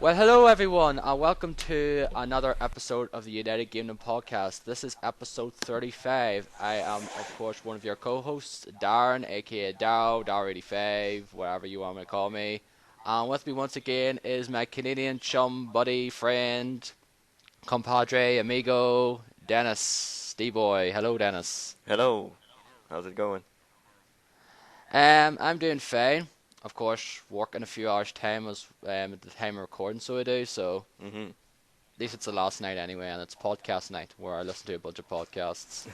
Well, hello everyone, and welcome to another episode of the United Gamedom podcast. This is episode 35. I am, of course, one of your co-hosts, Darren, aka Dow85, whatever you want me to call me. And with me once again is my Canadian chum, buddy, friend, compadre, amigo, Denis, D-boy. Hello, Denis. Hello. How's it going? I'm doing fine. Of course, working a few hours time as at the time of recording, so I do. So Mm-hmm. at least it's the last night anyway, and it's podcast night where I listen to a bunch of podcasts.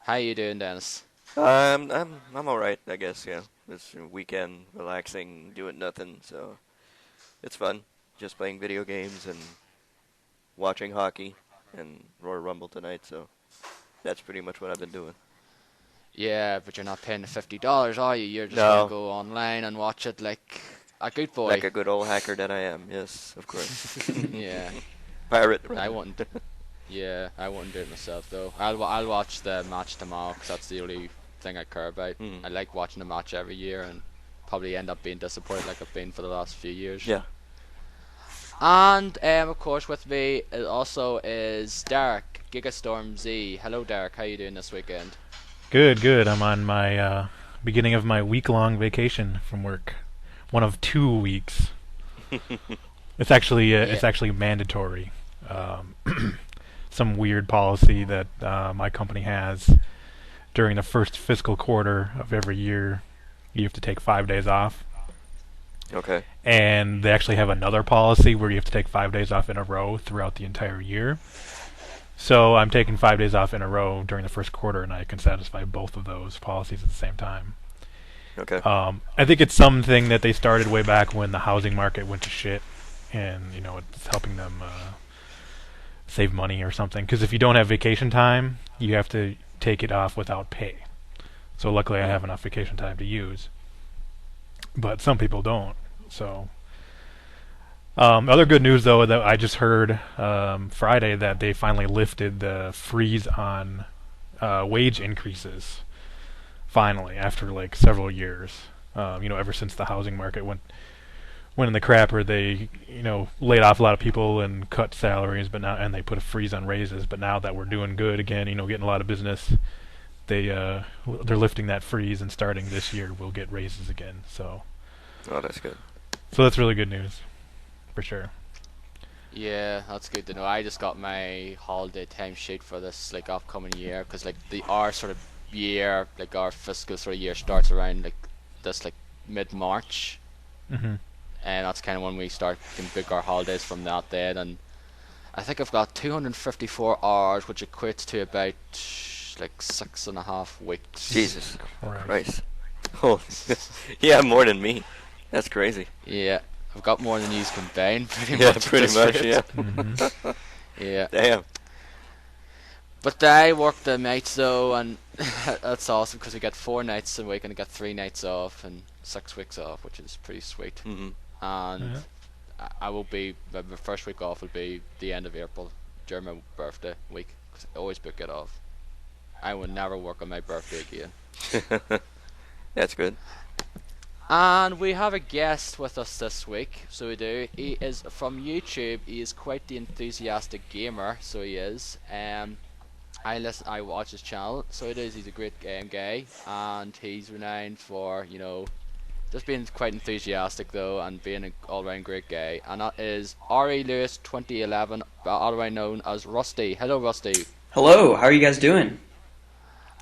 How you doing, Dennis? I'm all right, I guess. Yeah, it's a weekend, relaxing, doing nothing, so it's fun. Just playing video games and watching hockey and Royal Rumble tonight. So that's pretty much what I've been doing. Yeah, but you're not paying the $50, are you? You're just No. gonna go online and watch it like a good boy. Like a good old hacker that I am. Yes, of course. Yeah, Pirate. I wouldn't. Yeah, I wouldn't do it myself though. I'll watch the match tomorrow because that's the only thing I care about. Mhm. I like watching the match every year and probably end up being disappointed like I've been for the last few years. Yeah. And of course with me also is Derek, Gigastorm Z. Hello Derek, how you doing this weekend? Good. I'm on my beginning of my week-long vacation from work. One of 2 weeks. It's actually mandatory. Some weird policy that my company has during the first fiscal quarter of every year. You have to take 5 days off. Okay. And they actually have another policy where you have to take 5 days off in a row throughout the entire year. So I'm taking 5 days off in a row during the first quarter, and I can satisfy both of those policies at the same time. Okay. I think it's something that they started way back when the housing market went to shit, and it's helping them save money or something. Because if you don't have vacation time, you have to take it off without pay. So luckily, I have enough vacation time to use, but some people don't. So. Other good news, though, that I just heard Friday that they finally lifted the freeze on wage increases. Finally, after like several years, ever since the housing market went in the crapper, they laid off a lot of people and cut salaries, and they put a freeze on raises. But now that we're doing good again, getting a lot of business, they're lifting that freeze, and starting this year, we'll get raises again. So that's good. So that's really good news. For sure. Yeah, that's good to know. I just got my holiday time sheet for this like upcoming year because like our sort of year, like our fiscal sort of year starts around like this like mid-March, Mm-hmm. and that's kind of when we start to book our holidays from that day. And I think I've got 254 hours, which equates to about like 6.5 weeks. Jesus Right. Christ. Oh, yeah, more than me. That's crazy. Yeah, I've got more than you's combined, pretty Yeah, much. at pretty this much. rate. Yeah. Mm-hmm. Yeah. Damn. But I work the nights though, and that's awesome because we get 4 nights a week and I get 3 nights off and 6 weeks off, which is pretty sweet. Mm-hmm. And Yeah. I will be my first week off will be the end of April during my birthday week because I always book it off. I will never work on my birthday again. That's good. And we have a guest with us this week, so we do. He is from YouTube. He is quite the enthusiastic gamer, so he is. I watch his channel, so it is. He's a great guy, and he's renowned for just being quite enthusiastic though, and being an all-round great guy. And that is Ari Lewis 2011, otherwise known as Rusty. Hello, Rusty. Hello, how are you guys doing?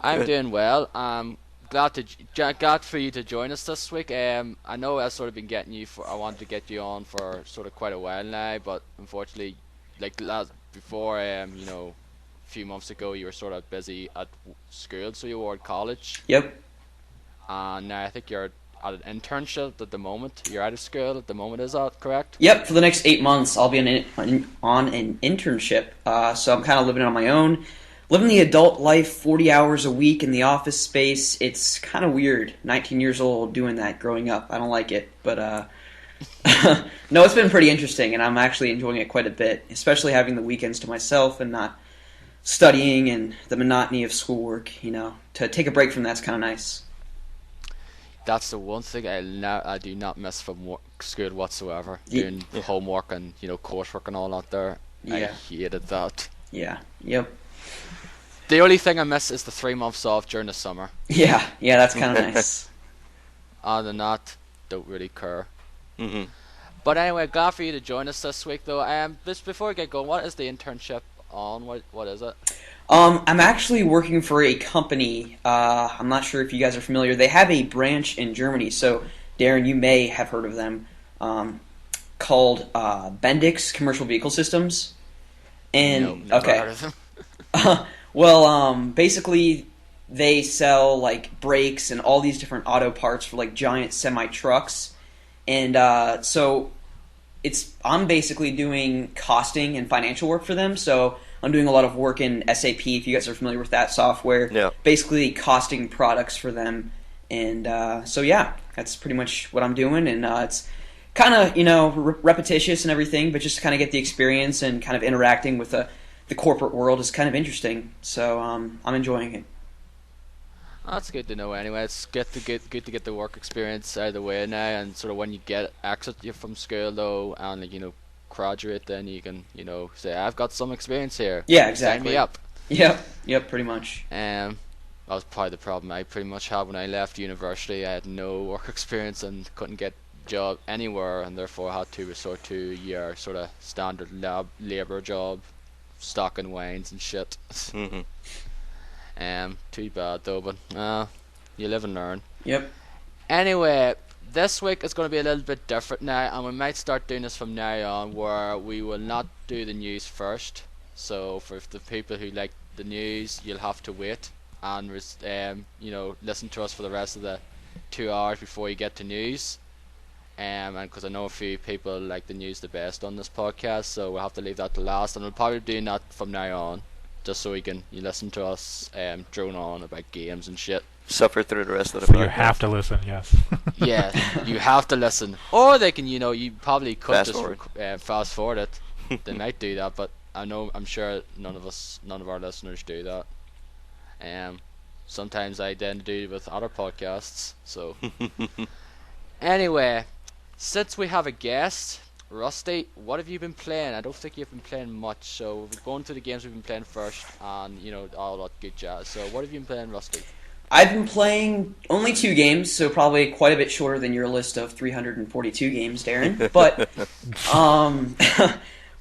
I'm Good. doing well. Glad for you to join us this week. I know I've sort of been getting you I wanted to get you on for sort of quite a while now, but unfortunately, like before, a few months ago, you were sort of busy at school, so you were at college. Yep. And now I think you're at an internship at the moment. You're out of school at the moment, is that correct? Yep, for the next 8 months, I'll be on an internship. So I'm kind of living on my own. Living the adult life, 40 hours a week in the office space. It's kind of weird. 19 years old doing that growing up. I don't like it. But, no, it's been pretty interesting, and I'm actually enjoying it quite a bit, especially having the weekends to myself and not studying and the monotony of schoolwork, to take a break from that's kind of nice. That's the one thing I do not miss from school whatsoever. Doing homework and coursework and all that there. I hated that. Yeah. Yep. The only thing I miss is the 3 months off during the summer. Yeah, that's kind of nice. Other than that, don't really care. Mm-hmm. But anyway, glad for you to join us this week, though. Just before we get going, what is the internship on? What is it? I'm actually working for a company. I'm not sure if you guys are familiar. They have a branch in Germany. So, Darren, you may have heard of them. Called Bendix Commercial Vehicle Systems. And No, never heard of them. well, basically, they sell like brakes and all these different auto parts for like giant semi trucks. And so I'm basically doing costing and financial work for them. So I'm doing a lot of work in SAP, if you guys are familiar with that software. Yeah. Basically costing products for them. And so yeah, that's pretty much what I'm doing. And it's kind of, repetitious and everything, but just to kind of get the experience and kind of interacting with the corporate world is kind of interesting. So I'm enjoying it. That's good to know anyway. It's good to get the work experience out of the way now, and sort of when you get exit from school though, and graduate, then you can say I've got some experience here. Yeah, exactly. Sign me up. Yep, pretty much. That was probably the problem I pretty much had when I left university. I had no work experience and couldn't get a job anywhere, and therefore had to resort to your sort of standard labour job, stocking wines and shit. Mm-hmm. Too bad though, but you live and learn. Yep. Anyway, this week is going to be a little bit different now, and we might start doing this from now on, where we will not do the news first. So for the people who like the news, you'll have to wait and listen to us for the rest of the 2 hours before you get to news. And because I know a few people like the news the best on this podcast, so we'll have to leave that to last, and we'll probably be doing that from now on, just so you listen to us drone on about games and shit. Suffer through the rest of the So podcast. you have to listen, yes. Yeah, you have to listen, or they can, you probably could Fast just forward. fast forward it. They might do that, but I'm sure none of our listeners do that. Sometimes I then do it with other podcasts. So anyway, since we have a guest, Rusty, what have you been playing? I don't think you've been playing much, so we're going through the games we've been playing first, and all that good jazz. So what have you been playing, Rusty? I've been playing only 2 games, so probably quite a bit shorter than your list of 342 games, Darren. But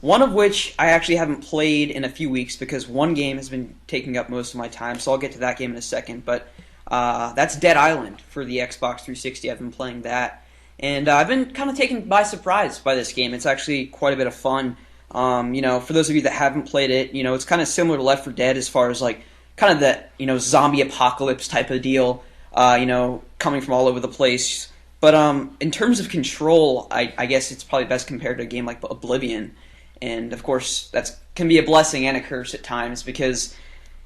one of which I actually haven't played in a few weeks because one game has been taking up most of my time, so I'll get to that game in a second. But that's Dead Island for the Xbox 360. I've been playing that. And I've been kind of taken by surprise by this game. It's actually quite a bit of fun. For those of you that haven't played it, it's kind of similar to Left 4 Dead as far as like kind of the zombie apocalypse type of deal. Coming from all over the place. But in terms of control, I guess it's probably best compared to a game like Oblivion. And of course, that can be a blessing and a curse at times because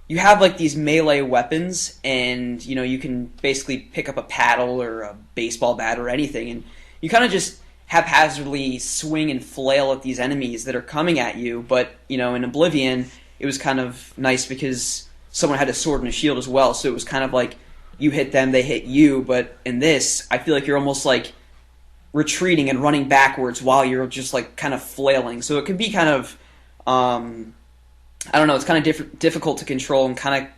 you have like these melee weapons, and you can basically pick up a paddle or a baseball bat or anything, and you kind of just haphazardly swing and flail at these enemies that are coming at you. But in Oblivion, it was kind of nice because someone had a sword and a shield as well, so it was kind of like you hit them, they hit you. But in this, I feel like you're almost like retreating and running backwards while you're just like kind of flailing. So it can be kind of I don't know, it's kind of difficult to control and kind of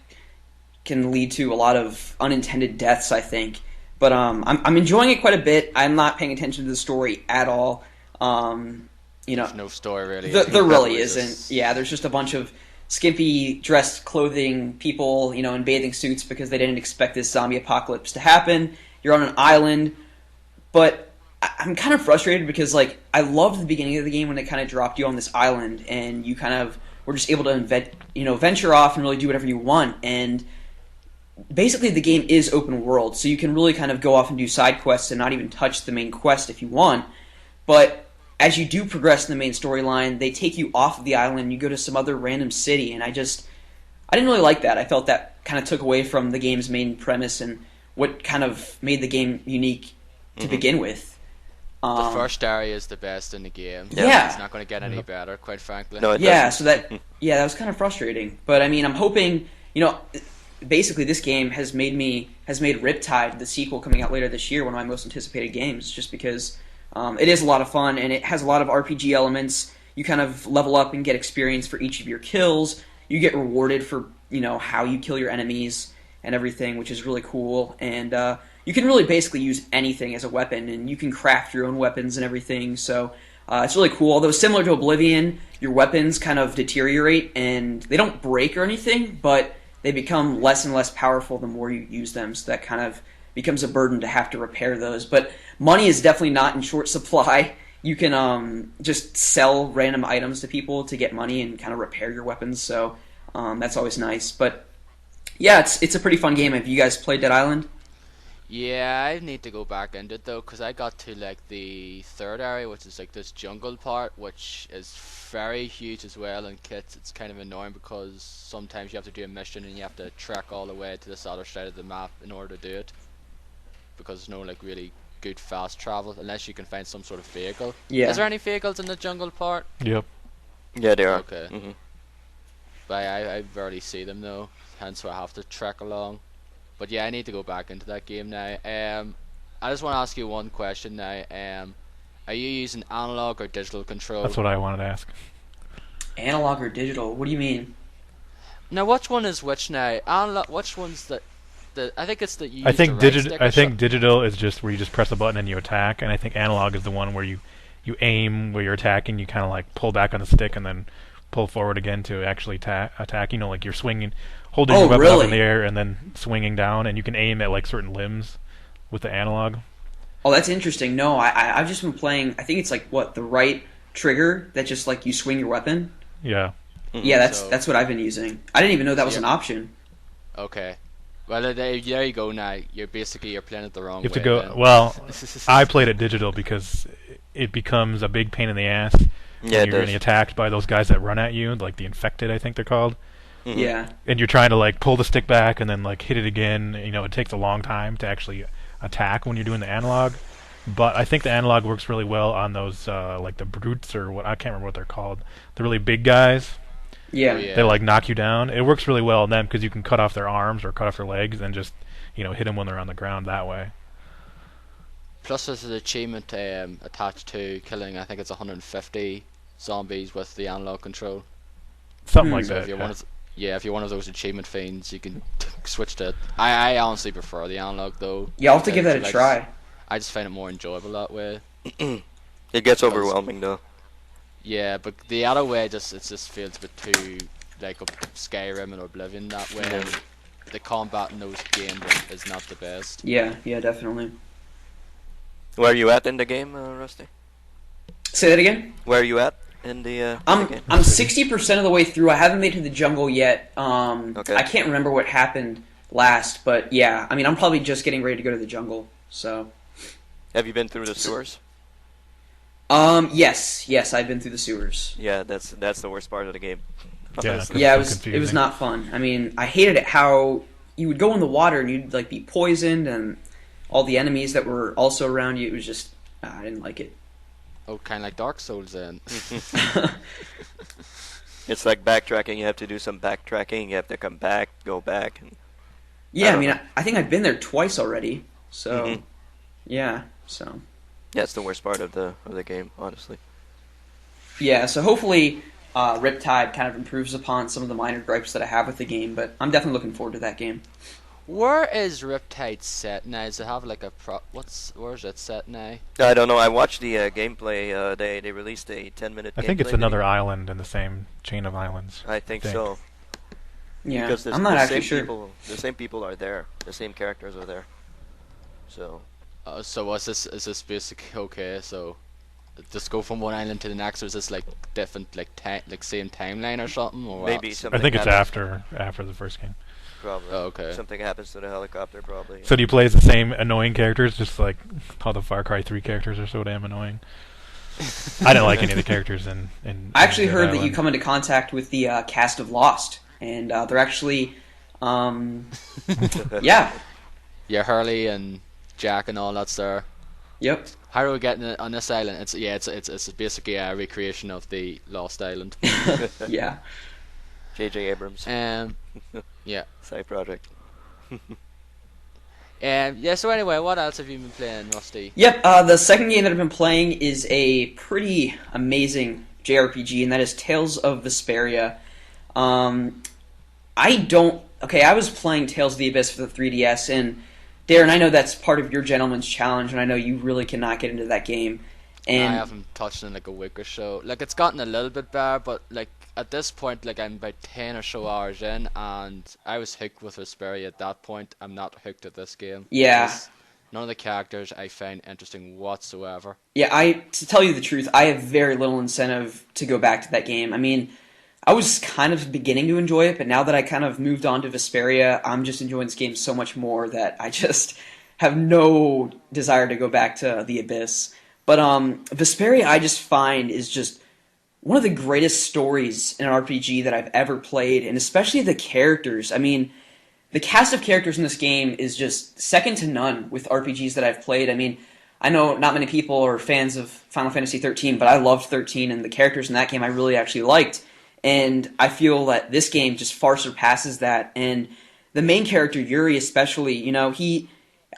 can lead to a lot of unintended deaths, I think. But I'm enjoying it quite a bit. I'm not paying attention to the story at all. There's no story really. There really isn't. Yeah, there's just a bunch of skimpy dressed clothing people, in bathing suits because they didn't expect this zombie apocalypse to happen. You're on an island, but I'm kind of frustrated because like I loved the beginning of the game when it kind of dropped you on this island and you kind of were just able to venture off and really do whatever you want. And basically the game is open world, so you can really kind of go off and do side quests and not even touch the main quest if you want. But as you do progress in the main storyline, they take you off of the island and you go to some other random city, and I didn't really like that. I felt that kind of took away from the game's main premise and what kind of made the game unique to begin with. The first area is the best in the game. Yeah. It's not going to get any better, quite frankly. No, it Yeah, doesn't. so that was kind of frustrating. But I mean, I'm hoping, basically this game has made Riptide, the sequel coming out later this year, one of my most anticipated games, just because it is a lot of fun and it has a lot of RPG elements. You kind of level up and get experience for each of your kills. You get rewarded for how you kill your enemies and everything, which is really cool. And you can really basically use anything as a weapon, and you can craft your own weapons and everything. So it's really cool. Although similar to Oblivion, your weapons kind of deteriorate, and they don't break or anything, but they become less and less powerful the more you use them. So that kind of becomes a burden to have to repair those. But money is definitely not in short supply. You can just sell random items to people to get money and kind of repair your weapons. So that's always nice. But yeah, it's a pretty fun game. Have you guys played Dead Island? Yeah, I need to go back into it though, because I got to like the third area, which is like this jungle part, which is very huge as well. And kits, it's kind of annoying because sometimes you have to do a mission and you have to trek all the way to this other side of the map in order to do it, because there's no like really good fast travel unless you can find some sort of vehicle. Yeah. Is there any vehicles in the jungle part? Yep. Yeah, there are. Okay. Mm-hmm. But I rarely see them though, hence why I have to trek along. But yeah, I need to go back into that game now. I just want to ask you one question now. Are you using analog or digital control? That's what I wanted to ask. Analog or digital? What do you mean? Now, which one is which now? Analog. Which one's the? I think it's the. You I use think the right stick or something. digital is just where you just press a button and you attack, and I think analog is the one where you aim where you're attacking. You kind of like pull back on the stick and then pull forward again to actually attack. Like you're swinging, holding your weapon up in the air and then swinging down, and you can aim at like certain limbs with the analog. Oh, that's interesting. No, I've just been playing. I think it's like the right trigger that just like you swing your weapon. Yeah. Mm-hmm. Yeah, that's what I've been using. I didn't even know that was an option. Okay. Well, there you go. Now you're playing it the wrong way. You have to go. Then. Well, I played it digital because it becomes a big pain in the ass. Yeah, you're getting attacked by those guys that run at you, like the infected, I think they're called. Mm-hmm. Yeah. And you're trying to like pull the stick back and then like hit it again. It takes a long time to actually attack when you're doing the analog. But I think the analog works really well on those like the brutes, or what, I can't remember what they're called. The really big guys. Yeah. Oh, yeah. They like knock you down. It works really well on them because you can cut off their arms or cut off their legs and just hit them when they're on the ground that way. Plus, there's an achievement attached to killing. I think it's 150 zombies with the analog control. Something like So that. if you're one of those achievement fiends, you can switch to it. I honestly prefer the analog though. Yeah, I'll have to give that a try. I just find it more enjoyable that way. It gets overwhelming though. Yeah, but the other way it just feels a bit too like Skyrim and Oblivion that way. Yeah. The combat in those games is not the best. Yeah, definitely. Where are you at in the game, Rusty? Say that again? Where are you at in the game? I'm 60% of the way through. I haven't made it to the jungle yet. Okay. I can't remember what happened last, but yeah, I mean, I'm probably just getting ready to go to the jungle. So. Have you been through the sewers? Yes, I've been through the sewers. Yeah, that's the worst part of the game. Yeah, Honestly. Yeah, It's it was not fun. I mean, I hated it how you would go in the water and you'd like be poisoned, and all the enemies that were also around you. It was just I didn't like it. Oh, kind of like Dark Souls then. It's like backtracking. You have to do some backtracking. You have to come back, go back. And Yeah, I mean, I think I've been there twice already. So, Mhm. yeah, so. Yeah, it's the worst part of the game, honestly. Yeah, so hopefully Riptide kind of improves upon some of the minor gripes that I have with the game, but I'm definitely looking forward to that game. Where is Riptide set now? Does it have like a where is it set now? I don't know. I watched the gameplay. They released a 10-minute. I think it's another island in the same chain of islands. I think so. Yeah, Because I'm not actually sure. The same people are there. The same characters are there. So. So what's this? Is this basically okay? So just go from one island to the next, or is this like different, like same timeline or something? Or Maybe what? something. I think it's happens. after the first game. Probably. Oh, okay. Something happens to the helicopter, probably. So do you play as the same annoying characters, just like how the Far Cry 3 characters are so damn annoying? I didn't like any of the characters in I actually Dead heard that you Island. come into contact with the cast of Lost, and they're actually, yeah, Yeah, Hurley and Jack and all that's there. yep. How are we getting it on this island? It's basically a recreation of the Lost Island. Yeah. J.J. Abrams. Yeah. Side project. Yeah. So anyway, what else have you been playing, Rusty? Yep, the second game that I've been playing is a pretty amazing JRPG, and that is Tales of Vesperia. I was playing Tales of the Abyss for the 3DS, and Darren, I know that's part of your gentleman's challenge, and I know you really cannot get into that game. And I haven't touched it in like a week or so. Like it's gotten a little bit better, but like at this point, like I'm about 10 or so hours in, and I was hooked with Vesperia at that point. I'm not hooked at this game. Yeah. Because none of the characters I find interesting whatsoever. Yeah, to tell you the truth, I have very little incentive to go back to that game. I mean, I was kind of beginning to enjoy it, but now that I kind of moved on to Vesperia, I'm just enjoying this game so much more that I just have no desire to go back to the Abyss. But Vesperia, I just find, is just one of the greatest stories in an RPG that I've ever played, and especially the characters. I mean, the cast of characters in this game is just second to none with RPGs that I've played. I mean, I know not many people are fans of Final Fantasy 13, but I loved 13, and the characters in that game I really actually liked. And I feel that this game just far surpasses that. And the main character, Yuri especially, you know,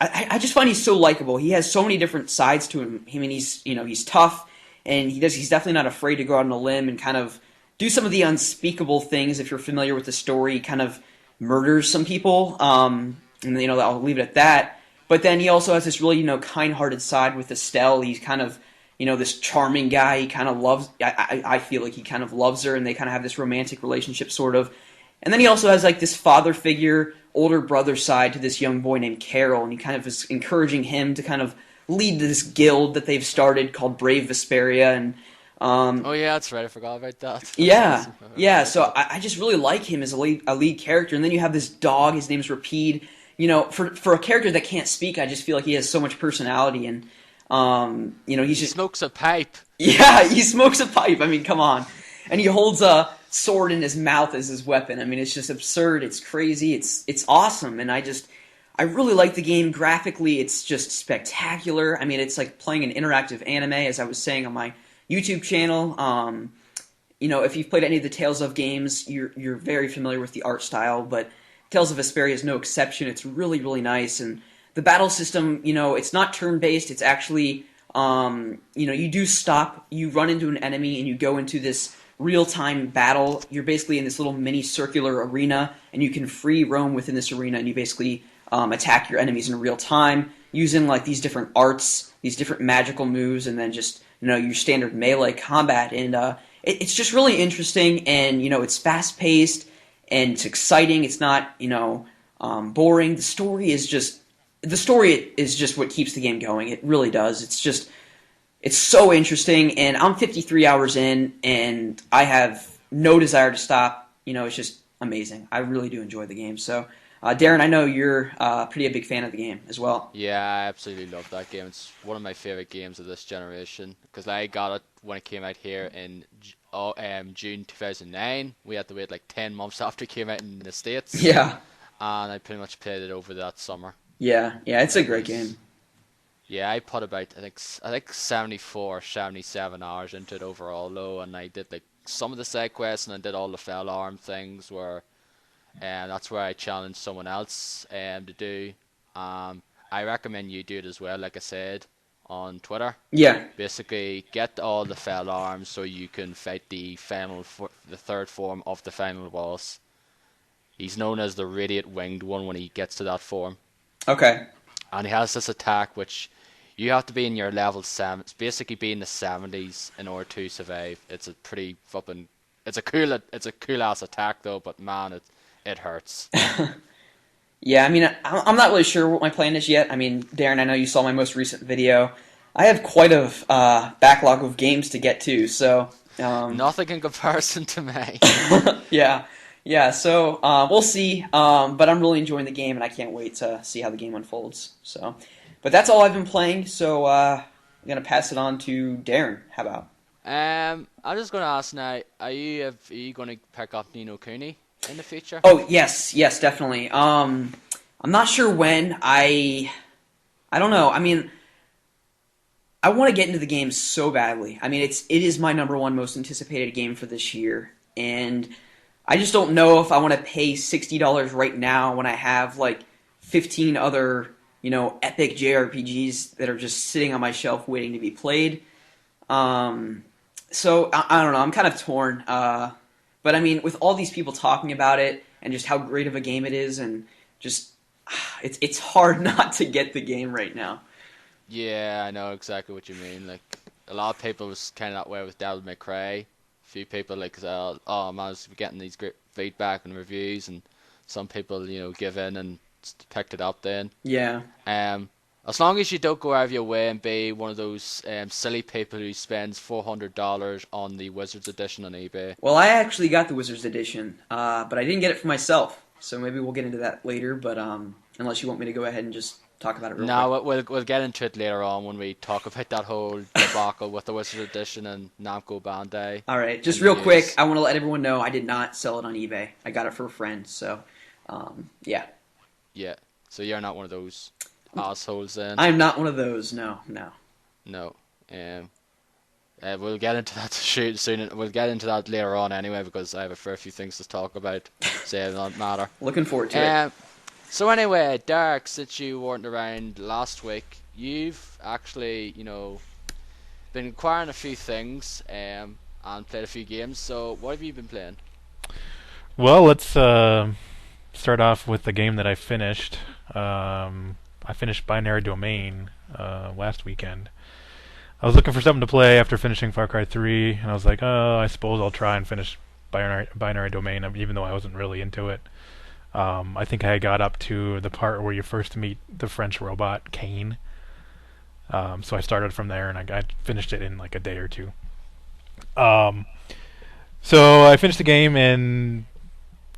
I just find he's so likable. He has so many different sides to him. I mean, he's tough, and he's definitely not afraid to go out on a limb and kind of do some of the unspeakable things. If you're familiar with the story, he kind of murders some people, and you know, I'll leave it at that. But then he also has this really, you know, kind-hearted side with Estelle. He's kind of, you know, this charming guy. He kind of loves. I feel like he kind of loves her, and they kind of have this romantic relationship, sort of. And then he also has like this father figure, older brother side to this young boy named Carol, and he kind of is encouraging him to kind of lead this guild that they've started called Brave Vesperia. And oh yeah, that's right. I forgot about that. yeah. So I just really like him as a lead character. And then you have this dog. His name's Rapide. You know, for a character that can't speak, I just feel like he has so much personality. And you know, he smokes a pipe. Yeah, he smokes a pipe. I mean, come on. And he holds a sword in his mouth as his weapon. I mean, it's just absurd. It's crazy. It's awesome. And I really like the game. Graphically, it's just spectacular. I mean, it's like playing an interactive anime, as I was saying on my YouTube channel. You know, if you've played any of the Tales of games, you're very familiar with the art style, but Tales of Vesperia is no exception. It's really, really nice. And the battle system, you know, it's not turn-based. It's actually, you know, you do stop, you run into an enemy, and you go into this real-time battle. You're basically in this little mini circular arena, and you can free roam within this arena, and you basically attack your enemies in real time using like these different arts, these different magical moves, and then just, you know, your standard melee combat. And it's just really interesting, and you know, it's fast-paced and it's exciting. It's not, you know, boring. The story is just what keeps the game going. It really does. It's so interesting, and I'm 53 hours in, and I have no desire to stop. You know, it's just amazing. I really do enjoy the game. So, Darren, I know you're pretty a big fan of the game as well. Yeah, I absolutely love that game. It's one of my favorite games of this generation, because I got it when it came out here in June 2009. We had to wait like 10 months after it came out in the States. Yeah. And I pretty much played it over that summer. Yeah, it's a great game. Yeah, I put about, I think 74, 77 hours into it overall, though, and I did like some of the side quests, and I did all the fell arm things, and that's where I challenged someone else to do. I recommend you do it as well, like I said, on Twitter. Yeah. Basically, get all the fell arms so you can fight the third form of the final boss. He's known as the Radiant Winged one when he gets to that form. Okay. And he has this attack which you have to be in your level 7. It's basically be in the 70s in order to survive. It's a pretty flippin'... It's a cool ass attack though, but man, it hurts. Yeah, I mean, I'm not really sure what my plan is yet. I mean, Darren, I know you saw my most recent video. I have quite a backlog of games to get to, so... Nothing in comparison to me. Yeah, so we'll see, but I'm really enjoying the game, and I can't wait to see how the game unfolds. So, but that's all I've been playing, so I'm going to pass it on to Darren. How about? I'm just going to ask now, are you going to pick up Ni no Kuni in the future? Oh, yes, definitely. I'm not sure when. I don't know. I mean, I want to get into the game so badly. I mean, it is my #1 most anticipated game for this year, and I just don't know if I want to pay $60 right now when I have like 15 other, epic JRPGs that are just sitting on my shelf waiting to be played. So I don't know. I'm kind of torn. But I mean, with all these people talking about it and just how great of a game it is, and just it's hard not to get the game right now. Yeah, I know exactly what you mean. Like, a lot of people was kind of that way with Devil May Cry. A few people like, oh man, I was getting these great feedback and reviews, and some people, give in and picked it up then. Yeah. As long as you don't go out of your way and be one of those silly people who spends $400 on the Wizards Edition on eBay. Well, I actually got the Wizards Edition, but I didn't get it for myself. So maybe we'll get into that later. But unless you want me to go ahead and just talk about it real quick. No, we'll get into it later on when we talk about that whole debacle with the Wizards Edition and Namco Bandai. All right, just real quick, I want to let everyone know I did not sell it on eBay. I got it for a friend. So, yeah. Yeah. So you're not one of those assholes then? I'm not one of those. No. We'll get into that soon. We'll get into that later on anyway, because I have a fair few things to talk about. So it doesn't matter. Looking forward to it. So anyway, Derek, since you weren't around last week, you've actually, been acquiring a few things and played a few games. So what have you been playing? Well, let's start off with the game that I finished. I finished Binary Domain last weekend. I was looking for something to play after finishing Far Cry 3, and I was like, oh, I suppose I'll try and finish Binary Domain, even though I wasn't really into it. I think I got up to the part where you first meet the French robot, Kane. So I started from there, and I finished it in like a day or two. So I finished the game, and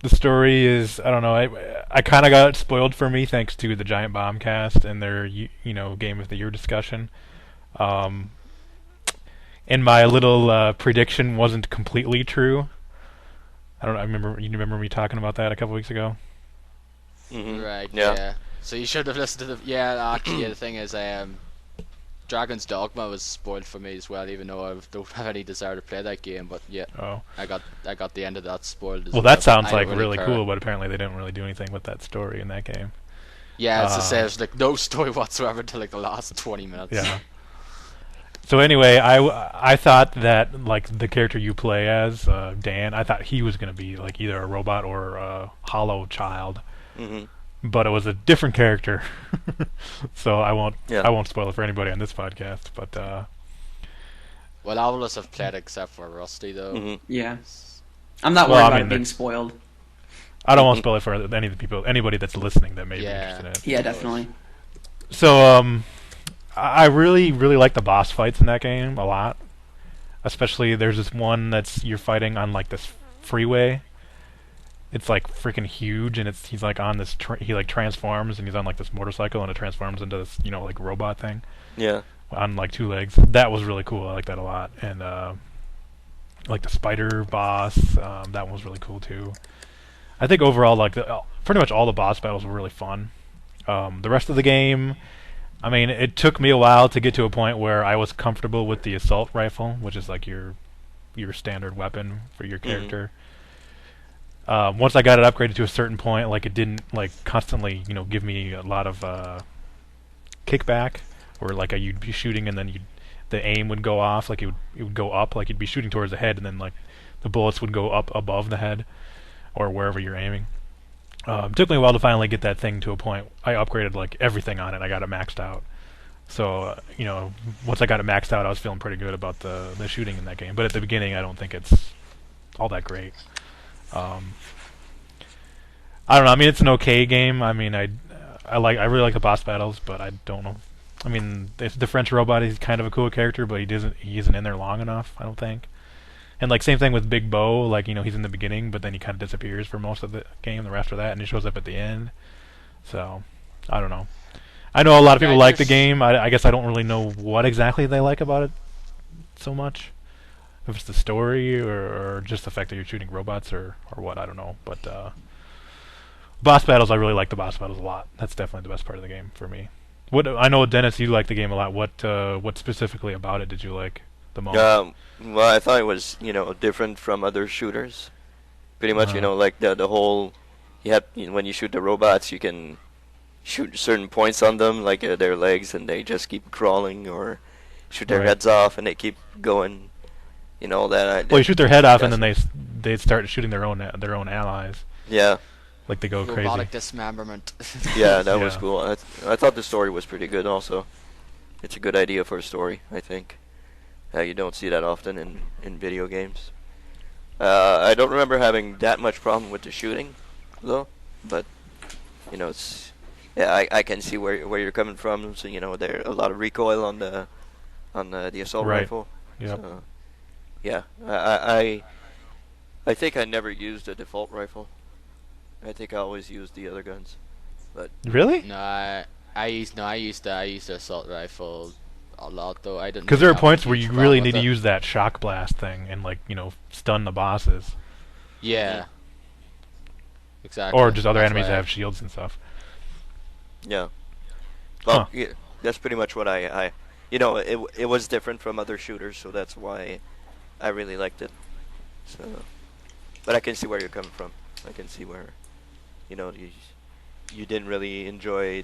the story is, I don't know, I kind of got it spoiled for me thanks to the Giant Bomb cast and their Game of the Year discussion. And my little prediction wasn't completely true. I don't know. You remember me talking about that a couple weeks ago? Mm-hmm. Right. Yeah. Yeah. So you should have listened to the. Yeah. Actually, the thing is, Dragon's Dogma was spoiled for me as well, even though I don't have any desire to play that game. But yeah, I got the end of that spoiled. Well, that sounds like really cool, but apparently they didn't really do anything with that story in that game. Yeah, it's to say there's like no story whatsoever until like the last 20 minutes. Yeah. So anyway, I thought that like the character you play as, Dan, I thought he was going to be like either a robot or a hollow child. Mm-hmm. But it was a different character. So I won't spoil it for anybody on this podcast, but well, all of us have played except for Rusty though. Mm-hmm. Yeah. I'm not worried about it being spoiled. I don't want to spoil it for any of the people, anybody that's listening that may be interested in it. Yeah, definitely. So I really, really like the boss fights in that game a lot. Especially there's this one that's you're fighting on like this freeway. It's like freaking huge, and he's like on this he like transforms, and he's on like this motorcycle, and it transforms into this like robot thing. Yeah. On like two legs. That was really cool. I like that a lot. And like the spider boss, that one was really cool too. I think overall, like pretty much all the boss battles were really fun. The rest of the game, I mean, it took me a while to get to a point where I was comfortable with the assault rifle, which is like your standard weapon for your character. Once I got it upgraded to a certain point, like it didn't like constantly, give me a lot of kickback, or like you'd be shooting and then the aim would go off, like it would go up, like you'd be shooting towards the head, and then like the bullets would go up above the head, or wherever you're aiming. It took me a while to finally get that thing to a point. I upgraded like everything on it. I got it maxed out. So once I got it maxed out, I was feeling pretty good about the shooting in that game. But at the beginning, I don't think it's all that great. I don't know. I mean, it's an okay game. I mean, I really like the boss battles, but I don't know. I mean, the French robot is kind of a cool character, but he isn't in there long enough, I don't think. And like same thing with Big Bo, like he's in the beginning, but then he kind of disappears for most of the game, the rest of that, and he shows up at the end. So I don't know. I know a lot of people like the game. I guess I don't really know what exactly they like about it so much. If it's the story or just the fact that you're shooting robots or what, I don't know. But boss battles, I really like the boss battles a lot. That's definitely the best part of the game for me. I know, Dennis, you like the game a lot. What specifically about it did you like the most? Well, I thought it was different from other shooters, pretty much, you know, like the whole, when you shoot the robots, you can shoot certain points on them, like their legs, and they just keep crawling, or shoot their heads off and they keep going. You know that. Well, you shoot their head off, and then they start shooting their own allies. Yeah. Like they go crazy. Robotic dismemberment. Yeah, that was cool. I thought the story was pretty good. Also, it's a good idea for a story. I think you don't see that often in video games. I don't remember having that much problem with the shooting, though. But you know, it's I can see where you're coming from. So you know, there a lot of recoil on the assault rifle. Yep. So, yeah, I think I never used a default rifle. I think I always used the other guns. But really? No, I used the assault rifle a lot though. I didn't. Because there are have a points where huge you problem really with need to it. use that shock blast thing and stun the bosses. Yeah. Exactly. Or just other That's enemies why that have shields and stuff. yeah. Well, yeah, that's pretty much what I you know, it was different from other shooters, so that's why I really liked it. So, but I can see where you're coming from. I can see where, you know, you didn't really enjoy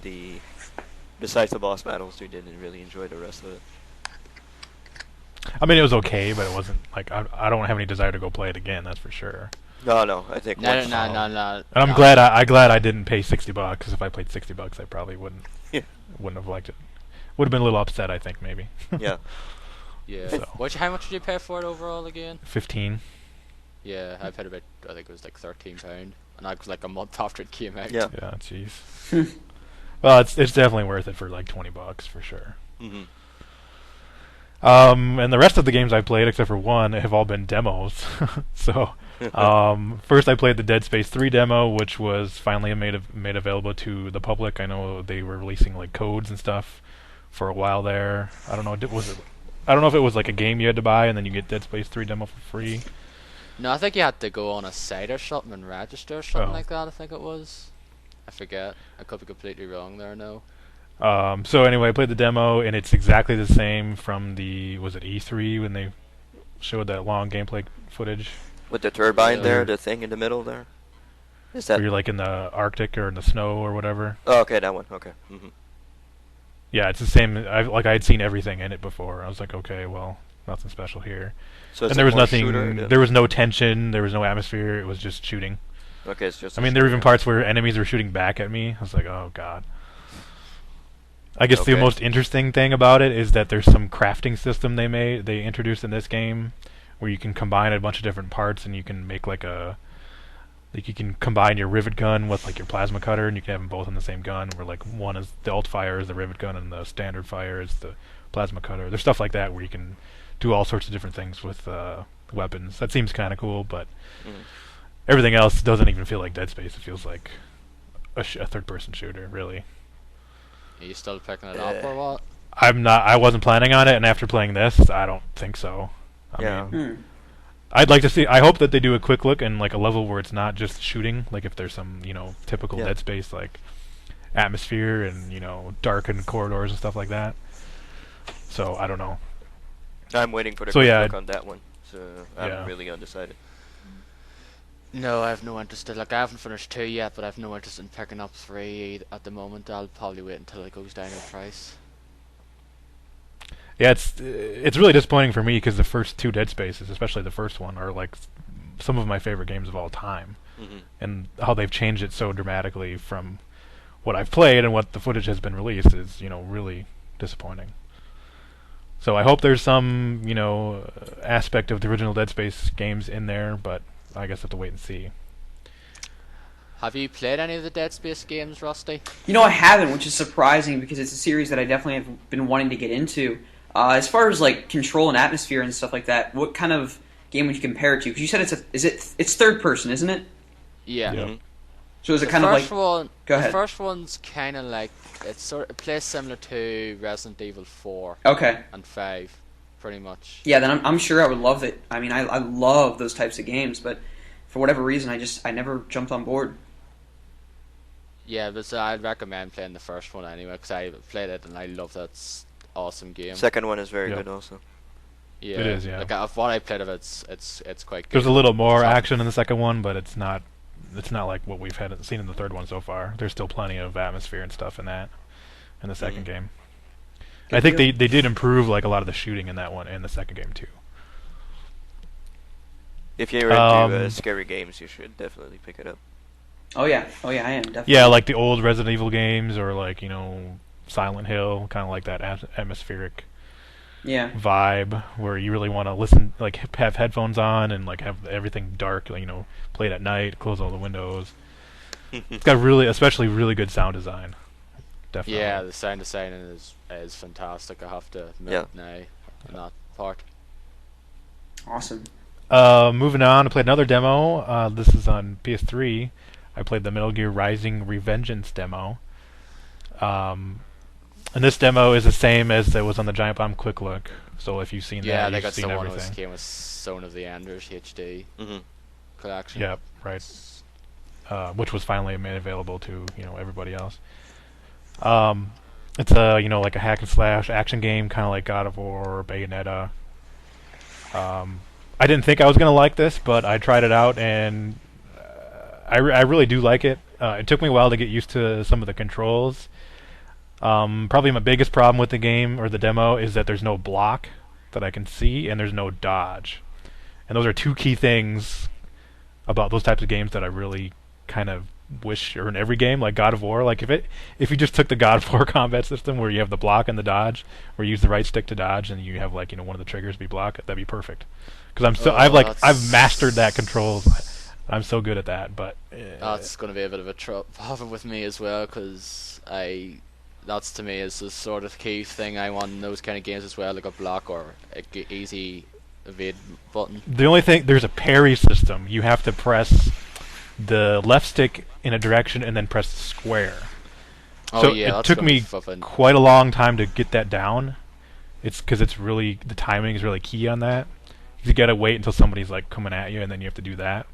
besides the boss battles, you didn't really enjoy the rest of it. I mean, it was okay, but it wasn't like I don't have any desire to go play it again. That's for sure. No, I think No. And I'm glad I didn't pay $60. Because if I played $60, I probably wouldn't have liked it. Would have been a little upset, I think, maybe. Yeah. Yeah. So. How much did you pay for it overall again? 15. Yeah, I paid about, I think it was like £13, and that was like a month after it came out. Yeah. Yeah, jeez. Well, it's definitely worth it for like $20 for sure. Mhm. And the rest of the games I played, except for one, have all been demos. So, first I played the Dead Space 3 demo, which was finally made available to the public. I know they were releasing like codes and stuff for a while there. I don't know. I don't know if it was like a game you had to buy and then you get Dead Space 3 demo for free. No, I think you had to go on a site or something and register or something like that. I think it was. I forget. I could be completely wrong there. No. So anyway, I played the demo, and it's exactly the same from was it E3 when they showed that long gameplay footage? With the turbine there, the thing in the middle there? Is that... Where you're like in the Arctic or in the snow or whatever? Oh, okay, that one. Okay. Mm-hmm. Yeah, it's the same. I'd seen everything in it before. I was like, okay, well, nothing special here. So and there was nothing. There was no tension. There was no atmosphere. It was just shooting. Okay, it's just. I mean, there were even parts where enemies were shooting back at me. I was like, oh god. I guess the most interesting thing about it is that there's some crafting system they introduced in this game, where you can combine a bunch of different parts and you can make you can combine your rivet gun with like your plasma cutter, and you can have them both in the same gun. Where like one is the alt fire is the rivet gun, and the standard fire is the plasma cutter. There's stuff like that where you can do all sorts of different things with weapons. That seems kind of cool, but everything else doesn't even feel like Dead Space. It feels like a third-person shooter, really. Are you still picking it up or what? I'm not. I wasn't planning on it, and after playing this, I don't think so. I mean, I'd like to see. I hope that they do a quick look and like a level where it's not just shooting. Like if there's some typical Dead Space like atmosphere and darkened corridors and stuff like that. So I don't know. I'm waiting for the quick look on that one. So I'm really undecided. No, I have no interest. Like I haven't finished 2 yet, but I have no interest in picking up 3 at the moment. I'll probably wait until it goes down in price. Yeah, it's really disappointing for me because the first 2 Dead Spaces, especially the first one, are like some of my favorite games of all time. And how they've changed it so dramatically from what I've played and what the footage has been released is, really disappointing. So I hope there's some, aspect of the original Dead Space games in there, but I guess I have to wait and see. Have you played any of the Dead Space games, Rusty? I haven't, which is surprising because it's a series that I definitely have been wanting to get into. As far as like control and atmosphere and stuff like that, what kind of game would you compare it to? Because you said it's third person, isn't it? Yeah. Mm-hmm. So is it kind of like? Go ahead. The first one's kind of like it plays similar to Resident Evil 4. Okay. And 5, pretty much. Yeah, then I'm sure I would love it. I mean, I love those types of games, but for whatever reason, I never jumped on board. Yeah, but I'd recommend playing the first one anyway, because I played it and I love that awesome game. Second one is very good also. Yeah, It is, yeah. Like of what I played of it, it's quite good. There's a little more It's not- action in the second one, but it's not like what we've seen in the third one so far. There's still plenty of atmosphere and stuff in the second game. And I think they did improve like a lot of the shooting in that one in the second game too. If you're into scary games, you should definitely pick it up. Oh yeah, I am definitely. Yeah, like the old Resident Evil games, or like Silent Hill, kind of like that atmospheric vibe where you really want to listen, like have headphones on and like have everything dark, play it at night, close all the windows. It's got especially really good sound design. Definitely. Yeah, the sound design is fantastic. I have to admit now in that part. Awesome. Moving on, I played another demo. This is on PS3. I played the Metal Gear Rising Revengeance demo. And this demo is the same as it was on the Giant Bomb Quick Look. So if you've seen that, you've seen everything. Yeah, they got the one that came with Zone of the Enders HD collection. Yep, right. Which was finally made available to everybody else. It's a like a hack and slash action game, kind of like God of War or Bayonetta. I didn't think I was gonna like this, but I tried it out and I really do like it. It took me a while to get used to some of the controls. Probably my biggest problem with the game or the demo is that there's no block that I can see and there's no dodge. And those are two key things about those types of games that I really kind of wish are in every game, like God of War. Like if you just took the God of War combat system where you have the block and the dodge, where you use the right stick to dodge and you have like one of the triggers be block, that'd be perfect. Because I've mastered that controls. I'm so good at that, but that's going to be a bit of a problem with me as well, because that's to me is the sort of key thing I want in those kind of games as well, like a block or a easy evade button. The only thing, there's a parry system. You have to press the left stick in a direction and then press square. Oh so yeah, it took me quite a long time to get that down. It's because the timing is really key on that. You gotta wait until somebody's like coming at you, and then you have to do that.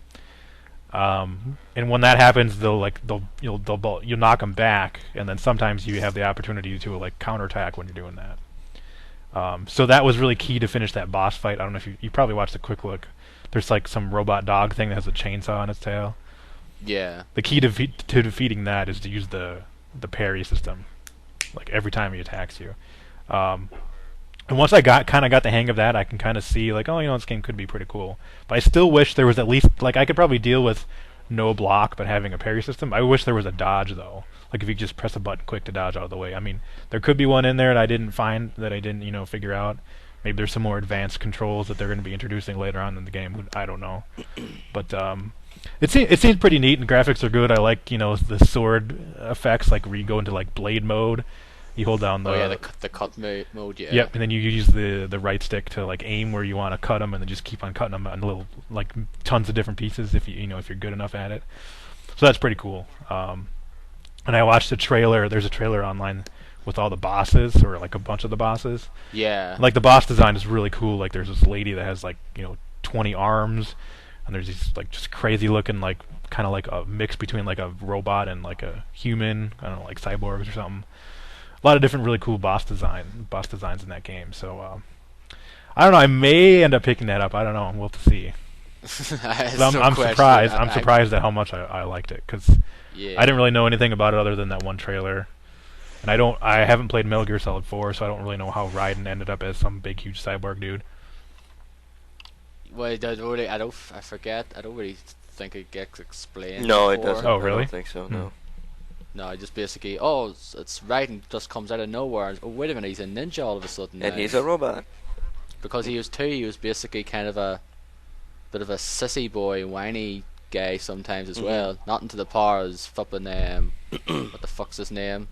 And when that happens, you'll knock them back, and then sometimes you have the opportunity to like counterattack when you're doing that. So that was really key to finish that boss fight. I don't know if you probably watched the quick look. There's like some robot dog thing that has a chainsaw on its tail. Yeah. The key to defeating that is to use the parry system, like every time he attacks you. And once I kind of got the hang of that, I can kind of see like, this game could be pretty cool. But I still wish there was at least I could probably deal with no block, but having a parry system. I wish there was a dodge though. Like if you just press a button quick to dodge out of the way. I mean, there could be one in there that I didn't figure out. Maybe there's some more advanced controls that they're going to be introducing later on in the game. I don't know. But it seems pretty neat, and the graphics are good. I like the sword effects, like where you go into like blade mode. You hold down the cut mode, yeah. Yep, and then you use the right stick to like aim where you want to cut them, and then just keep on cutting them in little like tons of different pieces if if you're good enough at it. So that's pretty cool. And I watched the trailer. There's a trailer online with all the bosses, or like a bunch of the bosses. Yeah. Like the boss design is really cool. Like there's this lady that has like 20 arms, and there's these like just crazy looking like kind of like a mix between like a robot and like a human. I don't know, like cyborgs or something. A lot of different really cool boss designs in that game. So I don't know. I may end up picking that up. I don't know. We'll have to see. I'm surprised. I'm surprised at how much I liked it, because I didn't really know anything about it other than that one trailer. And I haven't played Metal Gear Solid 4, so I don't really know how Raiden ended up as some big huge cyborg dude. Well, I forget. I don't really think it gets explained. No, it doesn't. Oh, really? I don't think so. No. No, just basically, it's Raiden just comes out of nowhere. Oh, wait a minute, he's a ninja all of a sudden. And he's a robot. Because he was basically kind of a bit of a sissy boy, whiny guy sometimes as well. Not into the power as flipping, what the fuck's his name?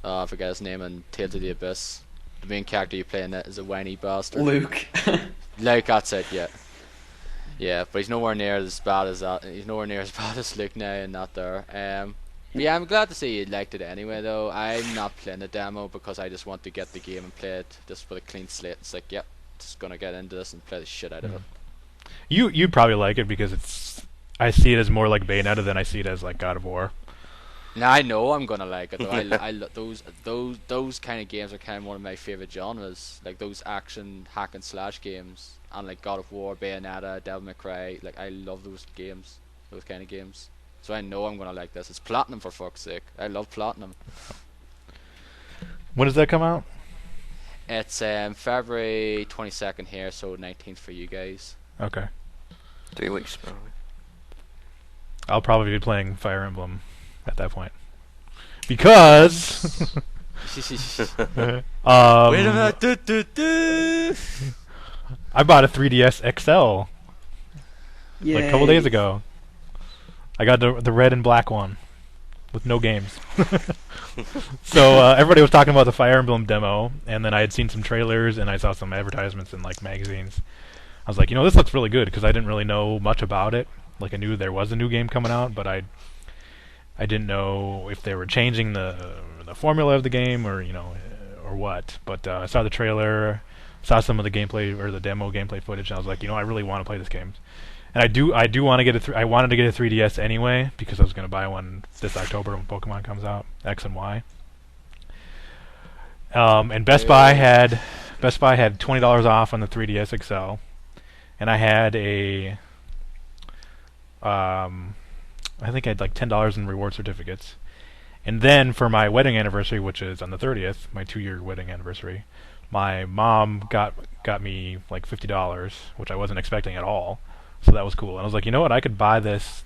I forget his name in Tales of the Abyss. The main character you play in that is a whiny bastard. Luke. Luke, that's it, yeah. Yeah, but he's nowhere near as bad as that. He's nowhere near as bad as Luke now and not there. But yeah, I'm glad to see you liked it anyway, though. I'm not playing the demo because I just want to get the game and play it just with a clean slate. It's like, yep, just gonna get into this and play the shit out of it. You'd probably like it because I see it as more like Bayonetta than I see it as like God of War. Now I know I'm gonna like it though. Those kind of games are kind of one of my favorite genres. Like those action hack and slash games, and like God of War, Bayonetta, Devil May Cry. Like I love those games, those kind of games. So I know I'm gonna like this. It's platinum for fuck's sake. I love platinum. When does that come out? It's February 22nd here, so 19th for you guys. Okay. 3 weeks probably. I'll probably be playing Fire Emblem at that point. Because Wait a minute. I bought a 3DS XL like a couple Yay. days ago. I got the red and black one with no games. So everybody was talking about the Fire Emblem demo, and then I had seen some trailers and I saw some advertisements in like magazines. I was like, this looks really good because I didn't really know much about it. Like I knew there was a new game coming out, but I didn't know if they were changing the formula of the game or or what. But I saw the trailer, saw some of the gameplay or the demo gameplay footage, and I was like, I really want to play this game. And I do want to get I wanted to get a 3DS anyway because I was going to buy one this October when Pokemon comes out, X and Y. And Best Buy had $20 off on the 3DS XL, and I had I think I had like $10 in reward certificates. And then for my wedding anniversary, which is on the 30th, my 2-year wedding anniversary, my mom got me like $50, which I wasn't expecting at all. So that was cool. And I was like, you know what? I could buy this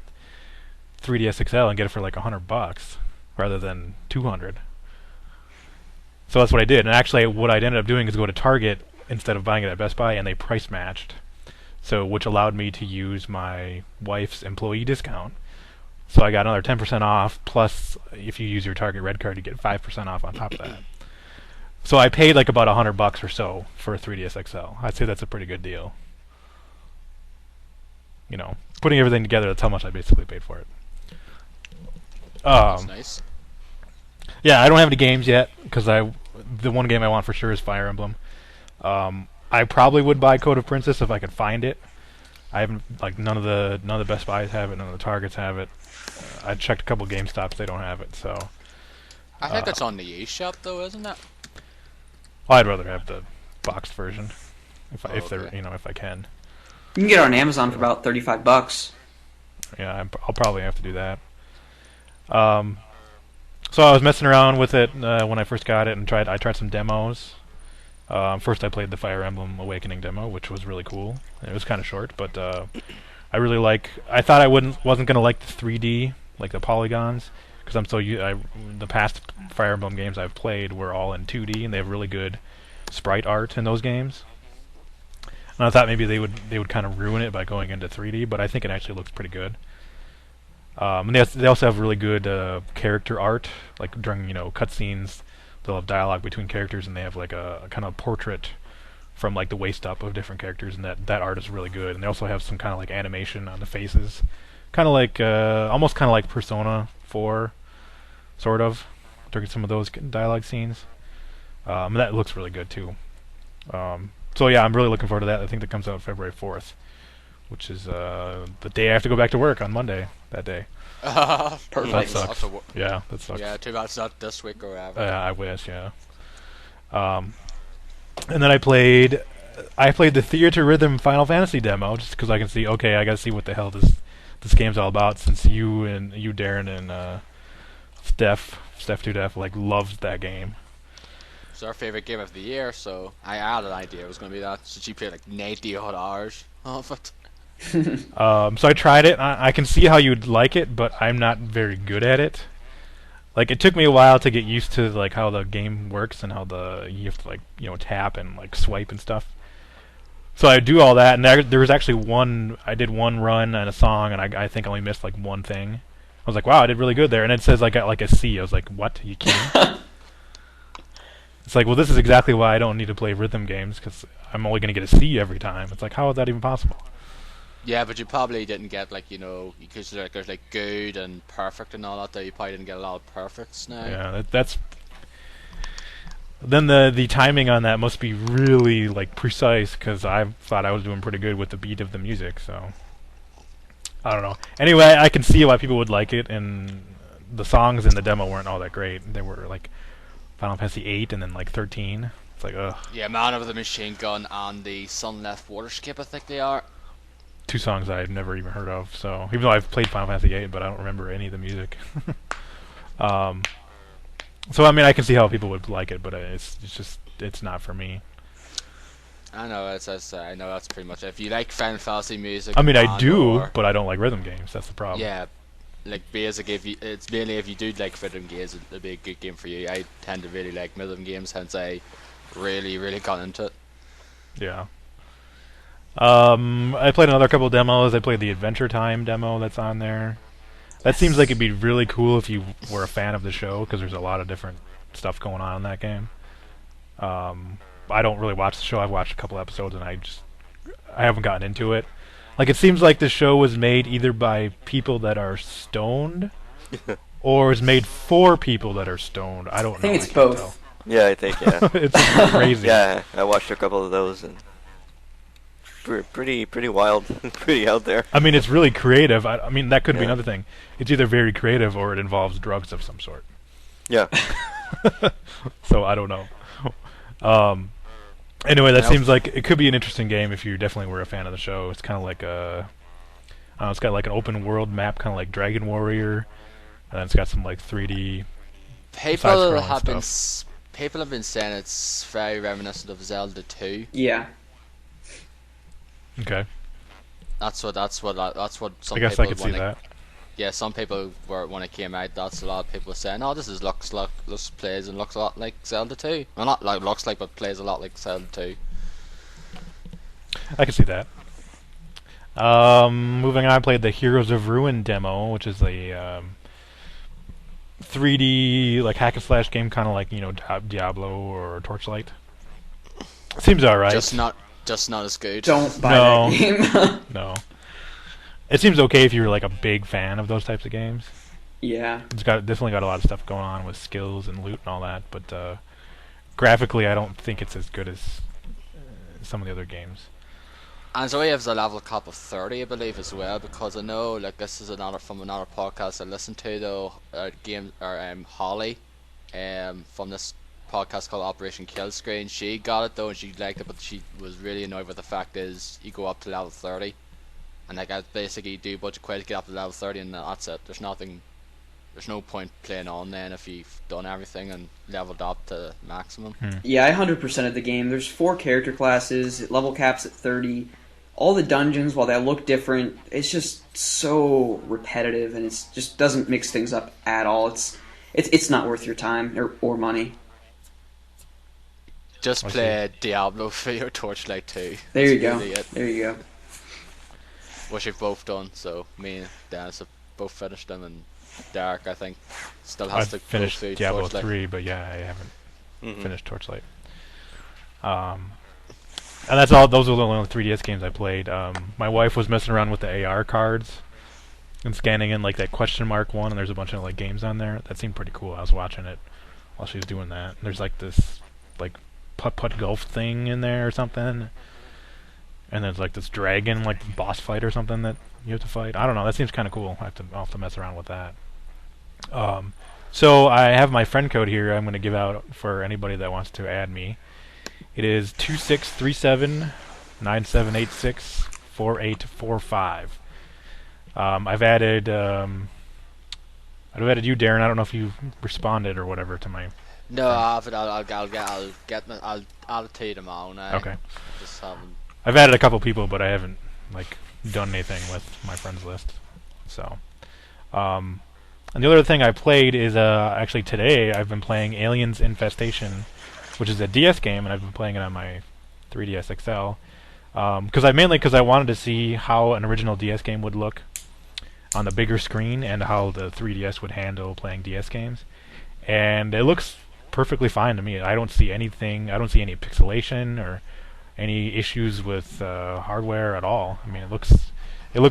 3DS XL and get it for like $100 rather than $200. So that's what I did. And actually, what I ended up doing is go to Target instead of buying it at Best Buy, and they price matched. So which allowed me to use my wife's employee discount. So I got another 10% off, plus if you use your Target Red Card, you get 5% off on top of that. So I paid like about $100 or so for a 3DS XL. I'd say that's a pretty good deal. Putting everything together, that's how much I basically paid for it. That's nice. Yeah, I don't have any games yet because the one game I want for sure is Fire Emblem. I probably would buy Code of Princess if I could find it. I haven't none of the Best Buys have it, none of the Targets have it. I checked a couple GameStops, they don't have it. So I think it's on the eShop though, isn't it? I'd rather have the boxed version if Okay. if I can. You can get it on Amazon for about $35. Yeah, I'll probably have to do that. So I was messing around with it when I first got it and I tried some demos. First I played the Fire Emblem Awakening demo, which was really cool. It was kind of short, but I really I thought I wasn't gonna like the 3D, like the polygons, because the past Fire Emblem games I've played were all in 2D, and they have really good sprite art in those games. And I thought maybe they would kind of ruin it by going into 3D, but I think it actually looks pretty good. And they also have really good character art, like during cutscenes. They'll have dialogue between characters, and they have like a kind of portrait from like the waist up of different characters, and that art is really good. And they also have some kind of like animation on the faces, kind of like almost kind of like Persona 4, sort of, during some of those dialogue scenes. And that looks really good too. So yeah, I'm really looking forward to that. I think that comes out February 4th, which is the day I have to go back to work on Monday. That day. Perfect. That sucks. Yeah, that sucks. Yeah, too bad it's not this week or whatever. I wish, yeah. And then I played the Theater Rhythm Final Fantasy demo just because I can see. Okay, I gotta see what the hell this game's all about. Since you, Darren, and Steph 2 Def loved that game. It's our favorite game of the year, so I had an idea it was going to be that. So she played like 90 odd hours of it. So I tried it. I can see how you'd like it, but I'm not very good at it. Like it took me a while to get used to like how the game works and how you have to tap and like swipe and stuff. So I do all that, and there was actually I did one run and a song, and I think I only missed like one thing. I was like, wow, I did really good there, and it says I got like a C. I was like, what? You kidding? It's like, well, this is exactly why I don't need to play rhythm games, because I'm only going to get a C every time. It's like, how is that even possible? Yeah, but you probably didn't get because there's like good and perfect and all that. Though you probably didn't get a lot of perfects now. Yeah, that's. Then the timing on that must be really precise, because I thought I was doing pretty good with the beat of the music. So I don't know. Anyway, I can see why people would like it, and the songs in the demo weren't all that great. They were like Final Fantasy 8 and then like 13. It's like, ugh. Yeah, Man of the Machine Gun and the Sunleft Waterscape, I think they are. Two songs I've never even heard of. So even though I've played Final Fantasy 8, but I don't remember any of the music. So I mean, I can see how people would like it, but it's not for me. I know, I know that's pretty much it. If you like Final Fantasy music, I mean, I do, or, but I don't like rhythm games. That's the problem. yeah, like basic. It's mainly if you do like rhythm games, it'll be a good game for you. I tend to really like rhythm games, hence I really got into it. Yeah. I played another couple demos. I played the Adventure Time demo that's on there. That seems like it'd be really cool if you were a fan of the show, because there's a lot of different stuff going on in that game. I don't really watch the show. I've watched a couple episodes, and I haven't gotten into it. Like, it seems like the show was made either by people that are stoned, or is made for people that are stoned. I don't know. I think it's can't both. tell. Yeah, I think, yeah. It's crazy. Yeah, I watched a couple of those, and pretty wild, pretty out there. I mean, it's really creative. I mean, that could be Yeah. another thing. It's either very creative or it involves drugs of some sort. Yeah. So I don't know. Anyway, that Nope. seems like it could be an interesting game if you definitely were a fan of the show. It's kind of like it's got like an open world map, kind of like Dragon Warrior, and then it's got some like 3D. People Side-scrolling have been stuff. saying it's very reminiscent of Zelda 2. Yeah. Okay, That's what some I guess people I could see when it- that. Yeah, some people were when it came out. That's a lot of people were saying, "Oh, this is plays and looks a lot like Zelda 2." Well, not like looks like, but plays a lot like Zelda 2. I can see that. Moving on, I played the Heroes of Ruin demo, which is a 3D like hack and slash game, kind of like Diablo or Torchlight. Seems alright. Just not as good. Don't buy No. that game. No. It seems okay if you're like a big fan of those types of games. Yeah. It's definitely got a lot of stuff going on with skills and loot and all that, but graphically I don't think it's as good as some of the other games. And so he has a level cap of 30, I believe, as well, because I know, like, this is from another podcast I listened to, though, Holly, from this podcast called Operation Killscreen. She got it, though, and she liked it, but she was really annoyed with the fact is you go up to level 30, and like, I basically do a bunch of quests, get up to level 30, and that's it. There's no point playing on then if you've done everything and leveled up to maximum. Yeah, I 100% of the game. There's 4 character classes, level caps at 30. All the dungeons, while they look different, it's just so repetitive, and it just doesn't mix things up at all. It's not worth your time or money. Just I play Diablo for your Torchlight 2. There you That's go. really it. There you go. Which we've both done, so me and Dennis have both finished them, and Derek, I think, still has I've to go finished through Diablo Torchlight. 3, but yeah, I haven't Mhm. finished Torchlight. And that's all. Those are the only 3DS games I played. My wife was messing around with the AR cards and scanning in like that question mark one, and there's a bunch of like games on there. That seemed pretty cool. I was watching it while she was doing that. There's like this like putt golf thing in there or something, and there's like this dragon like boss fight or something that you have to fight. I don't know. That seems kind of cool. I'll have to mess around with that. So I have my friend code here. I'm going to give out for anybody that wants to add me. It is 2637-9786-4845. I've added you, Darren. I don't know if you responded or whatever to my. No, I haven't. I'll add it to you tomorrow now. Okay. Just haven't. I've added a couple people, but I haven't like done anything with my friends list. So, and the other thing I played is actually today I've been playing Aliens Infestation, which is a DS game, and I've been playing it on my 3DS XL. Because I wanted to see how an original DS game would look on the bigger screen and how the 3DS would handle playing DS games. And it looks perfectly fine to me. I don't see anything. I don't see any pixelation or any issues with hardware at all. I mean, it looks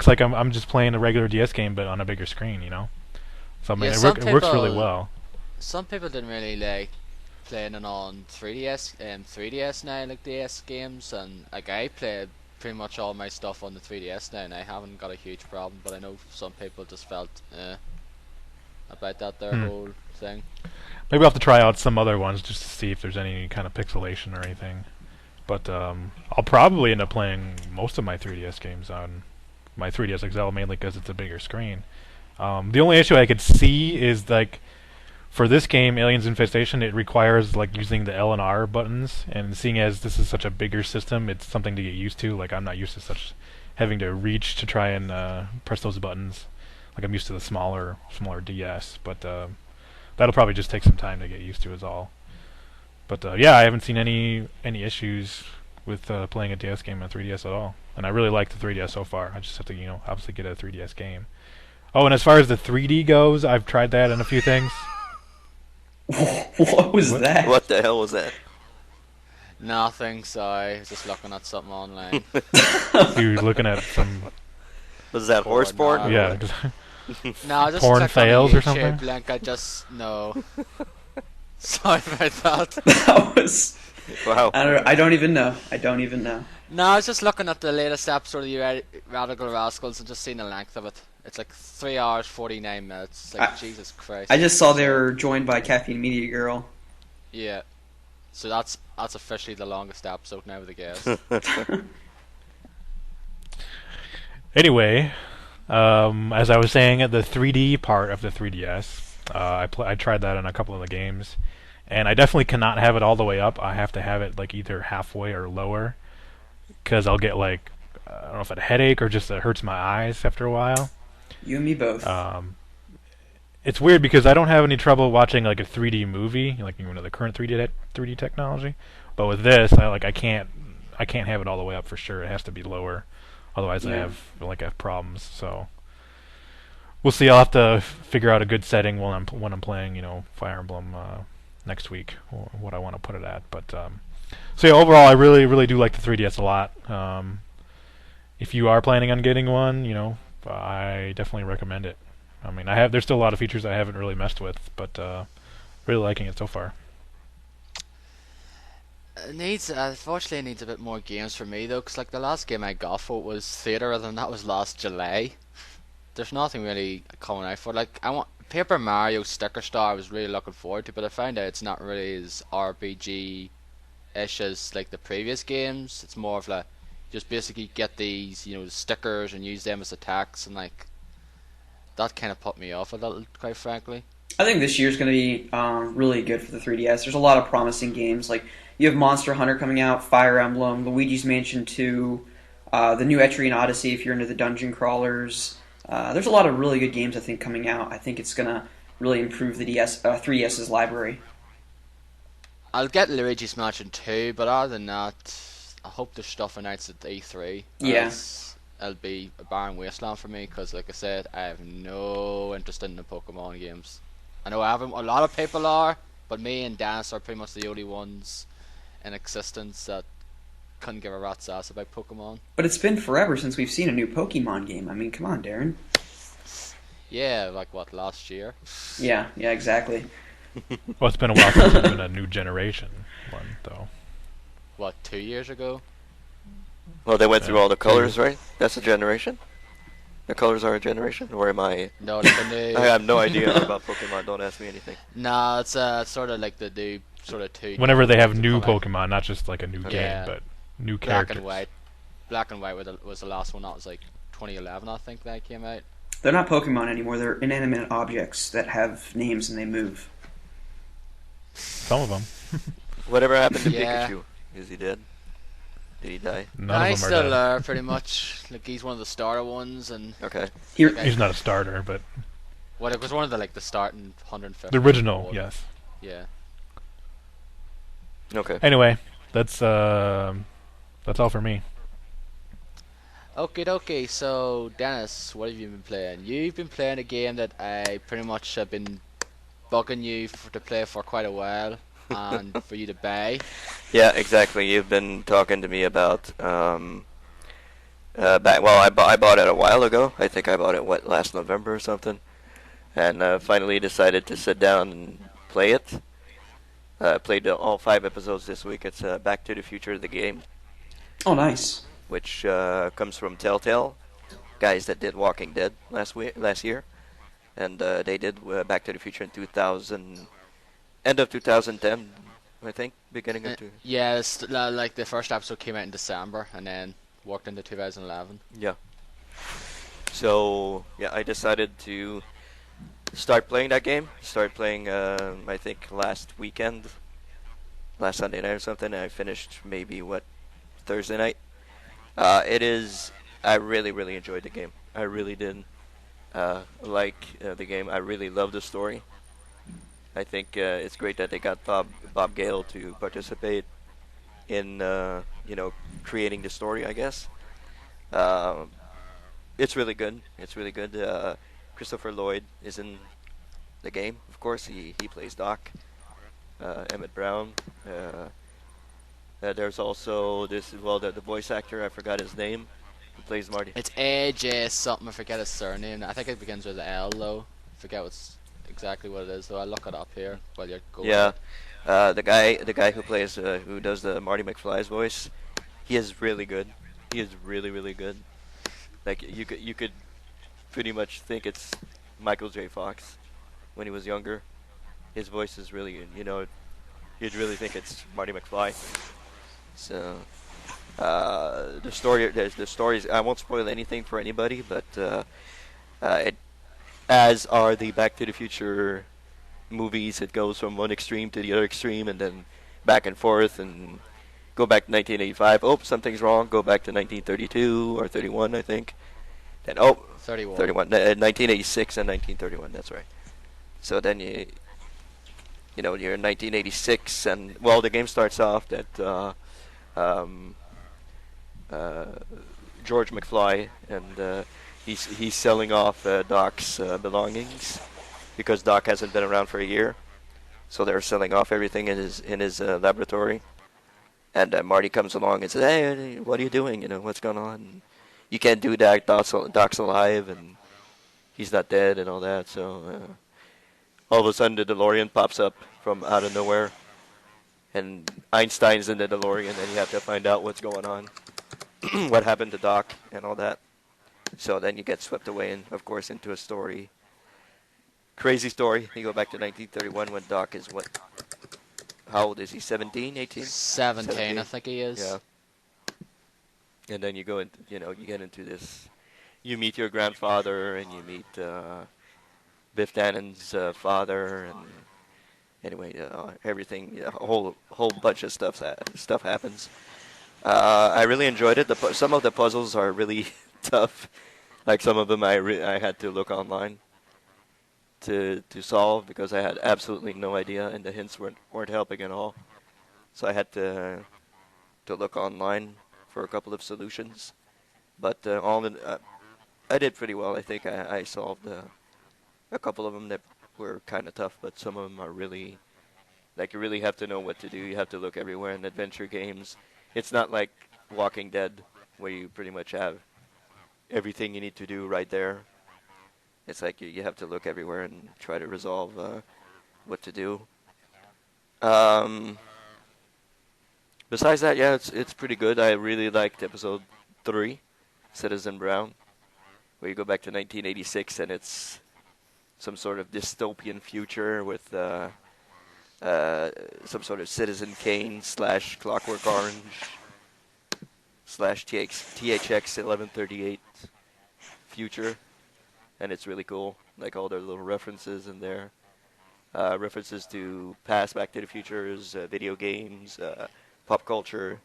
like I'm just playing a regular DS game, but on a bigger screen. So I mean, Yeah, it some works really people- well. Some people didn't really like playing it on 3DS, 3DS now, like DS games, and like I played pretty much all my stuff on the 3DS now, and I haven't got a huge problem. But I know some people just felt, about that their whole thing. Maybe I'll have to try out some other ones just to see if there's any kind of pixelation or anything. But I'll probably end up playing most of my 3DS games on my 3DS XL, mainly because it's a bigger screen. The only issue I could see is like for this game, Aliens Infestation, it requires like using the L and R buttons, and seeing as this is such a bigger system, it's something to get used to. Like I'm not used to such having to reach to try and press those buttons. Like I'm used to the smaller DS, but that'll probably just take some time to get used to is all. But yeah, I haven't seen any issues with playing a DS game on 3DS at all, and I really like the 3DS so far. I just have to obviously get a 3DS game. Oh, and as far as the 3D goes, I've tried that in a few things. What was that? What the hell was that? Nothing, sorry. I was just looking at something online. You're looking at some Was that horse porn? no. yeah. No, I just Porn clicked on a fails or YouTube something? link. I just no. Sorry about that. That was. Wow. I don't even know. I don't even know. No, I was just looking at the latest episode of the Radical Rascals and just seeing the length of it. It's like 3 hours 49 minutes. It's like Jesus Christ. I just saw they were joined by Caffeine Media Girl. Yeah. So that's officially the longest episode now with the guest. Anyway, as I was saying, the 3D part of the 3DS, I tried that in a couple of the games, and I definitely cannot have it all the way up. I have to have it like either halfway or lower, because I'll get like I don't know if it's a headache or just it hurts my eyes after a while. You and me both. It's weird because I don't have any trouble watching like a 3D movie, like the current 3D technology. But with this, I can't have it all the way up for sure. It has to be lower, otherwise I have problems. So we'll see. I'll have to figure out a good setting when I'm playing, Fire Emblem next week, or what I want to put it at. But so yeah, overall, I really do like the 3DS a lot. If you are planning on getting one, I definitely recommend it. I mean, there's still a lot of features I haven't really messed with, but really liking it so far. Unfortunately, it needs a bit more games for me though, because like the last game I got for it was Theater, and that was last July. There's nothing really coming out for it. Like I want Paper Mario Sticker Star. I was really looking forward to, but I found out it's not really as RPG-ish as like the previous games. It's more of like just basically get these stickers and use them as attacks, and like that kind of put me off a little, quite frankly. I think this year's going to be really good for the 3DS. There's a lot of promising games. Like you have Monster Hunter coming out, Fire Emblem, Luigi's Mansion 2, the new Etrian Odyssey if you're into the dungeon crawlers. There's a lot of really good games I think coming out. I think it's going to really improve the 3DS's library. I'll get Luigi's Mansion 2, but other than that, I hope there's stuff announced at E3. Yeah. It'll be a barren wasteland for me because, like I said, I have no interest in the Pokemon games. I know a lot of people are, but me and Dennis are pretty much the only ones in existence that couldn't give a rat's ass about Pokemon. But it's been forever since we've seen a new Pokemon game. I mean, come on, Darren. Yeah, like what, last year? Yeah, exactly. Well, it's been a while since there's been a new generation one, though. What, 2 years ago? Well, they went through all the colors, right? That's a generation? The colors are a generation? Or am I... No, like the new... I have no idea about Pokemon. Don't ask me anything. Nah, it's sort of like the new sort of 2D. Whenever they have new Pokemon, not just like a new Yeah. game, but new Black characters. and White. Black and White was the last one. That was like 2011, I think, that came out. They're not Pokemon anymore. They're inanimate objects that have names and they move. Some of them. Whatever happened to Yeah. Pikachu? Is he dead? Did he die? None He's of them are still dead. there, pretty much. Like he's one of the starter ones, and Okay. Here, He's not a starter, but it was one of the starting 150. the original, ones. yes. Yeah. Okay. Anyway, that's all for me. Okay. So Dennis, what have you been playing? You've been playing a game that I pretty much have been bugging you to play for quite a while, and for you to buy. Yeah, exactly. You've been talking to me about I bought it a while ago. I think I bought it last November or something, and finally decided to sit down and play it. Played all 5 episodes this week. It's Back to the Future, the game, oh, nice. which comes from Telltale, guys that did Walking Dead last year. and they did Back to the Future in 2000, end of 2010, I think, beginning of Yeah, like the first episode came out in December and then worked into 2011. yeah. So yeah, I decided to start playing that game. Start playing, I think last weekend, last Sunday night or something. And I finished maybe Thursday night. It is. I really, really enjoyed the game. I really did like the game. I really love the story. I think it's great that they got Bob Gale to participate in creating the story, I guess. Um, it's really good. It's really good. Christopher Lloyd is in the game, of course. He plays Doc. Emmett Brown. There's also the voice actor, I forgot his name, who plays Marty. It's AJ something, I forget his surname. I think it begins with an L though. Forget exactly what it is though. I'll look it up here while you're going. Yeah, the guy who does the Marty McFly's voice, he is really good. He is really, really good. Like you could pretty much think it's Michael J. Fox when he was younger. His voice is really, you'd really think it's Marty McFly. So the stories. I won't spoil anything for anybody, but it, as are the Back to the Future movies, it goes from one extreme to the other extreme, and then back and forth, and go back to 1985. Oh, something's wrong. Go back to 1932 or 31, I think. Then 31. 1986 and 1931. That's right. So then you're in 1986, and the game starts off that George McFly, and he's selling off Doc's belongings because Doc hasn't been around for a year, so they're selling off everything in his laboratory. And Marty comes along and says, "Hey, what are you doing? What's going on? You can't do that. Doc's alive, and he's not dead, and all that." So all of a sudden, the DeLorean pops up from out of nowhere, and Einstein's in the DeLorean, and you have to find out what's going on, what happened to Doc, and all that. So then you get swept away, of course, into a story. Crazy story. You go back to 1931 when Doc is what? How old is he? 17, 18? 17, I think he is. Yeah. And then you go into, you get into this. You meet your grandfather, and you meet Biff Tannen's father, and anyway, everything, a whole bunch of stuff happens. I really enjoyed it. Some of the puzzles are really tough. Like some of them, I had to look online to solve because I had absolutely no idea, and the hints weren't helping at all. So I had to look online for a couple of solutions. But I did pretty well. I think I solved a couple of them that were kind of tough, but some of them are really, like, you really have to know what to do. You have to look everywhere in adventure games. It's not like Walking Dead, where you pretty much have everything you need to do right there. It's like you have to look everywhere and try to resolve what to do. Besides that, yeah, it's pretty good. I really liked episode 3, Citizen Brown, where you go back to 1986 and it's some sort of dystopian future with some sort of Citizen Kane / Clockwork Orange / THX 1138 future, and it's really cool. Like all their little references in there, references to past Back to the Futures, video games, pop culture,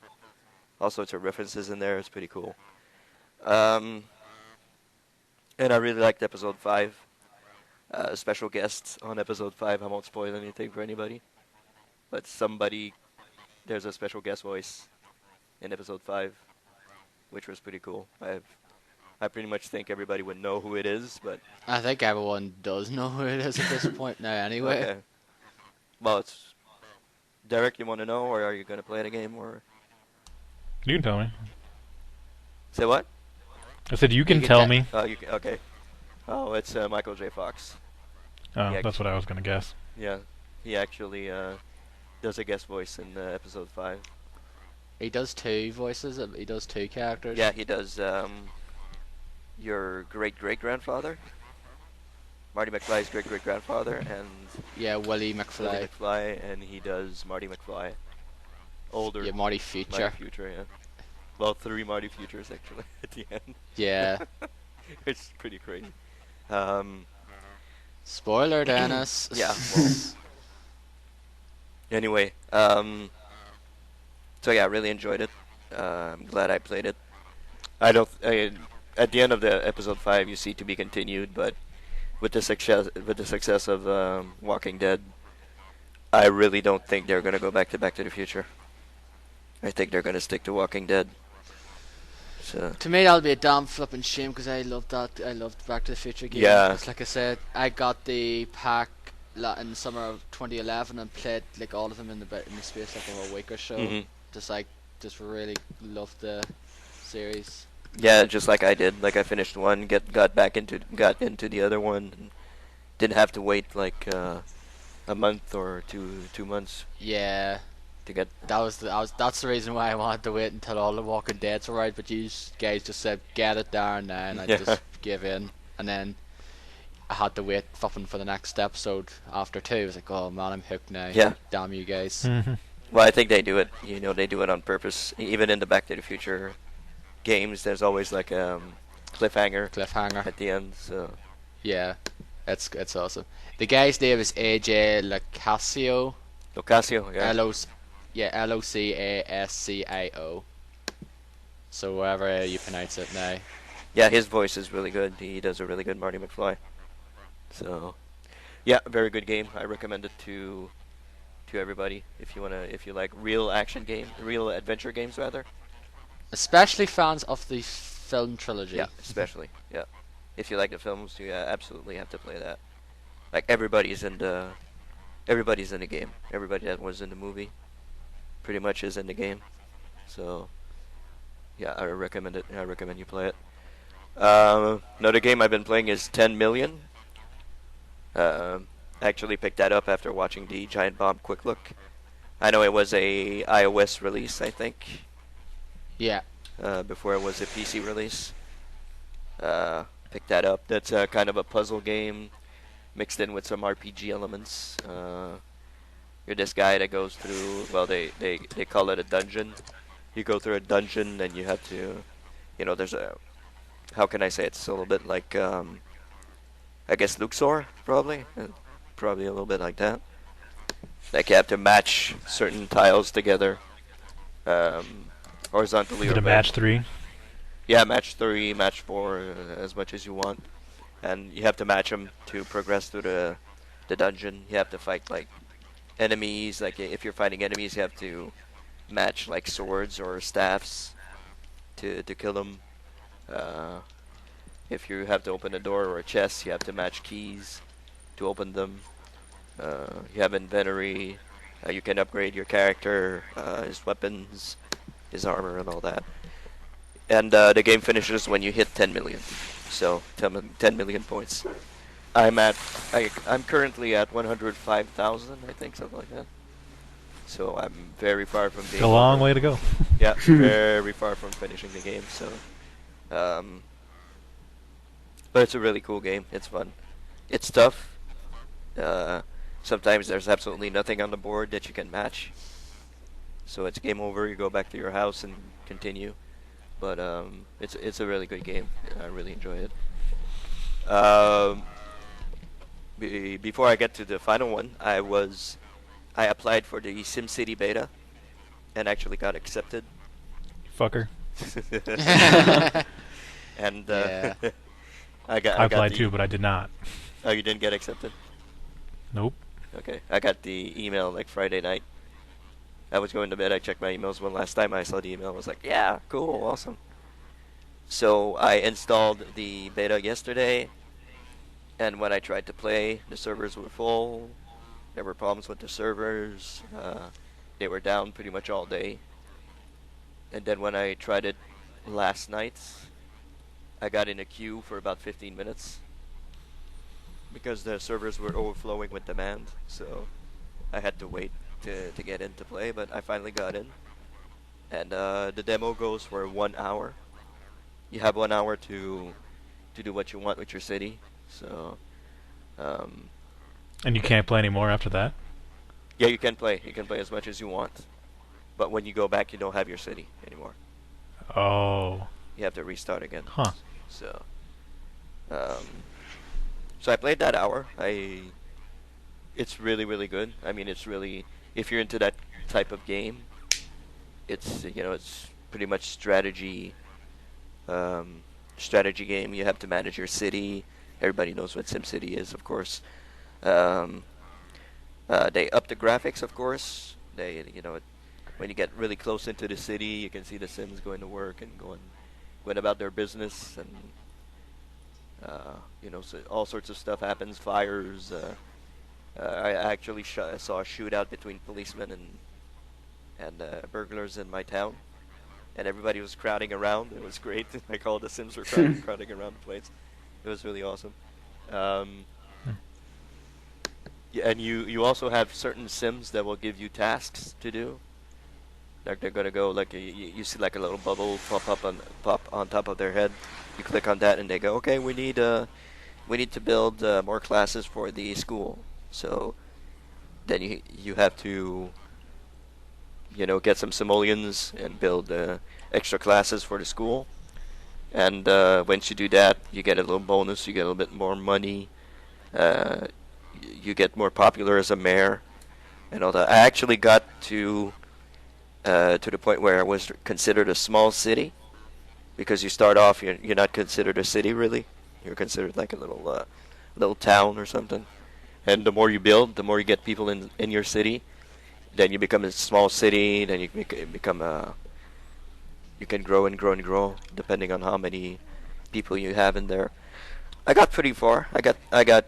all sorts of references in there. It's pretty cool. And I really liked episode 5. Special guests on episode 5. I won't spoil anything for anybody, but there's a special guest voice in episode 5, which was pretty cool. I pretty much think everybody would know who it is, but I think everyone does know who it is at this point now anyway. Okay. Well, it's Derek, you want to know, or are you going to play the game, or You can tell me. say what? I said you can tell me. Okay. Oh, it's Michael J. Fox. Oh, Yeah. that's what I was gonna guess. Yeah, he actually does a guest voice in episode 5. He does 2 voices, he does 2 characters. Yeah, he does your great-great-grandfather. Marty McFly's great grandfather, and Yeah, Willie Willie McFly. McFly, and he does Marty McFly, older Yeah, Marty Future. Marty Future. Yeah. Well, 3 Marty Futures actually at the end. Yeah. It's pretty crazy. Um, Spoiler, Dennis. Yeah, well. Anyway, so yeah, I really enjoyed it. I'm glad I played it. I don't. At the end of the episode 5, you see to be continued, but with the success of Walking Dead, I really don't think they're gonna go back to the Future. I think they're gonna stick to Walking Dead. So To me, that'll be a damn flipping shame because I loved that. I loved Back to the Future games. Yeah. 'Cause like I said, I got the pack in the summer of 2011 and played like all of them in the space like of a week or so. Mhm. Just really loved the series. yeah, just like I did. Like I finished one, got into the other one, and didn't have to wait like a month or 2 months Yeah, to get. that's the reason why I wanted to wait until all the Walking Dead's were out. But you guys just said get it down now, and I Yeah. just gave in. And then I had to wait fucking for the next episode after 2. I was like, oh man, I'm hooked now. Yeah. Damn you guys. Mhm. Well, I think they do it. You know, they do it on purpose. Even in the Back to the Future games, there's always like a cliffhanger Cliffhanger. at the end. So Yeah, it's awesome. The guy's name is AJ Locascio. Ocasio, yeah. Locascio. So wherever you pronounce it now. Yeah, his voice is really good. He does a really good Marty McFly. So, yeah, very good game. I recommend it to everybody if you like real adventure games rather. Especially fans of the film trilogy. Yeah, especially. Yeah, if you like the films, you absolutely have to play that. Like everybody's in the game. Everybody that was in the movie, pretty much is in the game. So, yeah, I recommend it. I recommend you play it. Another game I've been playing is 10 Million. I actually picked that up after watching the Giant Bomb Quick Look. I know it was a iOS release, I think, Yeah. before it was a PC release. Picked that up. That's kind of a puzzle game mixed in with some RPG elements. You're this guy that goes through, well, they call it a dungeon. You go through a dungeon and you have to, there's a, how can I say it? It's a little bit like, I guess Luxor, probably. Probably a little bit like that. Like you have to match certain tiles together, horizontally Is or it a match 3? Yeah, match 3, match 4, as much as you want. And you have to match them to progress through the dungeon. You have to fight, like, enemies. Like, if you're fighting enemies, you have to match, like, swords or staffs to kill them. If you have to open a door or a chest, you have to match keys to open them. You have inventory. You can upgrade your character, his weapons, his armor, and all that. And the game finishes when you hit 10 million. So 10 million points. I'm currently at 105,000, I think, something like that. So I'm very far from being A long way to go. Yeah, very far from finishing the game. So, but it's a really cool game. It's fun. It's tough. Sometimes there's absolutely nothing on the board that you can match. So it's game over. You go back to your house and continue. But it's a really good game. I really enjoy it. Before I get to the final one, I applied for the SimCity beta, and actually got accepted. Fucker. And Yeah. I got applied the, too, but I did not. Oh, you didn't get accepted? Nope. Okay, I got the email like Friday night. I was going to bed. I checked my emails one last time. I saw the email. I was like, yeah, cool, awesome. So I installed the beta yesterday, and when I tried to play, the servers were full. There were problems with the servers. They were down pretty much all day. And then when I tried it last night, I got in a queue for about 15 minutes because the servers were overflowing with demand. So I had to wait to get in to play, but I finally got in. And the demo goes for 1 hour. You have 1 hour to do what you want with your city. So Um, And you can't play anymore after that? yeah, you can play. You can play as much as you want. But when you go back, you don't have your city anymore. Oh. You have to restart again. Huh. So, um, so I played that hour. It's really, really good. I mean, it's really, if you're into that type of game, it's, it's pretty much strategy game. You have to manage your city. Everybody knows what SimCity is, of course. Um, they up the graphics, of course. When you get really close into the city, you can see the Sims going to work and going about their business, and so all sorts of stuff happens. Fires. I actually saw a shootout between policemen and burglars in my town, and everybody was crowding around. It was great. Like all the Sims were crowding around the place. It was really awesome. Yeah, and you also have certain Sims that will give you tasks to do. Like they're gonna go like you see like a little bubble pop on top of their head. You click on that and they go, okay, we need to build more classes for the school. So then you have to get some simoleons and build extra classes for the school. And once you do that, you get a little bonus. You get a little bit more money. You get more popular as a mayor and all that. I actually got to the point where I was considered a small city, because you start off, you're not considered a city really. You're considered like a little town or something. And the more you build, the more you get people in your city. Then you become a small city. Then you become you can grow and grow and grow depending on how many people you have in there. I got pretty far. I got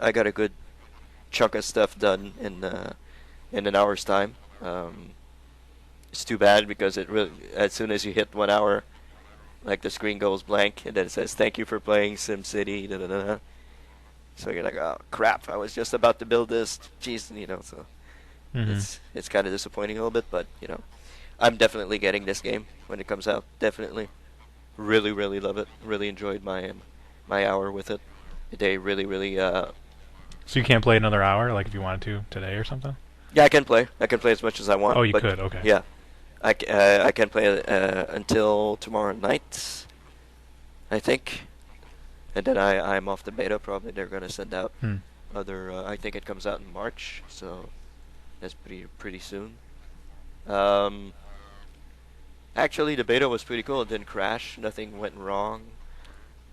a good chunk of stuff done in an hour's time. It's too bad because it really, as soon as you hit 1 hour, like the screen goes blank and then it says thank you for playing SimCity. Da, da, da, da. So you're like, oh crap! I was just about to build this. Jeez, so it's kind of disappointing a little bit, but I'm definitely getting this game when it comes out. Definitely, really, really love it. Really enjoyed my hour with it. They really, really. So you can't play another hour, like if you wanted to today or something? Yeah, I can play. I can play as much as I want. Oh, you could. Okay. Yeah, I can play until tomorrow night, I think, and then I'm off the beta. Probably they're gonna send out other. I think it comes out in March, so that's pretty soon. Actually, the beta was pretty cool. It didn't crash. Nothing went wrong.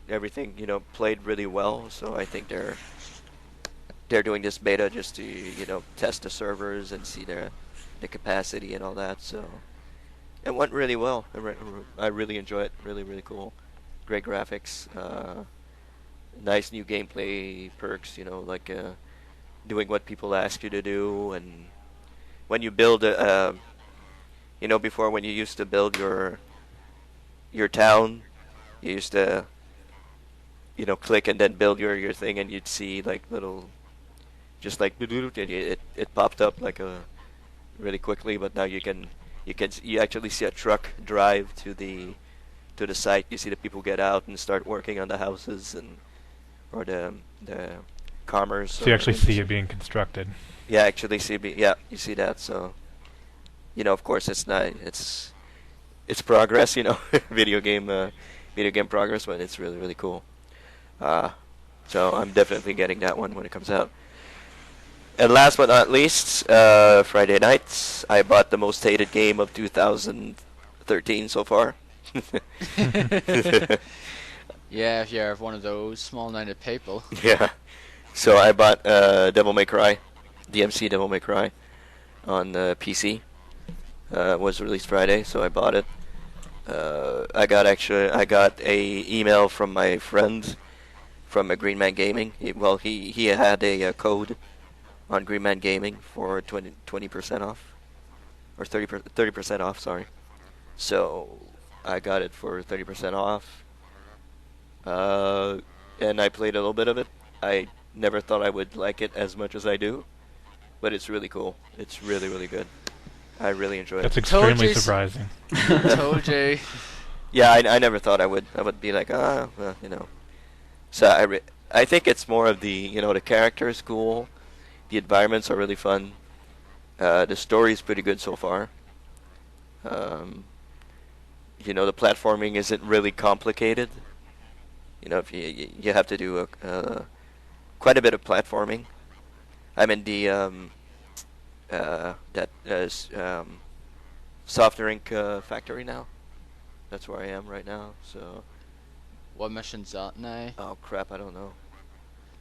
Everything played really well. So I think they're doing this beta just to test the servers and see the capacity and all that. So it went really well. I really enjoy it. Really, really cool. Great graphics. Nice new gameplay perks. Like doing what people ask you to do. And when you build before when you used to build your town, you used to click and then build your thing, and you'd see like little, just like it popped up like really quickly. But now you actually see a truck drive to the site. You see the people get out and start working on the houses or the commerce. So you actually see it being constructed. Yeah, actually you see that. So of course it's not it's progress. video game progress, but it's really, really cool. So I'm definitely getting that one when it comes out. And last but not least, Friday nights, I bought the most hated game of 2013 so far. Yeah, if you're one of those small-minded people. Yeah. So I bought Devil May Cry, DmC Devil May Cry, on PC. It was released Friday, so I bought it. I got a email from my friend from Green Man Gaming. He had a code on Green Man Gaming for 20% off, or 30% off. Sorry. So I got it for 30% off. And I played a little bit of it. I never thought I would like it as much as I do, but it's really cool. It's really, really good. I really enjoyed it. That's extremely surprising. Told you. Yeah, I never thought I would be like, well. So I think it's more of the character is cool, the environments are really fun, the story is pretty good so far. Um, the platforming isn't really complicated. If you have to do quite a bit of platforming. I'm in the that soft drink factory now. That's where I am right now. So, What mission's that now? oh crap, I don't know.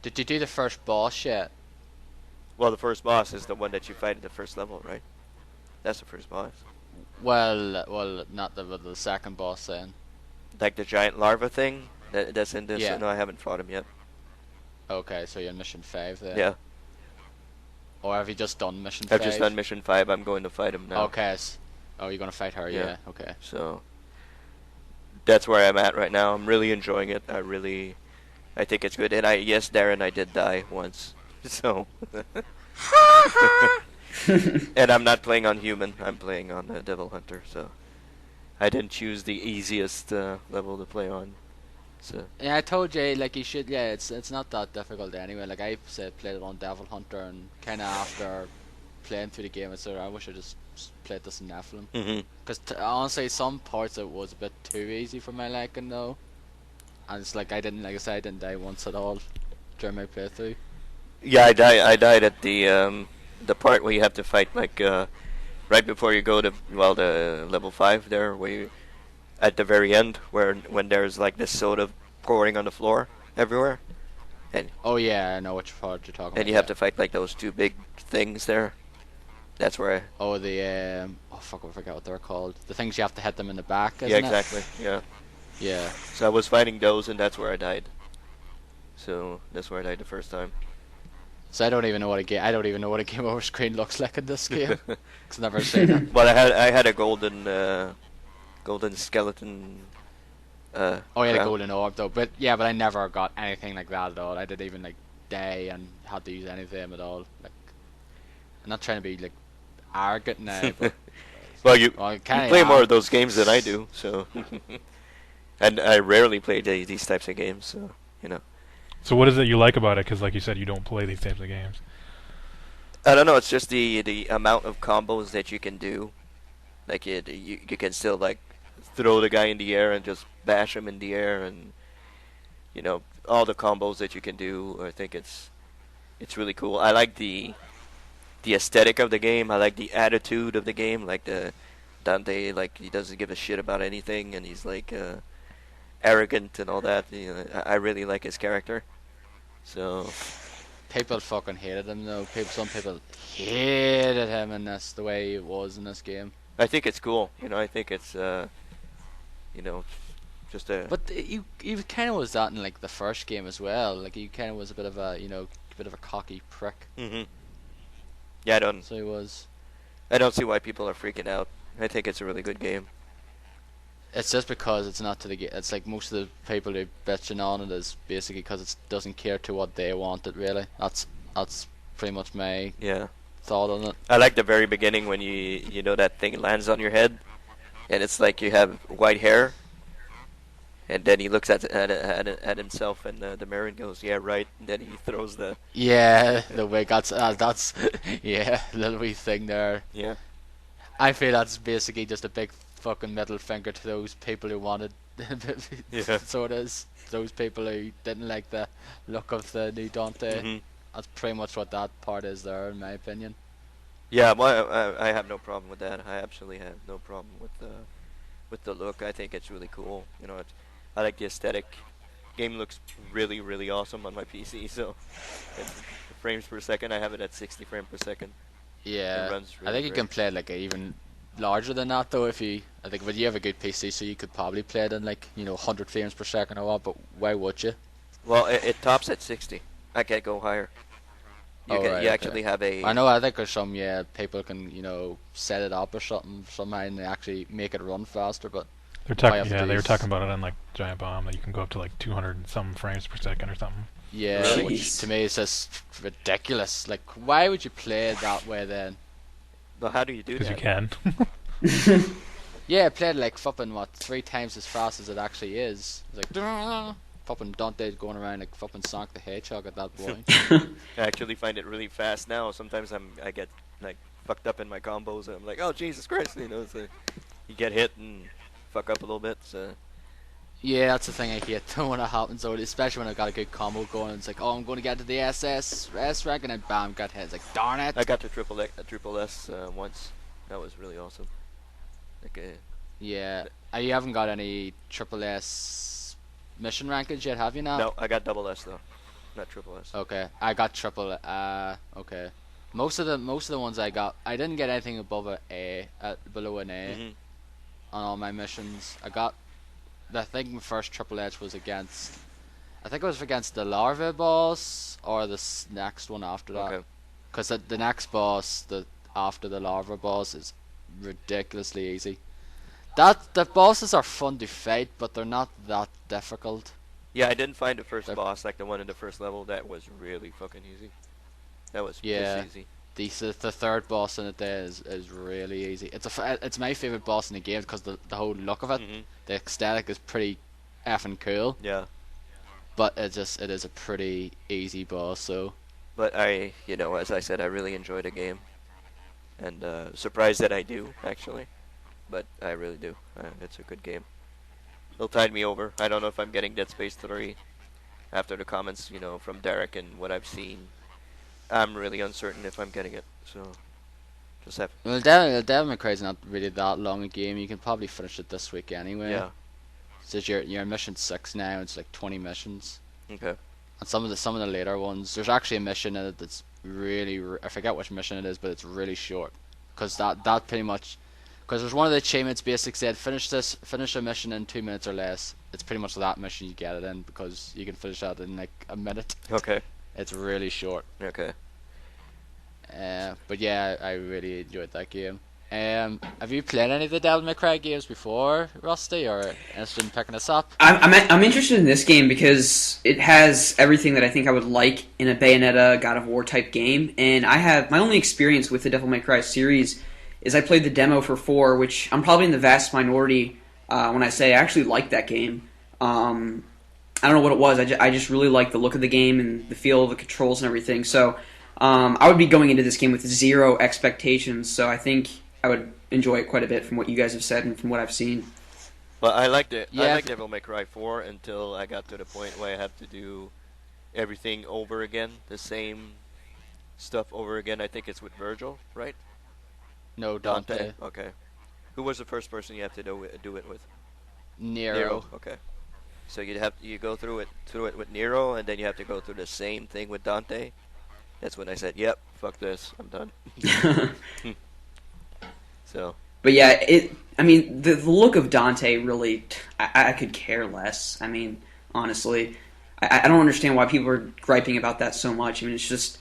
Did you do the first boss yet? Well, the first boss is the one that you fight at the first level, right? That's the first boss. Well, not the second boss then. Like the giant larva thing that's in this. Yeah. No, I haven't fought him yet. Okay, so you're in mission 5 then. Yeah, Or have you just done mission 5? I've just done mission 5. I'm going to fight him now. Okay. Oh, you're gonna fight her? Yeah. Yeah. Okay. So that's where I'm at right now. I'm really enjoying it. I think it's good. And yes, Darren, I did die once. So. And I'm not playing on human. I'm playing on Devil Hunter. So I didn't choose the easiest level to play on. So. Yeah, I told you like you should. Yeah, it's not that difficult anyway. Like I said, played it on Devil Hunter, and kind of after playing through the game, I said I wish I just played this in Nephilim. Mhm. Because honestly, some parts it was a bit too easy for my liking though, and it's like I didn't die once at all during my playthrough. Yeah, I died at the part where you have to fight like right before you go to the level 5 there, where you at the very end when there's like this soda pouring on the floor everywhere, and Oh yeah, I know which part you're talking about. you have to fight like those two big things there. That's where Oh the oh fuck, I forgot what they're called. The things you have to hit them in the back. Isn't yeah, it? exactly, yeah. Yeah. So I was fighting those, and that's where I died. So that's where I died the first time. So I don't even know what a game over screen looks like in this game. 'Cause I've never seen it. Well, I had a golden skeleton. Oh yeah, the crown. golden orb though. But I never got anything like that at all. I didn't even like die and had to use any of them at all. Like, I'm not trying to be like arrogant now, but Well, you kinda play more am. of those games than I do, so. And I rarely play these types of games, so So what is it you like about it? Because like you said, you don't play these types of games. I don't know. It's just the amount of combos that you can do. Like you can still like throw the guy in the air and just bash him in the air, and all the combos that you can do. I think it's really cool. I like the aesthetic of the game. I like the attitude of the game. Like the Dante, like he doesn't give a shit about anything, and he's like arrogant and all that. I really like his character. So. People fucking hated him though. Some people hated him, and that's the way it was in this game. I think it's cool. I think it's just a. But you kind of was that in like the first game as well. Like he kind of was a bit of a cocky prick. Mhm. Yeah, So he was. I don't see why people are freaking out. I think it's a really good game. It's just because it's not to the game. It's like most of the people who bitching on it is basically because it doesn't care to what they want it really. That's pretty much my Yeah. thought on it. I like the very beginning when that thing lands on your head, and it's like you have white hair, and then he looks at himself in the mirror and goes, "Yeah, right." And then he throws the. Yeah, the way that's yeah, little wee thing there. Yeah. I feel that's basically just a big fucking middle finger to those people who wanted. Yeah. So it is. Those people who didn't like the look of the new Dante. Mhm. That's pretty much what that part is there, in my opinion. Yeah, well, I have no problem with that. I absolutely have no problem with the look. I think it's really cool. I like the aesthetic. Game looks really, really awesome on my PC. So, the frames per second, I have it at 60 frames per second. Yeah, It runs I really think you great. can play it like even larger than that though. But you have a good PC, so you could probably play it in like 100 frames per second or what. But why would you? Well, it tops at 60. I can't go higher. You Oh, right, you okay. actually have a. I know. I think there's some people can set it up or something somehow and they actually make it run faster. But They're All you talking. have to Yeah, do they were is- talking about it on like Giant Bomb that you can go up to like 200 and some frames per second or something. yeah, Really? which to me is just ridiculous. Like, why would you play it that way then? Well, how do you do Because you that? can. Yeah, I played like fucking 3 times as fast as it actually is. It's like fucking Dante going around like fucking Sonic the Hedgehog at that point. I actually find it really fast now. Sometimes I get like fucked up in my combos, and I'm like, oh Jesus Christ, you know. So you get hit and fuck up a little bit. So Yeah, that's the thing I hate when it happens, though, especially when I've got a good combo going. It's like, oh, I'm going to get to the S rank, and then bam, got hit. It's like, darn it. I got to triple S once. That was really awesome. Like Yeah, you haven't got any triple S mission rankings yet, have you now? no, I got double S though, not triple S. Okay, I got triple. Okay. Most of the ones I got, I didn't get anything above below an A Mhm. on all my missions. I think my first triple H was against, I think it was against the larva boss or the next one after that. Okay. Because the next boss, after the larva boss, is ridiculously easy. The bosses are fun to fight, but they're not that difficult. Yeah, I didn't find the first They're- boss like the one in the first level. That was really fucking easy. That was Yeah. piss easy. The third boss in it there is really easy. It's my favorite boss in the game because the whole look of it, Mhm. the aesthetic is pretty effing cool. Yeah, But it is a pretty easy boss. So but as I said, I really enjoy the game, and surprised that I do actually, but I really do. It's a good game. It'll tide me over. I don't know if I'm getting Dead Space 3 after the comments, from Derek and what I've seen. I'm really uncertain if I'm getting it, so just have. well, Devil May Cry is not really that long a game. You can probably finish it this week anyway. Yeah. Since you're in mission 6 now, it's like 20 missions. Okay. And some of the later ones, there's actually a mission in it that's really, I forget which mission it is, but it's really short. Because that pretty much, because there's one of the achievements basically said finish a mission in 2 minutes or less. It's pretty much that mission you get it in, because you can finish that in like a minute. Okay. It's really short. Okay. But yeah, I really enjoyed that game. Have you played any of the Devil May Cry games before, Rusty, or interested in picking this up? I'm interested in this game because it has everything that I think I would like in a Bayonetta God of War type game, and I have my only experience with the Devil May Cry series is I played the demo for 4, which I'm probably in the vast minority when I say I actually like that game. I don't know what it was. I just really like the look of the game and the feel of the controls and everything. So I would be going into this game with zero expectations. So I think I would enjoy it quite a bit from what you guys have said and from what I've seen. Well, I liked it. Yeah, I liked Devil May Cry 4 until I got to the point where I had to do everything over again, the same stuff over again. I think it's with Virgil, right? No, Dante. Okay. Who was the first person you have to do it with? Nero. Okay. So you go through it with Nero, and then you have to go through the same thing with Dante. That's when I said, "Yep, fuck this, I'm done." So. But yeah, the look of Dante really, I could care less. I mean, honestly, I don't understand why people are griping about that so much. I mean, it's just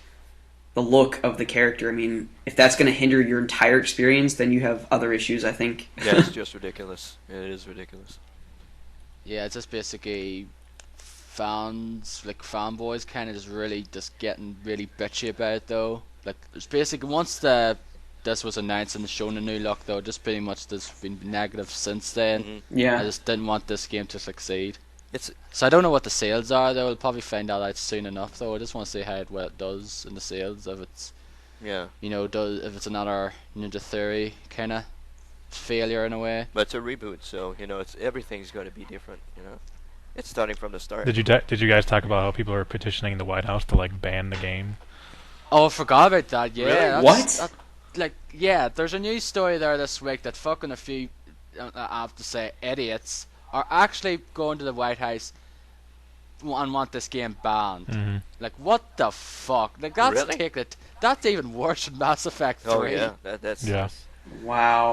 the look of the character. I mean, if that's going to hinder your entire experience, then you have other issues, I think. Yeah, it's just ridiculous. It is ridiculous. Yeah, it's just basically fanboys kind of just getting really bitchy about it, though. Like, it's basically once this was announced and shown a new look, though, just pretty much there's been negative since then. Mm-hmm. Yeah. I just didn't want this game to succeed. It's So I don't know what the sales are, though. We'll probably find out soon enough, though. I just want to see what it does in the sales. If it's, yeah, if it's another Ninja Theory kind of failure in a way. but it's a reboot, so everything's going to be different. It's starting from the start. Did you guys talk about how people are petitioning the White House to like ban the game? Oh, I forgot about that. Yeah. Really? What? There's a news story there this week that fucking a few, I have to say, idiots are actually going to the White House and want this game banned. Mm-hmm. Like, what the fuck? Like, that's Really? That's even worse than Mass Effect 3. Oh yeah, that's Yeah. Wow.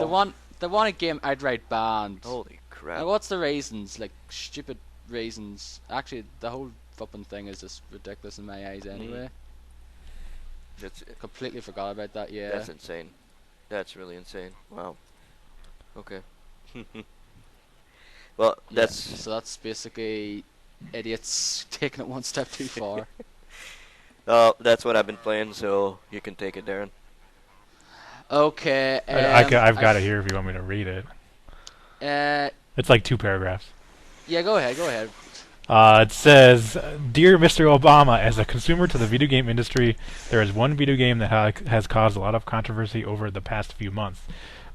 They want a game outright banned. Holy crap! Like, what's the reasons? Like, stupid reasons. Actually, the whole fucking thing is just ridiculous in my eyes anyway. That's Completely forgot about that, yeah. That's insane. That's really insane. Wow. Okay. Well, Yeah, so that's basically idiots taking it one step too far. that's what I've been playing. So you can take it, Darren. Okay. I've got it here if you want me to read it. Uh, It's like 2 paragraphs. yeah, go ahead. It says, "Dear Mr. Obama, as a consumer to the video game industry, there is one video game that has caused a lot of controversy over the past few months.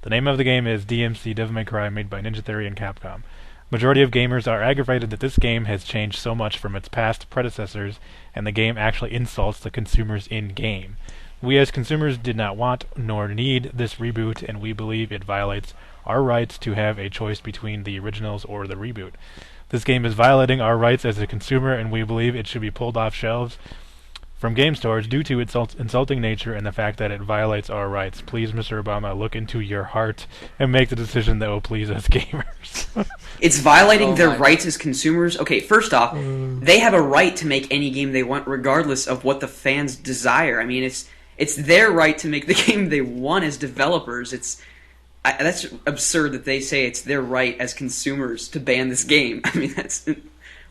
The name of the game is DmC Devil May Cry, made by Ninja Theory and Capcom. Majority of gamers are aggravated that this game has changed so much from its past predecessors, and the game actually insults the consumers in-game. We as consumers did not want nor need this reboot, and we believe it violates our rights to have a choice between the originals or the reboot. This game is violating our rights as a consumer, and we believe it should be pulled off shelves from game stores due to its insulting nature and the fact that it violates our rights. Please, Mr. Obama, look into your heart and make the decision that will please us gamers." It's violating their rights as consumers. Okay, first off, they have a right to make any game they want, regardless of what the fans desire. I mean, it's their right to make the game they want as developers. That's absurd that they say it's their right as consumers to ban this game. I mean, that's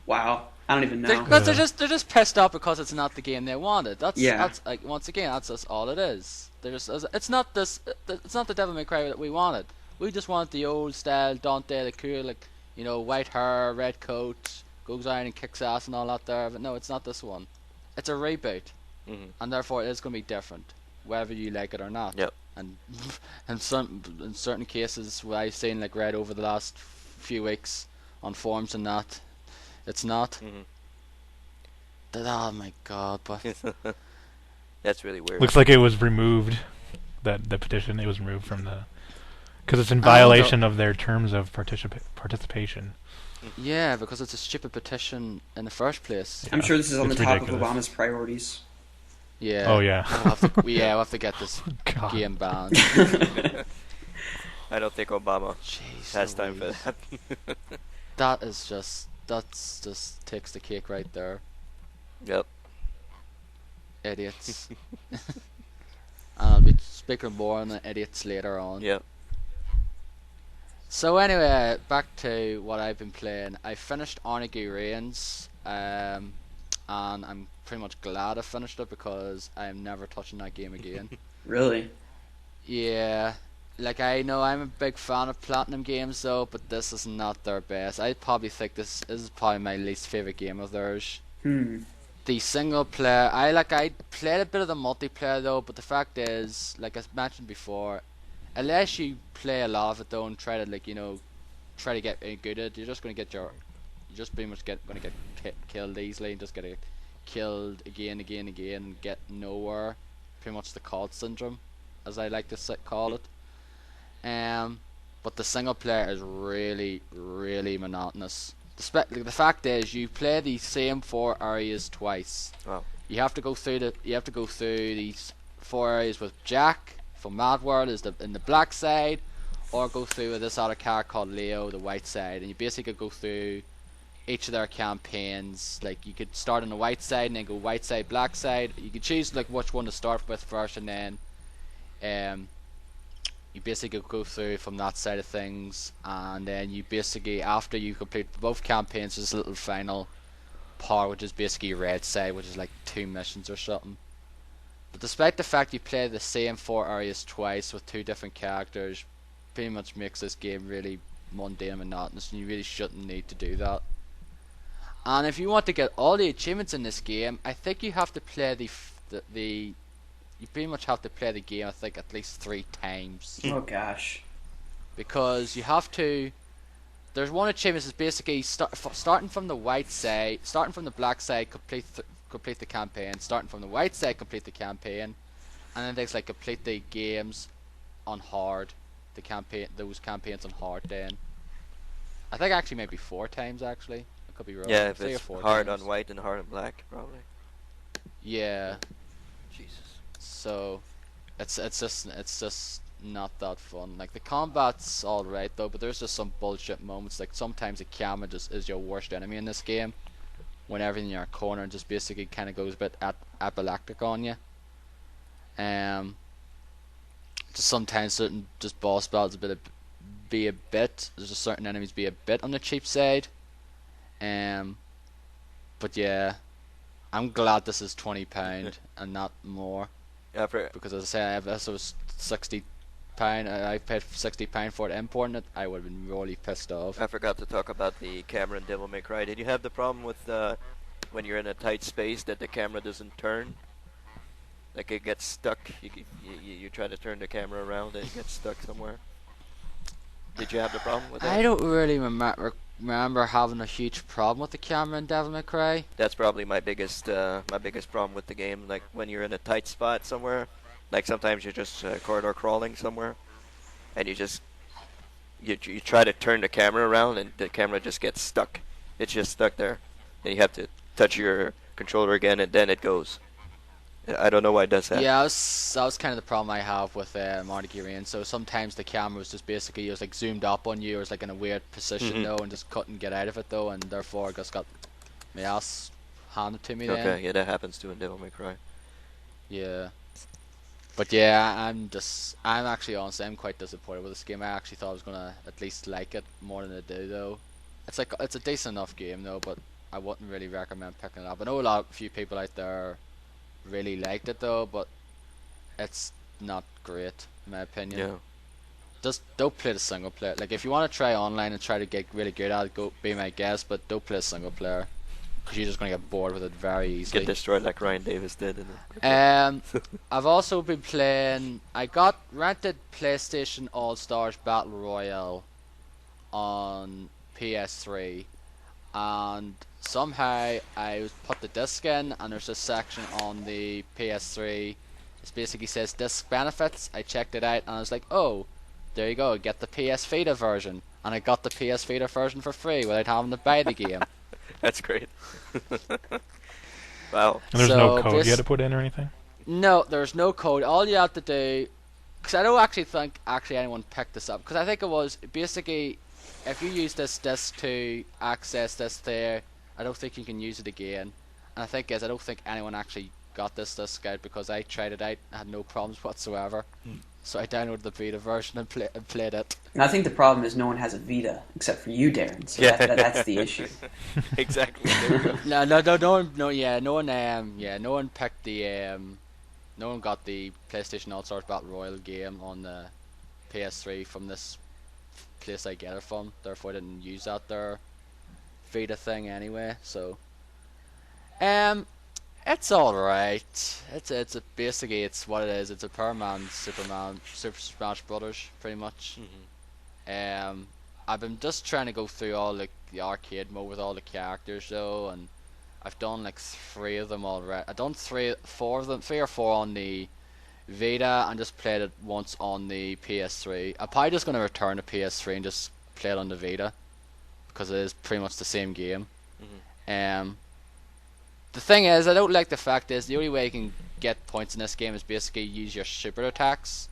wow. I don't even know. They're just pissed off because it's not the game they wanted. That's like, once again, that's just all it is. It's not the Devil May Cry that we wanted. We just want the old style Dante, the cool, like, you know, white hair, red coat, goes around and kicks ass and all that there. But no, it's not this one. It's a reboot, and therefore it is going to be different, whether you like it or not. Yep. And in certain cases, what I've seen, like, read over the last few weeks on forums and that, it's not. Oh my god! But That's really weird. Looks like it was removed. The petition, it was removed from the, because it's in violation of their terms of participation. Yeah, because it's a stupid petition in the first place. I'm sure this is on the top ridiculous. of Obama's priorities. Yeah. Oh yeah. We'll have to get this game banned. I don't think Obama has time for that. That's just takes the cake right there. Yep. Idiots. And I'll be speaking more on the idiots later on. Yep. So anyway, back to what I've been playing. I finished Onigi Reigns, and I'm pretty much glad I finished it because I'm never touching that game again. Really? Yeah. Like, I know I'm a big fan of Platinum games though, but this is not their best. I probably think this is probably my least favorite game of theirs. The single player, I played a bit of the multiplayer though, but the fact is, like I mentioned before, unless you play a lot of it though and try to, like, you know, try to get good at it, you're just pretty much gonna get killed easily and just get killed again and get nowhere. Pretty much the COD syndrome, as I like to call it. But the single player is really, really monotonous. The fact is, you play the same 4 areas twice. Wow. You have to go through these 4 areas with Jack from Mad World in the black side, or go through with this other character called Leo, the white side, and you basically go through each of their campaigns. Like, you could start on the white side and then go white side, black side. You could choose like which one to start with first, and then you basically go through from that side of things, and then you basically, after you complete both campaigns, there's a little final part which is basically red side, which is like 2 missions or something. But despite the fact you play the same 4 areas twice with 2 different characters, pretty much makes this game really mundane and monotonous, and you really shouldn't need to do that. And if you want to get all the achievements in this game, I think you have to play you pretty much have to play the game, I think, at least 3 times. Oh gosh. Because you have to. There's one achievement is basically starting from the white side, starting from the black side, complete the campaign. Starting from the white side, complete the campaign, and then there's like complete the games on hard. Those campaigns on hard. Then I think actually maybe 4 times actually. I could be wrong. Yeah, if 3 or it's 4 hard times. on white and hard on black, probably. Yeah. Jesus. So it's just not that fun. Like, the combat's alright though, but there's just some bullshit moments. Like, sometimes the camera just is your worst enemy in this game, when everything in your corner just basically kind of goes a bit apoplectic on you. Just sometimes certain just boss battles there's just certain enemies be a bit on the cheap side. But yeah, I'm glad this is £20 and not more. Yeah, Because as I say, I have this was £60 £60, I paid £60 for it importing it, I would have been really pissed off. I forgot to talk about the camera in Devil May Cry. Did you have the problem with when you're in a tight space that the camera doesn't turn? Like it gets stuck. You try to turn the camera around and it gets stuck somewhere. Did you have the problem with that? I don't really remember having a huge problem with the camera in Devil May Cry. That's probably my biggest problem with the game. Like when you're in a tight spot somewhere, like sometimes you're just corridor crawling somewhere, and you try to turn the camera around and the camera just gets stuck. It's just stuck there, and you have to touch your controller again, and then it goes. I don't know why it does that. Yeah, that was kind of the problem I have with Mardigirian. So sometimes the camera was just basically it was like zoomed up on you, or was like in a weird position though, and just couldn't get out of it though, and therefore I just got my ass handed to me. Okay, then. yeah, that happens too in Devil May Cry. Yeah, but yeah, I'm actually honestly I'm quite disappointed with this game. I actually thought I was gonna at least like it more than I do though. It's a decent enough game though, but I wouldn't really recommend picking it up. I know a few people out there really liked it though, but it's not great in my opinion. Yeah. Just don't play the single player. Like if you want to try online and try to get really good at it, go be my guest, but don't play single player because you're just gonna get bored with it very easily. Get destroyed like Ryan Davis did. I've also been playing. I got rented PlayStation All Stars Battle Royale on PS3, and somehow I put the disc in, and there's a section on the PS3. It basically says disc benefits. I checked it out, and I was like, oh, there you go, get the PS Vita version, and I got the PS Vita version for free without having to buy the game. That's great. Wow. And there's no code you had to put in or anything? No, there's no code. All you have to do, because I don't actually think anyone picked this up, because I think it was basically if you use this disc to access this there, I don't think you can use it again. And I think I don't think anyone actually got this disc out because I tried it out, I had no problems whatsoever. So I downloaded the Vita version and played it. And I think the problem is no one has a Vita except for you, Darren. So Yeah. that's the issue. Exactly. There you go. No one picked the no one got the PlayStation All Stars Battle Royale game on the PS3 from this place I get it from. Therefore, I didn't use that their Vita thing anyway. So, it's all right. It's basically it's what it is. It's a Super Smash Brothers, pretty much. I've been just trying to go through all the arcade mode with all the characters though, and I've done like 3 of them already. I've done 3 or 4 on the Vita and just played it once on the PS3. I'm probably just gonna return the PS3 and just play it on the Vita because it is pretty much the same game. The thing is, I don't like the fact is the only way you can get points in this game is basically use your super attacks.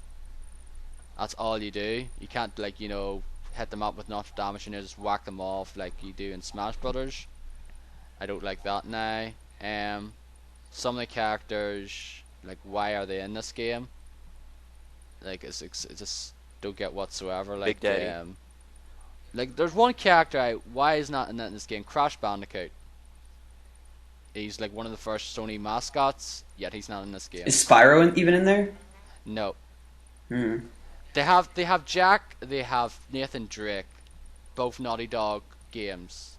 That's all you do. You can't like hit them up with enough damage and just whack them off like you do in Smash Brothers. I don't like that now. Some of the characters, like why are they in this game? Like it's just don't get whatsoever. Like Big Daddy. Like there's one character why is not in this game? Crash Bandicoot. He's like one of the first Sony mascots, yet he's not in this game. Is Spyro even in there? No. Hmm. They have Jack, they have Nathan Drake, both Naughty Dog games,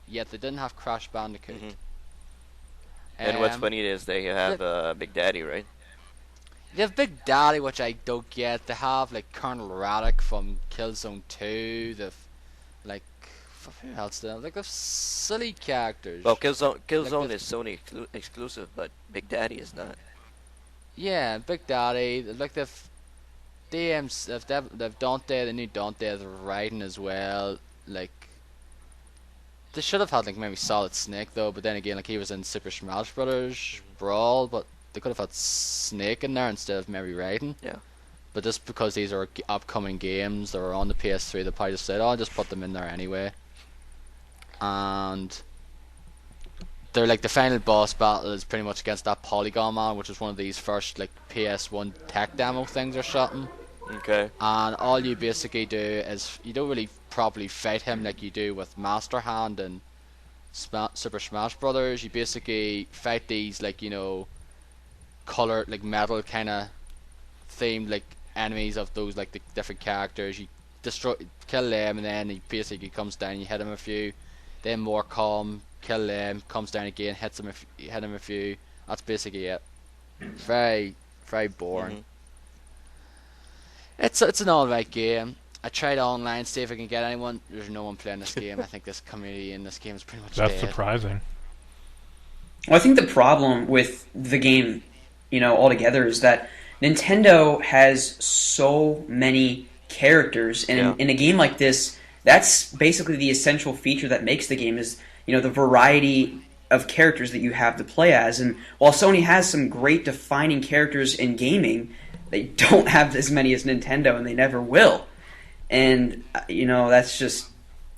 yet they didn't have Crash Bandicoot. And what's funny is they have Big Daddy, right? They have Big Daddy, which I don't get. They have like Colonel Raddick from Killzone 2. They've like who else? They have like the silly characters. Well, Killzone Like is Sony exclusive, but Big Daddy is not. Yeah, Big Daddy. Like they've Dante, the new Dante, the writing as well. Like they should have had like maybe Solid Snake though, but then again, like he was in Super Smash Brothers Brawl, but they could have had Snake in there instead of maybe Raiden. Yeah. But just because these are upcoming games that are on the PS3, they probably just said, "Oh, I'll just put them in there anyway." And they're like the final boss battle is pretty much against that Polygon Man, which is one of these first like PS1 tech demo things or something. Okay. And all you basically do is you don't really properly fight him like you do with Master Hand and Super Smash Brothers. You basically fight these like color like metal kind of themed like enemies of those like the different characters. You kill them, and then he basically comes down. You hit him a few, then more calm. Kill them, comes down again, hit him a few. That's basically it. Very, very boring. It's an alright game. I tried online, see if I can get anyone. There's no one playing this game. I think this community in this game is pretty much That's dead. surprising. Well, I think the problem with the game, altogether, is that Nintendo has so many characters, and in a game like this, that's basically the essential feature that makes the game is, the variety of characters that you have to play as. And while Sony has some great defining characters in gaming, they don't have as many as Nintendo, and they never will. And, that's just,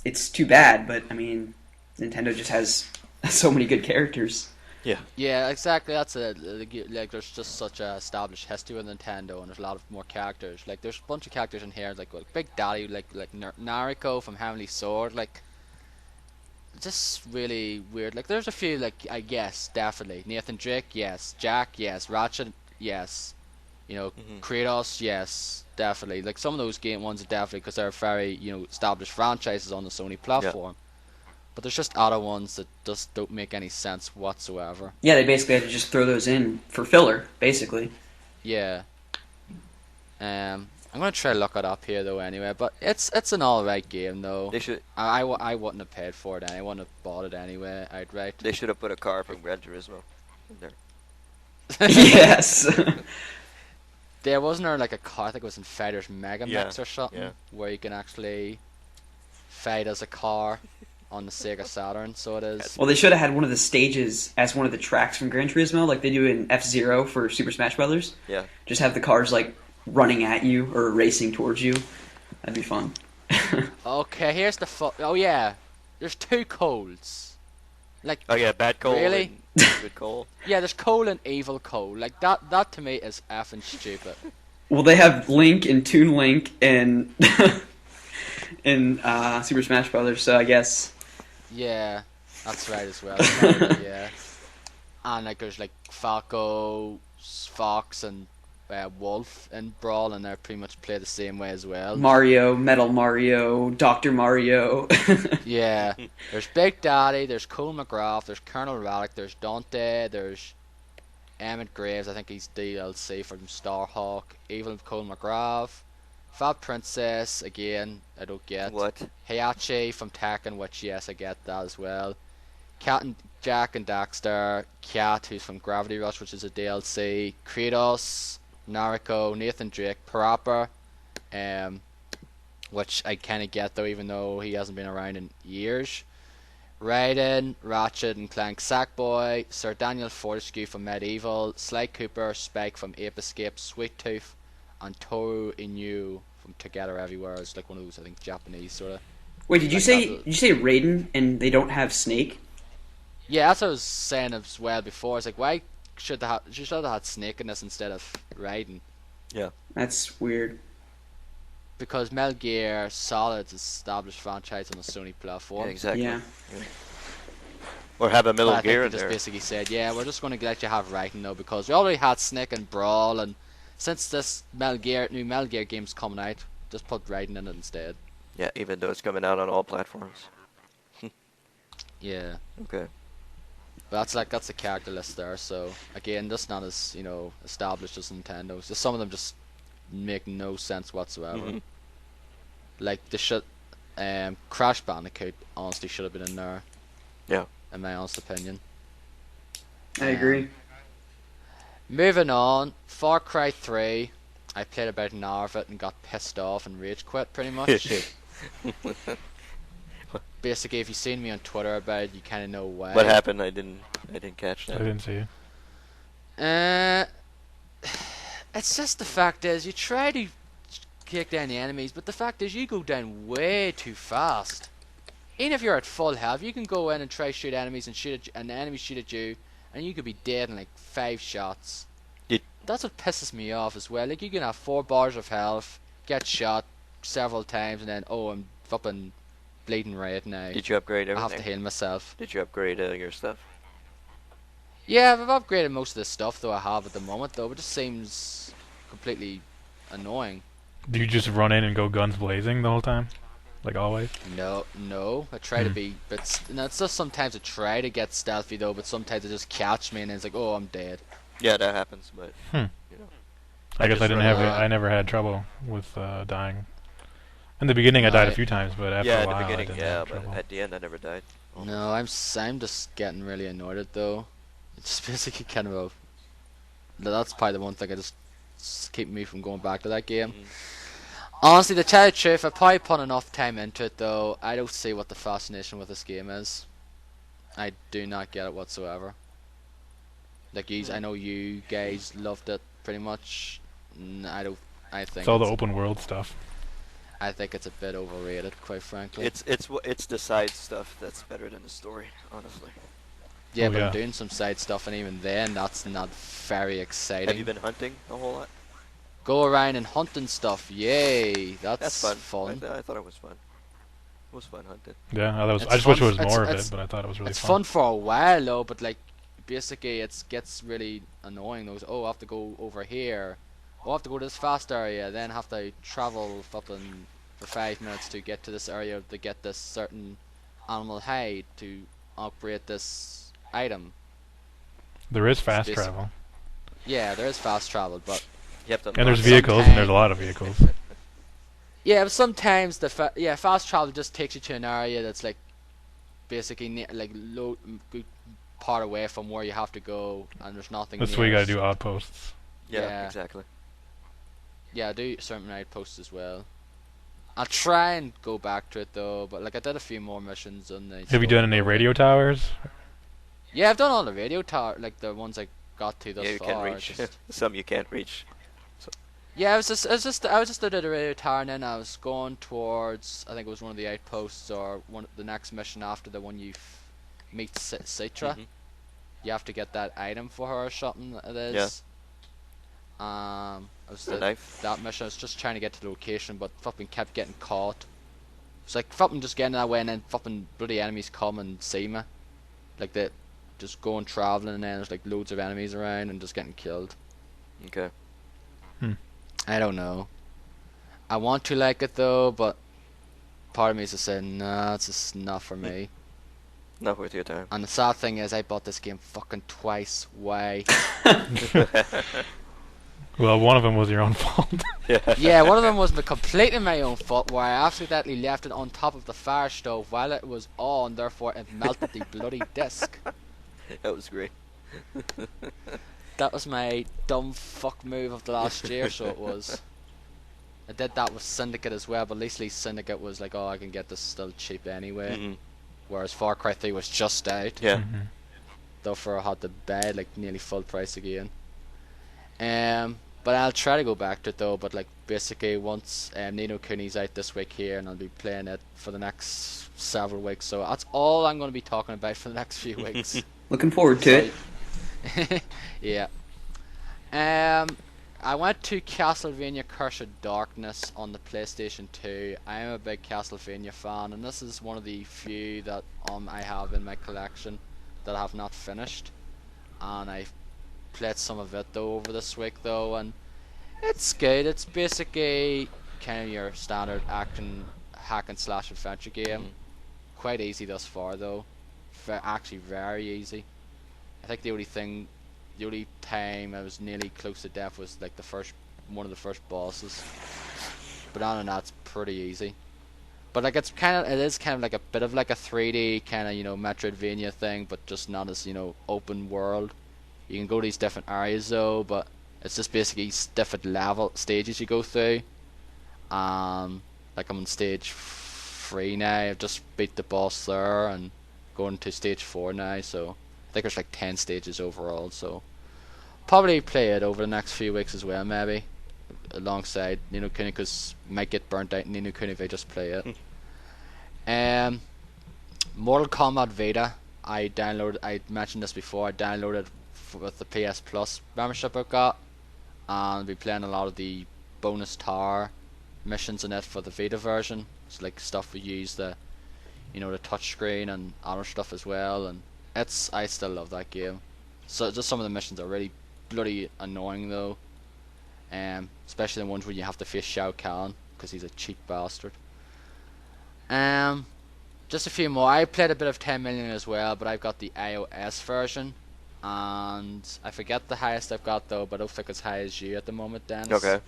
it's too bad, but, I mean, Nintendo just has so many good characters. Yeah, exactly. That's it. Like, there's just such a established history with Nintendo, and there's a lot of more characters. Like, there's a bunch of characters in here, like Big Daddy, like Nariko from Heavenly Sword, like, just really weird. Like, there's a few, like, I guess, definitely. Nathan Drake, yes. Jack, yes. Ratchet, yes. Kratos, yes, definitely. Like, some of those game ones are definitely because they're very, established franchises on the Sony platform. But there's just other ones that just don't make any sense whatsoever. Yeah, they basically had to just throw those in for filler, basically. Yeah. I'm gonna try to look it up here though anyway, but it's an alright game though. They should. I wouldn't have paid for it. I wouldn't have bought it anyway outright. They should have put a car from Gran Turismo in there. Yes. There wasn't there like a car, I think it was in Fighters Mega Mix or something, yeah. where you can actually fight as a car on the Sega Saturn, so it is. Well, they should have had one of the stages as one of the tracks from Gran Turismo, like they do in F-Zero for Super Smash Brothers. Yeah. Just have the cars, like, running at you or racing towards you. That'd be fun. Okay, here's the oh yeah, there's two Coles. Like, Oh yeah, Bad Cole. Really? And Good Cole. yeah, there's Cole and Evil Cole. Like, that to me is effing stupid. Well, they have Link and Toon Link in Super Smash Brothers, so I guess. Yeah, that's right as well. Yeah. And like there's like Falco, Fox, and Wolf in Brawl, and they pretty much play the same way as well. Mario, Metal Mario, Dr. Mario. Yeah. There's Big Daddy, there's Cole McGrath, there's Colonel Raddick, there's Dante, there's Emmett Graves, I think he's DLC from Starhawk, Evil Cole McGrath, Fab Princess, again, I don't get. What? Heihachi from Tekken, which yes, I get that as well. Cat and Jack and Daxter, Cat, who's from Gravity Rush, which is a DLC. Kratos, Nariko, Nathan Drake, Parappa, which I kind of get though, even though he hasn't been around in years. Raiden, Ratchet and Clank, Sackboy, Sir Daniel Fortescue from Medieval, Sly Cooper, Spike from Ape Escape, Sweet Tooth, and Toru Inu from Together Everywhere. It's like one of those, I think, Japanese sort of. Wait, did you Like say Raiden and they don't have Snake? Yeah, that's what I was saying as well before. It's like, why should they have had Snake in this instead of Raiden? Yeah. That's weird. Because Metal Gear Solid's established franchise on the Sony platform. Yeah, exactly. Yeah. Or have a Metal But I think Gear they in just there. basically said, yeah, we're just going to let you have Raiden though, because we already had Snake and Brawl, and since this new Metal Gear game's coming out, just put Raiden in it instead. Yeah, even though it's coming out on all platforms. Yeah. Okay. But that's a character list there, so again, that's not as, established as Nintendo. So some of them just make no sense whatsoever. Mhm. Like Crash Bandicoot honestly should have been in there. Yeah. In my honest opinion. I agree. Moving on, Far Cry 3. I played about an hour of it and got pissed off and rage quit pretty much. Basically, if you've seen me on Twitter about it, you kind of know why. What happened? I didn't catch I that. didn't see you. It's just the fact is, you try to kick down the enemies, but the fact is you go down way too fast. Even if you're at full health, you can go in and try shoot enemies and and the enemies shoot at you, and you could be dead in like 5 shots. That's what pisses me off as well. Like, you can have 4 bars of health, get shot several times, and then I'm fucking bleeding red now. Did you upgrade I everything? have to heal myself. Did you upgrade your stuff? Yeah, I've upgraded most of the stuff though I have at the moment though. It just seems completely annoying. Do you just run in and go guns blazing the whole time, like always? No. I try to be, but it's just sometimes I try to get stealthy though, but sometimes it just catch me and it's like, oh, I'm dead. Yeah, that happens, but Hmm. you know. I guess I just didn't run have. around. I never had trouble with dying. In the beginning, I died a few times, but after Yeah, a at while, the I beginning, didn't yeah, have but trouble. at the end, I never died. No, I'm just getting really annoyed at it though. It's basically kind of a. That's probably the one thing I just keep me from going back to that game. Honestly, to tell you the truth, I probably put enough time into it though. I don't see what the fascination with this game is. I do not get it whatsoever. Like I know you guys loved it pretty much. I don't. I think It's all the open world stuff. I think it's a bit overrated, quite frankly. It's the side stuff that's better than the story, honestly. Yeah, Oh, but yeah. I'm doing some side stuff, and even then, that's not very exciting. Have you been hunting a whole lot? Go around and hunting stuff, yay! That's That's fun. I thought it was fun. It was fun hunting. Yeah, I It's just wish fun it was f- more of it's- it, but I thought it was really It's fun. fun for a while though, but like basically it gets really annoying. Those I have to go over here. I have to go to this fast area, then have to travel fucking for 5 minutes to get to this area to get this certain animal hide to upgrade this item. There is fast basic- travel, Yeah, there is fast travel, but You have to and there's unlock vehicles, and there's a lot of vehicles. yeah, but sometimes fast travel just takes you to an area that's like basically like good part away from where you have to go, and there's nothing. That's near why you gotta us. do outposts. Yeah, Yeah. exactly. Yeah, I do certain outposts as well. I'll try and go back to it though, but like I did a few more missions on the. Have you done any radio towers? Yeah, I've done all the radio tower, like the ones I got to thus Yeah, you far. can reach. just- Some you can't reach. Yeah, I was just at the radio tower, and then I was going towards. I think it was one of the outposts or the next mission after the one you meet Citra. Mhm. You have to get that item for her or something. It is. I was The knife. that mission. I was just trying to get to the location, but fucking kept getting caught. It's like fucking just getting that way, and then fucking bloody enemies come and see me. Like they just going traveling, and then there's like loads of enemies around and just getting killed. Okay. I don't know. I want to like it though, but part of me is just saying, nah, it's just not for me. Not worth your time. And the sad thing is, I bought this game fucking twice. Why? Well, one of them was your own fault. Yeah, one of them was completely my own fault, where I accidentally left it on top of the fire stove while it was on, therefore it melted the bloody disc. That was great. That was my dumb fuck move of the last year, so it was. I did that with Syndicate as well, but at least Syndicate was like, oh, I can get this still cheap anyway. Mhm. Whereas Far Cry 3 was just out. Yeah. Mhm. Therefore I had to buy like nearly full price again. But I'll try to go back to it though, but like basically once Nino Kuni's out this week here, and I'll be playing it for the next several weeks, so that's all I'm going to be talking about for the next few weeks. Looking forward to it. Yeah. I went to Castlevania Curse of Darkness on the PlayStation 2. I am a big Castlevania fan, and this is one of the few that I have in my collection that I have not finished. And I played some of it though over this week though, and it's good. It's basically kind of your standard action hack and slash adventure game. Quite easy thus far though. Actually very easy. I think the only time I was nearly close to death was like one of the first bosses. But other than that, it's pretty easy. But like it is kind of like a bit of like a 3D kind of Metroidvania thing, but just not as open world. You can go to these different areas though, but it's just basically different stages you go through. Like I'm on stage 3 now. I've just beat the boss there and going to stage 4 now, so I think there's like 10 stages overall, so probably play it over the next few weeks as well, maybe alongside Nino Kuni, because might get burnt out in Nino Kuni if I just play it. Mortal Kombat Vita, I mentioned this before, I downloaded with the PS Plus membership I've got, and I'll be playing a lot of the bonus tower missions in it for the Vita version. It's like stuff we use the touch screen and other stuff as well, and I still love that game. So just some of the missions are really bloody annoying though. especially the ones where you have to face Shao Kahn because he's a cheap bastard. Just a few more. I played a bit of 10 million as well, but I've got the iOS version, and I forget the highest I've got though, but I don't think it's high as you at the moment, Dennis. Okay.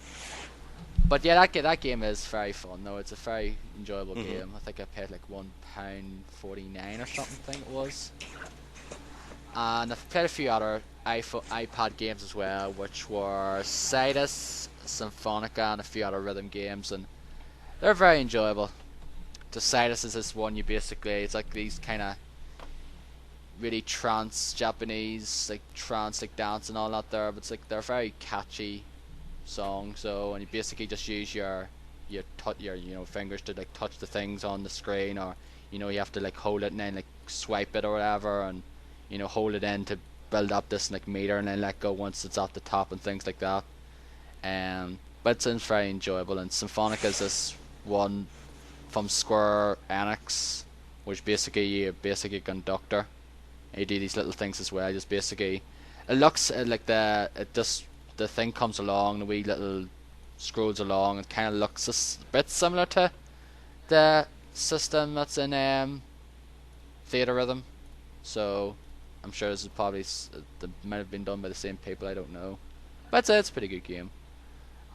But yeah, that game is very fun though. It's a very enjoyable game. I think I paid like £1.49 or something, I think it was. And I've played a few other iPad games as well, which were Cytus, Symphonica, and a few other rhythm games, and they're very enjoyable. The Cytus is this one it's like these kind of really Japanese, like trance, like dance and all that there, but it's like they're very catchy songs. So, and you basically just use your fingers to like touch the things on the screen, or you have to like hold it and then like swipe it or whatever, and hold it in to build up this like meter and then let go once it's at the top and things like that. But it sounds very enjoyable. And Symphonica is this one from Square Enix, which basically you're basically a conductor. You do these little things as well. Just basically, it looks like the thing comes along, the wee little scrolls along. It kind of looks a bit similar to the system that's in Theater Rhythm. So I'm sure this is probably that might have been done by the same people. I don't know, but it's a pretty good game.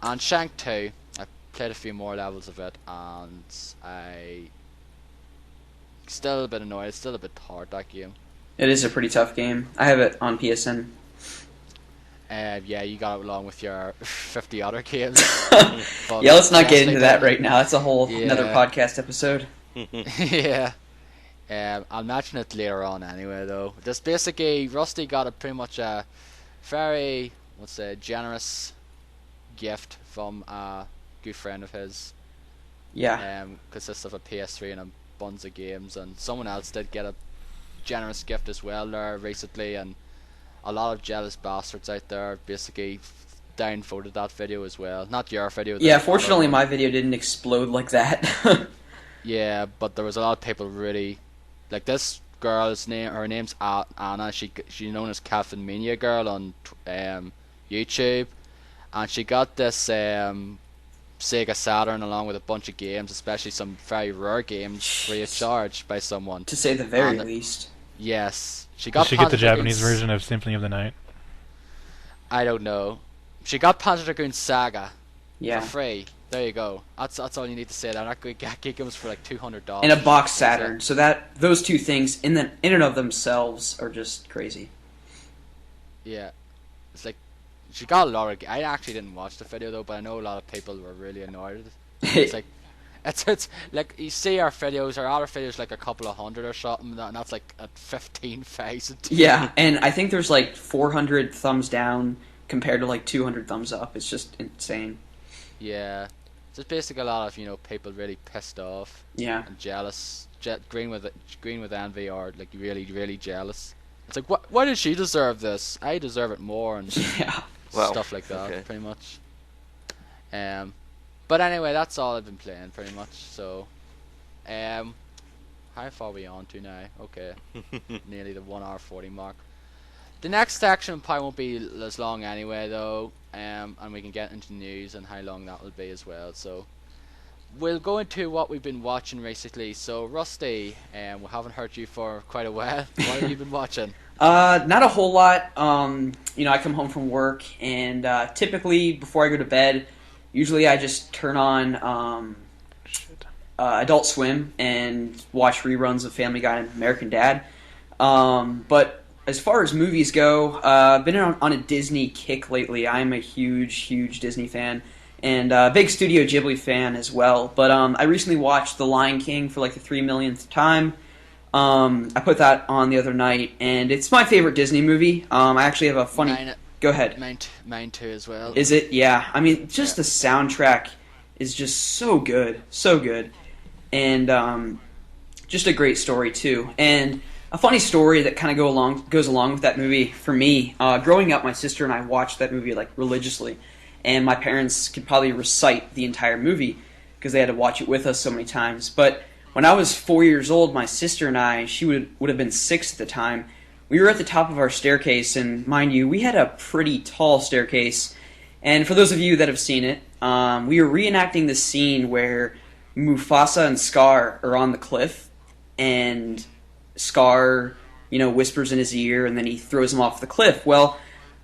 And Shank 2, I played a few more levels of it, and I still a bit annoyed. It's still a bit hard, that game. It is a pretty tough game. I have it on PSN. Yeah, you got it along with your 50 other games. Yeah, let's not get into that right now. That's a whole another podcast episode. Yeah. I'll mention it later on anyway, though. This basically, Rusty got a pretty much a very, generous gift from a good friend of his. Yeah. Consists of a PS3 and a bunch of games, and someone else did get a generous gift as well there recently, and a lot of jealous bastards out there basically downvoted that video as well. Not your video. Yeah, fortunately my video didn't explode like that. Yeah, but there was a lot of people really like this girl's name. Her name's Anna. She's known as Caffeine Mania Girl on YouTube, and she got this Sega Saturn along with a bunch of games, especially some very rare games, free of charge by someone. To say the very least. Yes, she got. Did she get the Japanese version of Symphony of the Night? I don't know. She got Panzer Dragoon Saga. Yeah. For free. There you go. That's all you need to say. They're not going to get games for like $200. And a box Saturn. So those two things in and of themselves are just crazy. Yeah, it's like she got a lot of. I actually didn't watch the video though, but I know a lot of people were really annoyed. It's like it's like you see our videos, our other videos like a couple of hundred or something, and that's like at 15,000. Yeah, and I think there's like 400 thumbs down compared to like 200 thumbs up. It's just insane. Yeah, it's just basically a lot of people really pissed off. Yeah. And jealous, green with envy, or like really jealous. It's like why did she deserve this? I deserve it more, and stuff like that, pretty much. But anyway, that's all I've been playing pretty much. So, how far are we on to now? Okay, nearly the 1 hour 40 mark. The next section probably won't be as long anyway, though, and we can get into news and how long that will be as well. So, we'll go into what we've been watching recently. So, Rusty, we haven't heard you for quite a while. What have you been watching? Not a whole lot. I come home from work, and typically before I go to bed, usually I just turn on Adult Swim and watch reruns of Family Guy and American Dad. But as far as movies go, I've been on a Disney kick lately. I'm a huge Disney fan, and a big Studio Ghibli fan as well. But I recently watched The Lion King for like the 3 millionth time. I put that on the other night, and it's my favorite Disney movie. I actually have a funny... Go ahead. Mine too as well. Is it? Yeah. I mean, just the soundtrack is just so good. So good. And just a great story, too. And a funny story that kind of goes along with that movie for me. Growing up, my sister and I watched that movie like religiously. And my parents could probably recite the entire movie because they had to watch it with us so many times. But when I was 4 years old, my sister and I, she would have been 6 at the time, we were at the top of our staircase, and mind you, we had a pretty tall staircase, And for those of you that have seen it, we are reenacting the scene where Mufasa and Scar are on the cliff, and Scar, whispers in his ear, and then he throws him off the cliff. Well,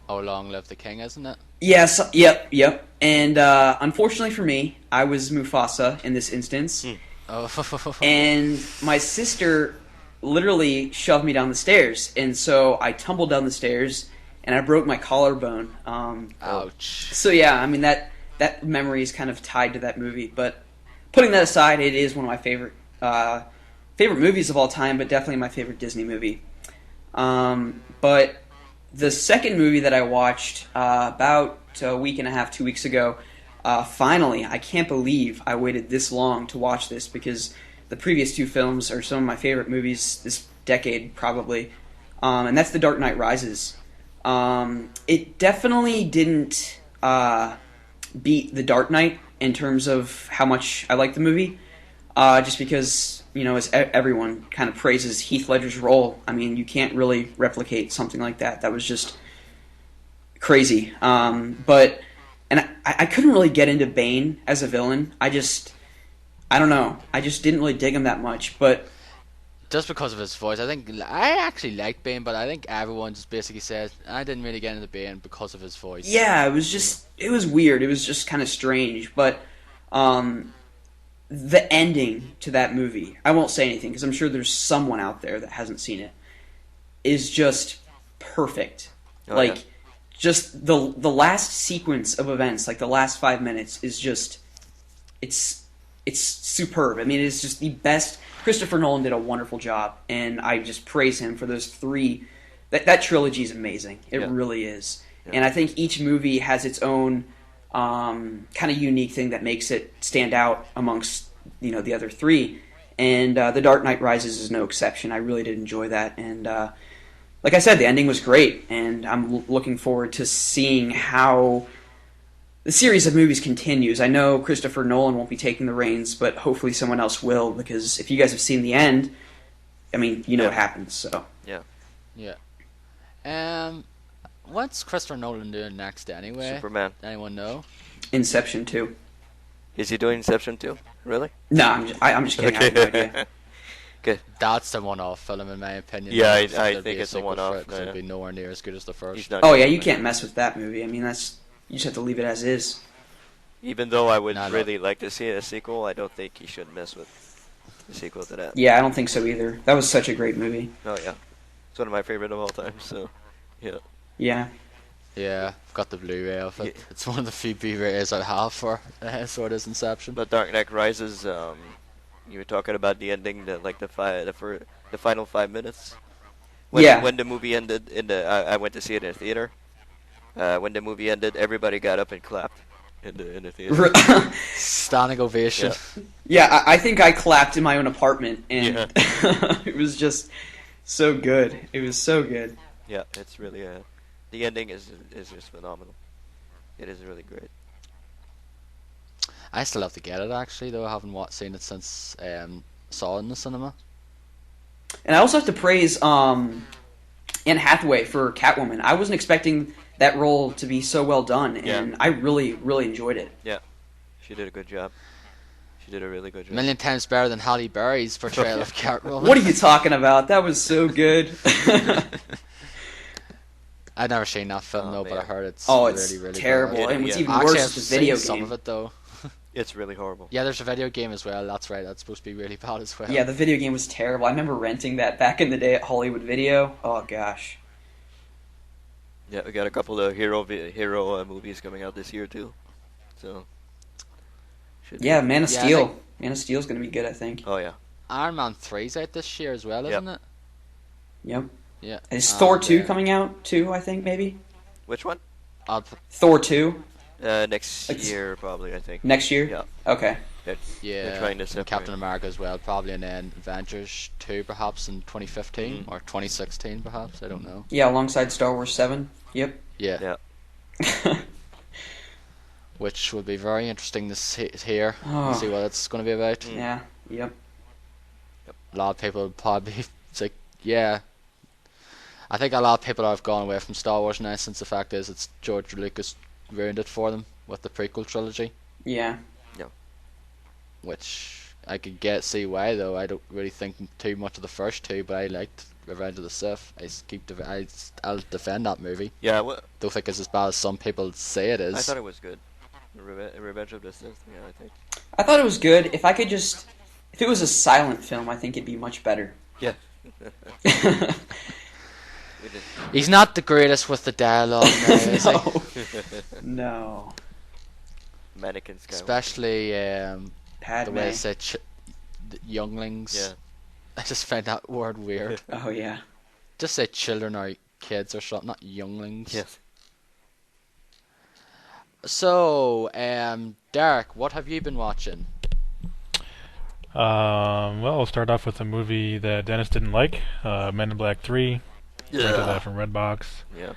Oh, long live the king, isn't it? yes, yep. And unfortunately for me, I was Mufasa in this instance, Oh, and my sister literally shoved me down the stairs, and so I tumbled down the stairs, and I broke my collarbone. ouch. So yeah, I mean that memory is kind of tied to that movie. But putting that aside, it is one of my favorite movies of all time, but definitely my favorite Disney movie. But the second movie that I watched about a week and a half, 2 weeks ago, finally, I can't believe I waited this long to watch this, because the previous two films are some of my favorite movies this decade, probably. And that's The Dark Knight Rises. It definitely didn't beat The Dark Knight in terms of how much I like the movie, just because, as everyone kind of praises Heath Ledger's role. I mean, you can't really replicate something like that. That was just crazy. And I couldn't really get into Bane as a villain. I don't know. I just didn't really dig him that much, but Just because of his voice, I actually like Bane, but I think everyone just basically says I didn't really get into Bane because of his voice. yeah, it was weird. It was just kind of strange, but the ending to that movie, I won't say anything because I'm sure there's someone out there that hasn't seen it, is just perfect. Oh, yeah. Just the last sequence of events, like the last 5 minutes, is just it's superb. I mean, it's just the best. Christopher Nolan did a wonderful job, and I just praise him for those three. That trilogy is amazing. It really is. Yeah. And I think each movie has its own kind of unique thing that makes it stand out amongst the other three. And The Dark Knight Rises is no exception. I really did enjoy that, and like I said, the ending was great, and I'm looking forward to seeing how the series of movies continues. I know Christopher Nolan won't be taking the reins, but hopefully someone else will, because if you guys have seen the end, I mean, you know what happens. So Yeah. What's Christopher Nolan doing next anyway? Superman. Anyone know? Inception 2. Is he doing Inception too? Really? No, I'm just kidding. I have no idea. Good. That's the one-off film, in my opinion. Yeah, don't I there'd think be it's a sequel one-off, for it, 'cause yeah. it'd be nowhere near as good as the first. He's not Oh doing yeah, you it. can't mess with that movie. I mean, you just have to leave it as is. Even though I would No, no. really like to see a sequel, I don't think he should mess with the sequel to that. Yeah, I don't think so either. That was such a great movie. Oh yeah, it's one of my favorite of all time. So, yeah. Yeah. Yeah, I've got the Blu-ray of it. It's one of the few Blu-rays I have for so it is Inception. But Dark Knight Rises, you were talking about the ending, the final 5 minutes. When the movie ended, I went to see it in a theater. When the movie ended, everybody got up and clapped in the theater. Standing ovation. Yeah, I think I clapped in my own apartment, and Yeah. it was just so good. It was so good. Yeah, it's really the ending is just phenomenal. It is really great. I still have to get it actually, though I haven't seen it since saw it in the cinema. And I also have to praise Anne Hathaway for Catwoman. I wasn't expecting that role to be so well done, and I really, really enjoyed it. Yeah, she did a good job. She did a really good job. A million times better than Halle Berry's portrayal of Catwoman. What are you talking about? That was so good. I've never seen that film though, but I man. heard it's It's really, really terrible. bad. And what's Yeah. even Actually, worse I've is the video seen some game. of it though. It's really horrible. Yeah, there's a video game as well. That's right. That's supposed to be really bad as well. Yeah, the video game was terrible. I remember renting that back in the day at Hollywood Video. Oh gosh. Yeah, we got a couple of hero movies coming out this year too. So. should be- Yeah, Man of Yeah, I Steel. think- Man of Steel's gonna be good, I think. Oh yeah. Iron Man 3's out this year as well, Yep. isn't it? Yep. Yeah. Is Thor 2 yeah. coming out too? I think maybe Which one? Thor 2 Next It's- year probably. I think. next year. Yeah. Okay. Yeah, They're trying to and separate. Captain America as well, probably, and then Avengers 2 perhaps in 2015 or 2016 perhaps. I don't know. Yeah, alongside Star Wars 7. Yep. Yeah, Yeah. which will be very interesting to hear. Oh. See what it's going to be about. Yeah. Yep. A lot of people will probably it's like, yeah. I think a lot of people have gone away from Star Wars now, since the fact is it's George Lucas ruined it for them with the prequel trilogy, Yeah. which I could see why though. I don't really think too much of the first two, but I liked Revenge of the Sith. I'll defend that movie. Yeah, what? Don't think it's as bad as some people say it is. I thought it was good. Revenge of the Sith. Yeah, I think. I thought it was good. If it was a silent film, I think it'd be much better. Yeah. He's not the greatest with the dialogue now, is he? No. Mannequin Skywalker. Especially Padme. the way they say the younglings. Yeah. I just find that word weird. Oh yeah. Just say children or kids or something, not younglings. Yes. So, Derek, what have you been watching? Well, I'll start off with a movie that Dennis didn't like, Men in Black 3. Rented that from Redbox. Yeah.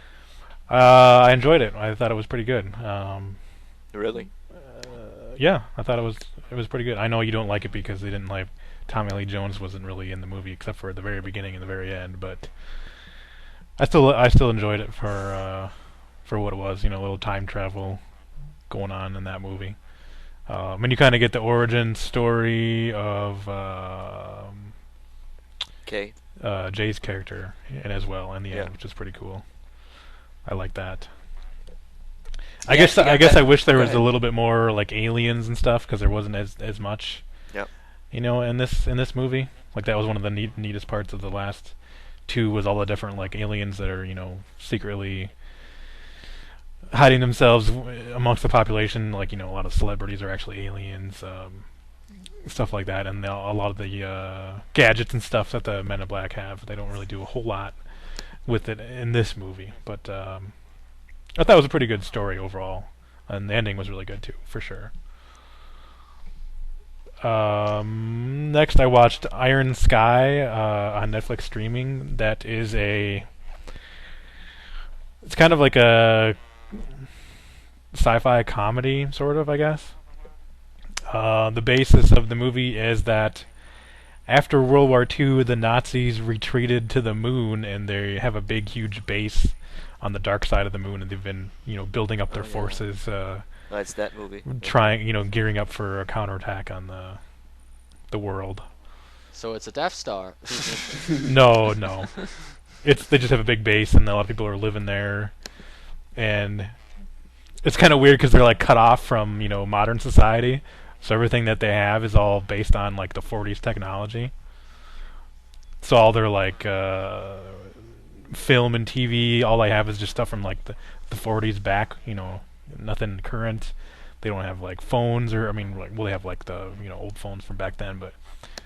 I enjoyed it. I thought it was pretty good. Really? Yeah, I thought it was pretty good. I know you don't like it because they didn't like Tommy Lee Jones wasn't really in the movie except for the very beginning and the very end, but I still enjoyed it for what it was. You know, a little time travel going on in that movie. And you kind of get the origin story of Okay. Jay's character and as well in the Yeah. end, which is pretty cool. I like that. Yeah, I guess I wish there Go was ahead. a little bit more like aliens and stuff because there wasn't as much. Yep. You know, in this movie, like that was one of the neatest parts of the last two was all the different like aliens that are secretly hiding themselves amongst the population. Like a lot of celebrities are actually aliens, stuff like that, and a lot of the gadgets and stuff that the Men in Black have. They don't really do a whole lot with it in this movie, but I thought it was a pretty good story overall, and the ending was really good too, for sure. Next, I watched Iron Sky on Netflix streaming. It's kind of like a sci-fi comedy, sort of, I guess. The basis of the movie is that after World War II, the Nazis retreated to the moon, and they have a big, huge base on the dark side of the moon, and they've been, building up their forces, Oh, it's that movie. gearing up for a counterattack on the world. So it's a Death Star. No. They just have a big base, and a lot of people are living there, and it's kind of weird because they're like cut off from modern society, so everything that they have is all based on like the 40s technology. So all their like film and TV, all they have is just stuff from like the 40s back. Nothing current. They don't have like phones or they have like the old phones from back then, but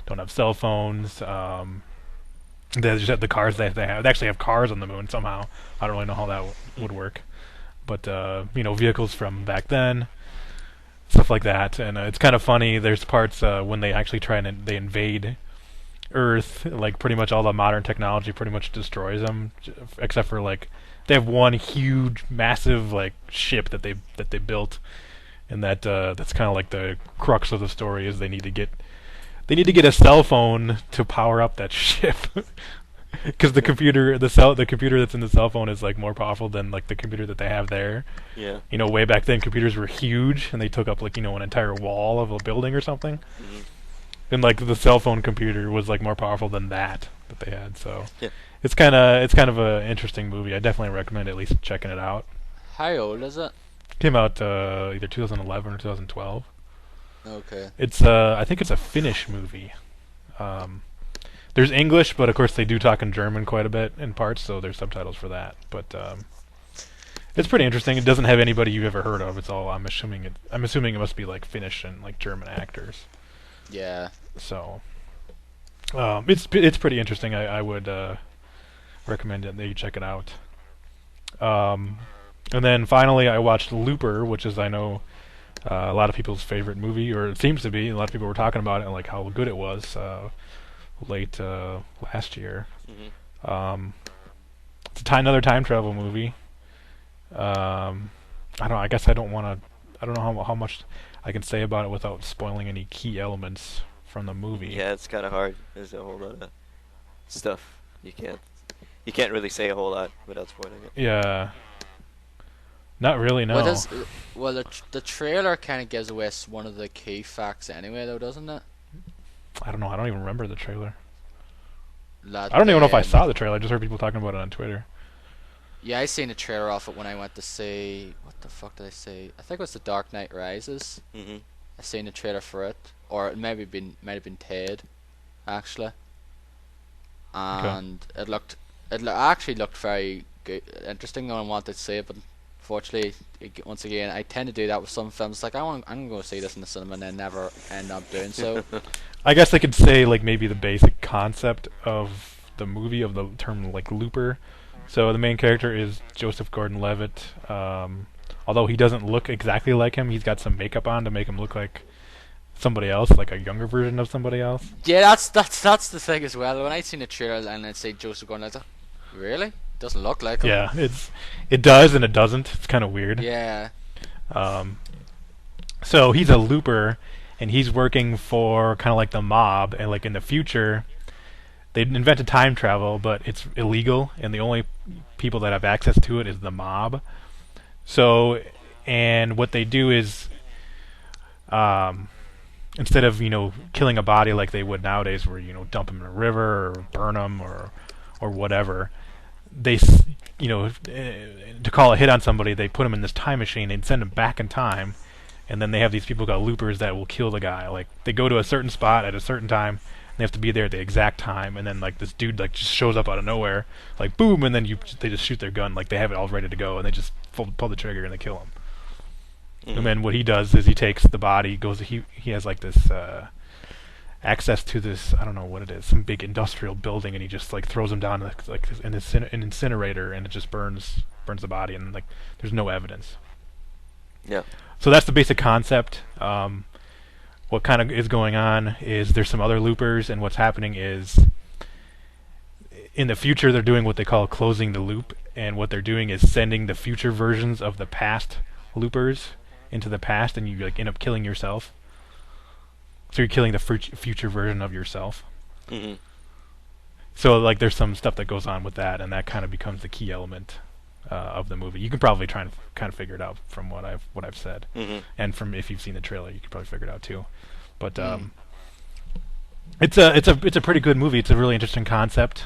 don't have cell phones. They just have the cars that they have. They actually have cars on the moon somehow. I don't really know how that would work. But vehicles from back then, stuff like that, and it's kind of funny. There's parts when they actually they invade Earth, like pretty much all the modern technology pretty much destroys them, except for like they have one huge, massive like ship that they built, and that's kind of like the crux of the story is they need to get a cell phone to power up that ship. Because the computer that's in the cell phone is like more powerful than like the computer that they have there. Yeah. Way back then computers were huge and they took up like an entire wall of a building or something. Mm-hmm. And like the cell phone computer was like more powerful than that they had. So Yeah. it's kind of a interesting movie. I definitely recommend at least checking it out. How old is it? Came out either 2011 or 2012. Okay. It's I think it's a Finnish movie. There's English, but of course they do talk in German quite a bit in parts, so there's subtitles for that. But it's pretty interesting. It doesn't have anybody you've ever heard of. It's all I'm assuming it must be like Finnish and like German actors. Yeah. So it's pretty interesting. I would recommend it that you check it out. And then finally I watched Looper, which is I know a lot of people's favorite movie, or it seems to be. A lot of people were talking about it and like how good it was late last year. Mm-hmm. It's another time travel movie. I don't know. I guess I don't know how much I can say about it without spoiling any key elements from the movie. Yeah, it's kind of hard. There's a whole lot of stuff you can't really say a whole lot without spoiling it. Yeah. Not really, no. The trailer kind of gives away one of the key facts anyway, though, doesn't it? I don't know. I don't even remember the trailer. That, I don't even know if I saw the trailer. I just heard people talking about it on Twitter. Yeah, I seen a trailer off it when I went to see... What the fuck did I see? I think it was The Dark Knight Rises. Mm-hmm. I seen a trailer for it. Or it might have been Ted, actually. And it actually looked very good, interesting, and I wanted to see it, but unfortunately, once again, I tend to do that with some films. Like, I'm going to go see this in the cinema and then never end up doing so. I guess I could say, like, maybe the basic concept of the movie, of the term, like, looper. So the main character is Joseph Gordon-Levitt. Although he doesn't look exactly like him, he's got some makeup on to make him look like somebody else, like a younger version of somebody else. Yeah, that's the thing as well. When I seen the trailer and I'd say Joseph Gordon-Levitt, really? Doesn't look like him. Yeah, it does and it doesn't. It's kind of weird. Yeah. So he's a looper, and he's working for kind of like the mob, and like in the future, they invented time travel, but it's illegal, and the only people that have access to it is the mob. So, and what they do is, instead of, killing a body like they would nowadays, where, dump them in a river or burn them or whatever, they, to call a hit on somebody, they put them in this time machine and send them back in time, and then they have these people called loopers that will kill the guy. Like, they go to a certain spot at a certain time, and they have to be there at the exact time, and then, like, this dude, like, just shows up out of nowhere, like, boom, and then they just shoot their gun, like, they have it all ready to go, and they just pull the trigger and they kill him. Mm-hmm. And then what he does is he takes the body, he has, like, this, access to this, I don't know what it is, some big industrial building, and he just, like, throws him down, like an incinerator, and it just burns the body, and, like, there's no evidence. Yeah. So that's the basic concept. What kind of is going on is there's some other loopers, and what's happening is in the future they're doing what they call closing the loop, and what they're doing is sending the future versions of the past loopers into the past, and you, like, end up killing yourself. So you're killing the future version of yourself. Mm-hmm. So, like, there's some stuff that goes on with that, and that kind of becomes the key element of the movie. You can probably try and kind of figure it out from what I've said, mm-hmm. and from if you've seen the trailer, you can probably figure it out too. But it's a pretty good movie. It's a really interesting concept.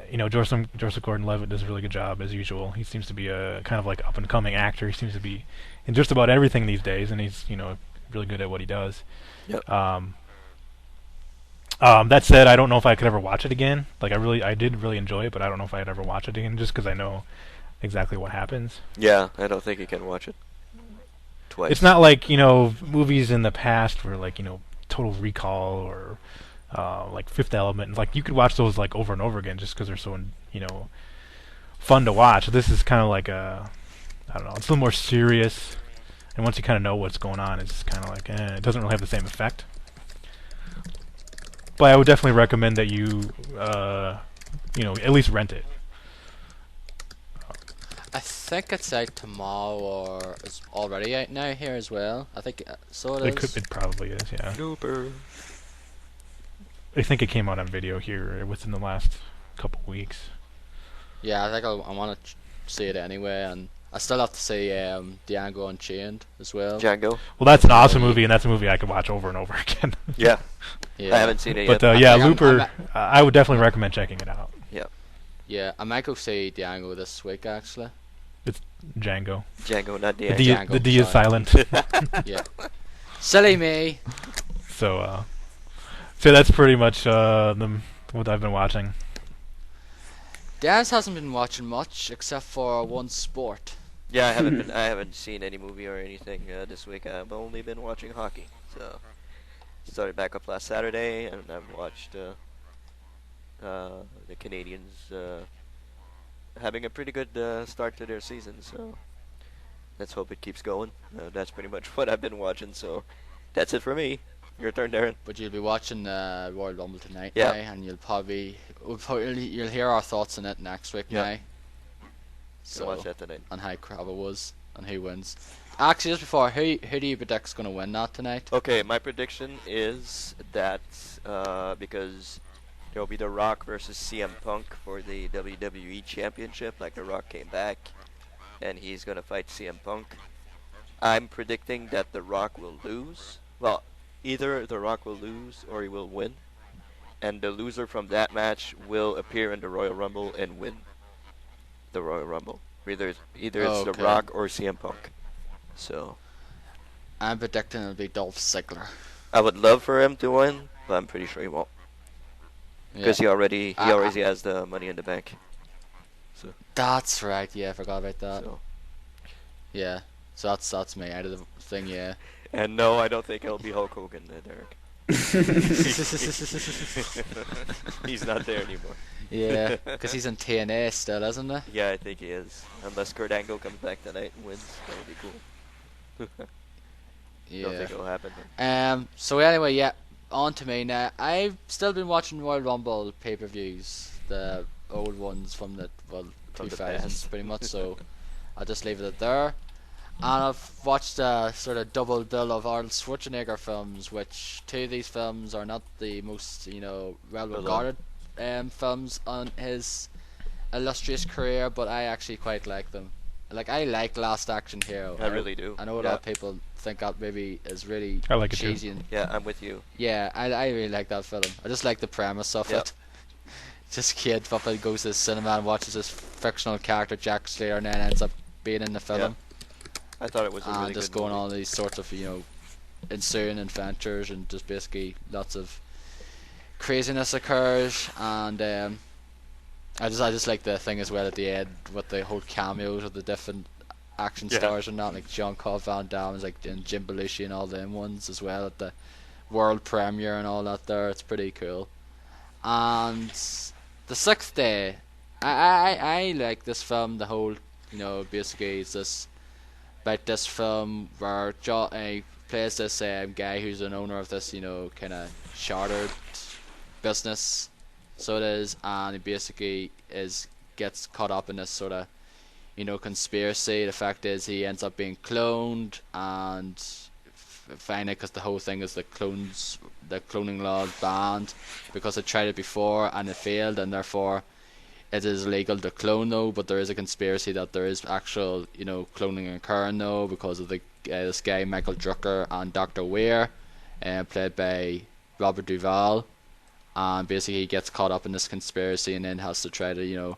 Joseph Gordon-Levitt does a really good job as usual. He seems to be a kind of like up and coming actor. He seems to be in just about everything these days, and he's really good at what he does. Yep. That said, I don't know if I could ever watch it again. Like, I did really enjoy it, but I don't know if I'd ever watch it again, just because I know exactly what happens. Yeah, I don't think you can watch it twice. It's not like, movies in the past were like, Total Recall or like Fifth Element. Like, you could watch those like over and over again just because they're so, fun to watch. This is kind of like I don't know, it's a little more serious. And once you kind of know what's going on, it's kind of like, it doesn't really have the same effect. But I would definitely recommend that you, at least rent it. I think it's out tomorrow, or it's already out now here as well. I think so. It is. It probably is, yeah. Super. I think it came out on video here within the last couple weeks. Yeah, I think I want to see it anyway, and I still have to see Django Unchained as well. Django. Well, that's an awesome movie, and that's a movie I could watch over and over again. Yeah. Yeah. I haven't seen it But yet. yeah, Looper, I would definitely recommend checking it out. Yeah. Yeah, I might go see Django this week actually. It's Django. Django, not The Django. D, the D is silent. Yeah. Silly me. So that's pretty much what I've been watching. Dennis hasn't been watching much except for one sport. Yeah, I haven't seen any movie or anything this week. I've only been watching hockey. So started back up last Saturday, and I've watched the Canadians having a pretty good start to their season. So let's hope it keeps going. That's pretty much what I've been watching. So that's it for me. Your turn, Darren. But you'll be watching Royal Rumble tonight, Yeah. now, and you'll hear our thoughts on it next week, Yeah. now. So watch that tonight. On how crap it was and who wins. Actually, just before, who do you predict's going to win that tonight? Okay, my prediction is that because there will be The Rock versus CM Punk for the WWE Championship, like The Rock came back and he's gonna fight CM Punk. I'm predicting that The Rock will lose. Well, either The Rock will lose or he will win, and the loser from that match will appear in the Royal Rumble and win the Royal Rumble. Either it's The Okay. Rock or CM Punk. So I'm predicting it'll be Dolph Ziggler. I would love for him to win, but I'm pretty sure he won't because he already has the Money in the Bank. So That's right. Yeah, I forgot about that. so. Yeah. So that's me out of the thing. Yeah. And no, I don't think it'll be Hulk Hogan, Derek. He's not there anymore. Yeah, because he's in TNA still, isn't he? Yeah, I think he is. Unless Kurt Angle comes back tonight and wins, that would be cool. Don't Yeah. think it'll happen. So anyway, yeah. On to me now. I've still been watching Royal Rumble pay-per-views, the old ones from the From the 2000s, past. pretty much. So I'll just leave it at there. And I've watched a sort of double bill of Arnold Schwarzenegger films, which two of these films are not the most, well regarded films on his illustrious career, but I actually quite like them. Like, I like Last Action Hero. I really do. I know a lot of people think that maybe is really I like it too. cheesy. Yeah, I'm with you. Yeah, I really like that film. I just like the premise of Yep. it. Just kid fucking goes to the cinema and watches this fictional character Jack Slater and then ends up being in the film. I thought it was a really And just good going movie. on these sorts of, ensuing adventures and just basically lots of craziness occurs. And I just like the thing as well at the end with the whole cameos of the different action Yeah. stars and that, like Jean-Claude Van Damme is like and Jim Belushi and all them ones as well at the world premiere and all that there. It's pretty cool. And The Sixth Day, I like this film. The whole, basically it's this about this film where John plays this guy who's an owner of this, kind of chartered business. So it is, and he basically gets caught up in this sort of, conspiracy. The fact is, he ends up being cloned, and finally, because the whole thing is the cloning law is banned because they tried it before and it failed, and therefore it is illegal to clone though. But there is a conspiracy that there is actual, cloning occurring though because of this guy Michael Drucker and Dr. Weir, played by Robert Duvall. And basically he gets caught up in this conspiracy and then has to try to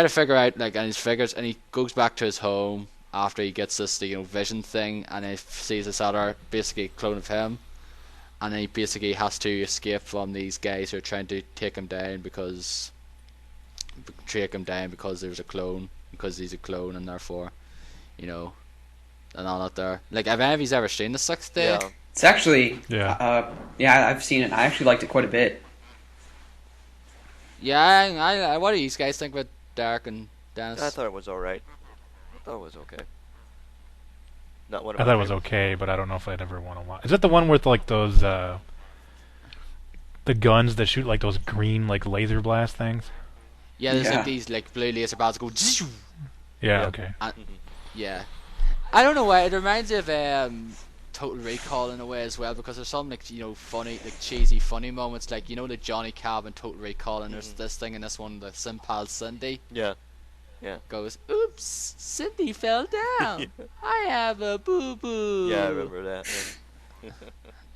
figure out, and he goes back to his home after he gets this vision thing, and he sees this other basically clone of him, and then he basically has to escape from these guys who are trying to take him down because there's a clone, because he's a clone, and therefore, and all that there. Like, have any of you ever seen The Sixth Day? Yeah. It's actually, Yeah. yeah, I've seen it. I actually liked it quite a bit. Yeah, I what do you guys think about Dark and Dennis? I thought it was alright. I thought it was okay. Not one of I my thought it was favorites. okay, but I don't know if I'd ever want to watch. Is that the one with like those the guns that shoot like those green like laser blast things? Yeah, there's Yeah. like these like blue laser bars that go. Yeah. Yeah. Okay. Yeah, I don't know why it reminds me of Total Recall in a way as well, because there's some funny, cheesy funny moments, like the Johnny Cab and Total Recall, and there's this thing in this one, the Simpal Cindy Yeah. Yeah. goes, "Oops, Cindy fell down. I have a boo boo." Yeah, I remember that. Yeah.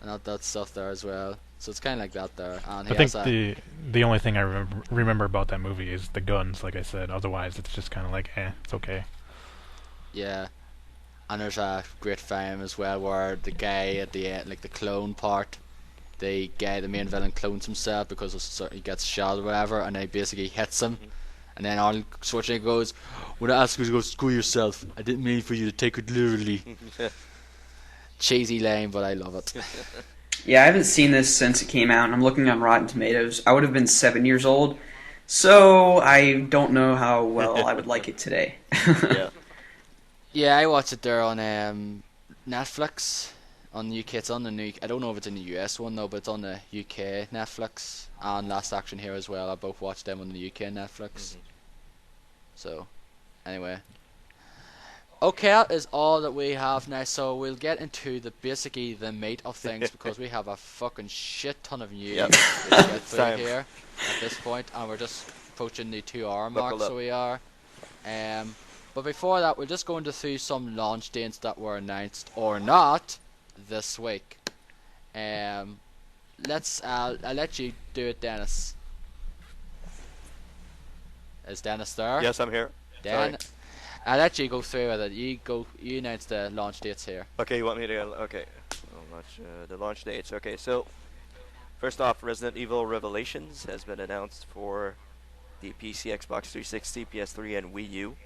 And that stuff there as well. So it's kind of like that there. And he I think has the only thing I remember about that movie is the guns, like I said. Otherwise, it's just kind of like, it's okay. yeah. And there's a great film as well where the guy at the end, like the clone part, the main villain clones himself because he gets shot or whatever, and he basically hits him. And then Arnold Schwarzenegger goes, "When I ask you to go screw yourself, I didn't mean for you to take it literally." Cheesy lame, but I love it. Yeah, I haven't seen this since it came out, and I'm looking on Rotten Tomatoes. I would have been 7 years old, so I don't know how well I would like it today. Yeah. Yeah, I watched it there on Netflix. On the UK, it's on the new. I don't know if it's in the US one though, but it's on the UK Netflix, and Last Action Hero as well. I both watched them on the UK Netflix. So, anyway, okay, that is all that we have now. So we'll get into basically the meat of things because we have a fucking shit ton of news Yep. to get It's through time. here at this point, and we're just approaching the 2 hour Buckle mark. up. So we are. But before that, we're just going to through some launch dates that were announced or not this week. I'll let you do it, Dennis. Is Dennis there? Yes, I'm here. Sorry. I'll let you go through with it. You announce the launch dates here. Okay, you want me to? Okay. The launch dates. Okay, so first off, Resident Evil Revelations has been announced for the PC, Xbox 360, PS3, and Wii U.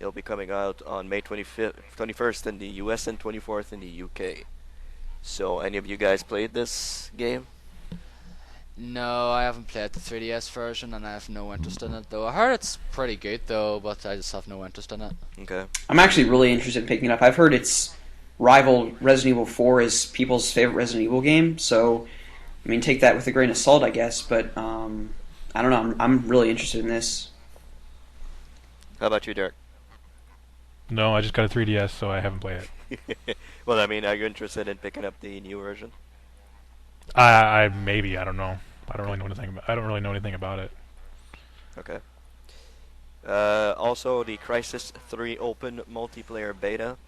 It'll be coming out on May 21st in the US and 24th in the UK. So, any of you guys played this game? No, I haven't played the 3DS version, and I have no interest in it, though. I heard it's pretty good, though, but I just have no interest in it. Okay. I'm actually really interested in picking it up. I've heard it's rivaled Resident Evil 4 as people's favorite Resident Evil game, so, I mean, take that with a grain of salt, I guess, but, I don't know, I'm really interested in this. How about you, Derek? No, I just got a 3DS, so I haven't played it. Well, I mean, are you interested in picking up the new version? I maybe, I don't know. I don't really know anything about it. Okay. Also, the Crysis 3 Open multiplayer beta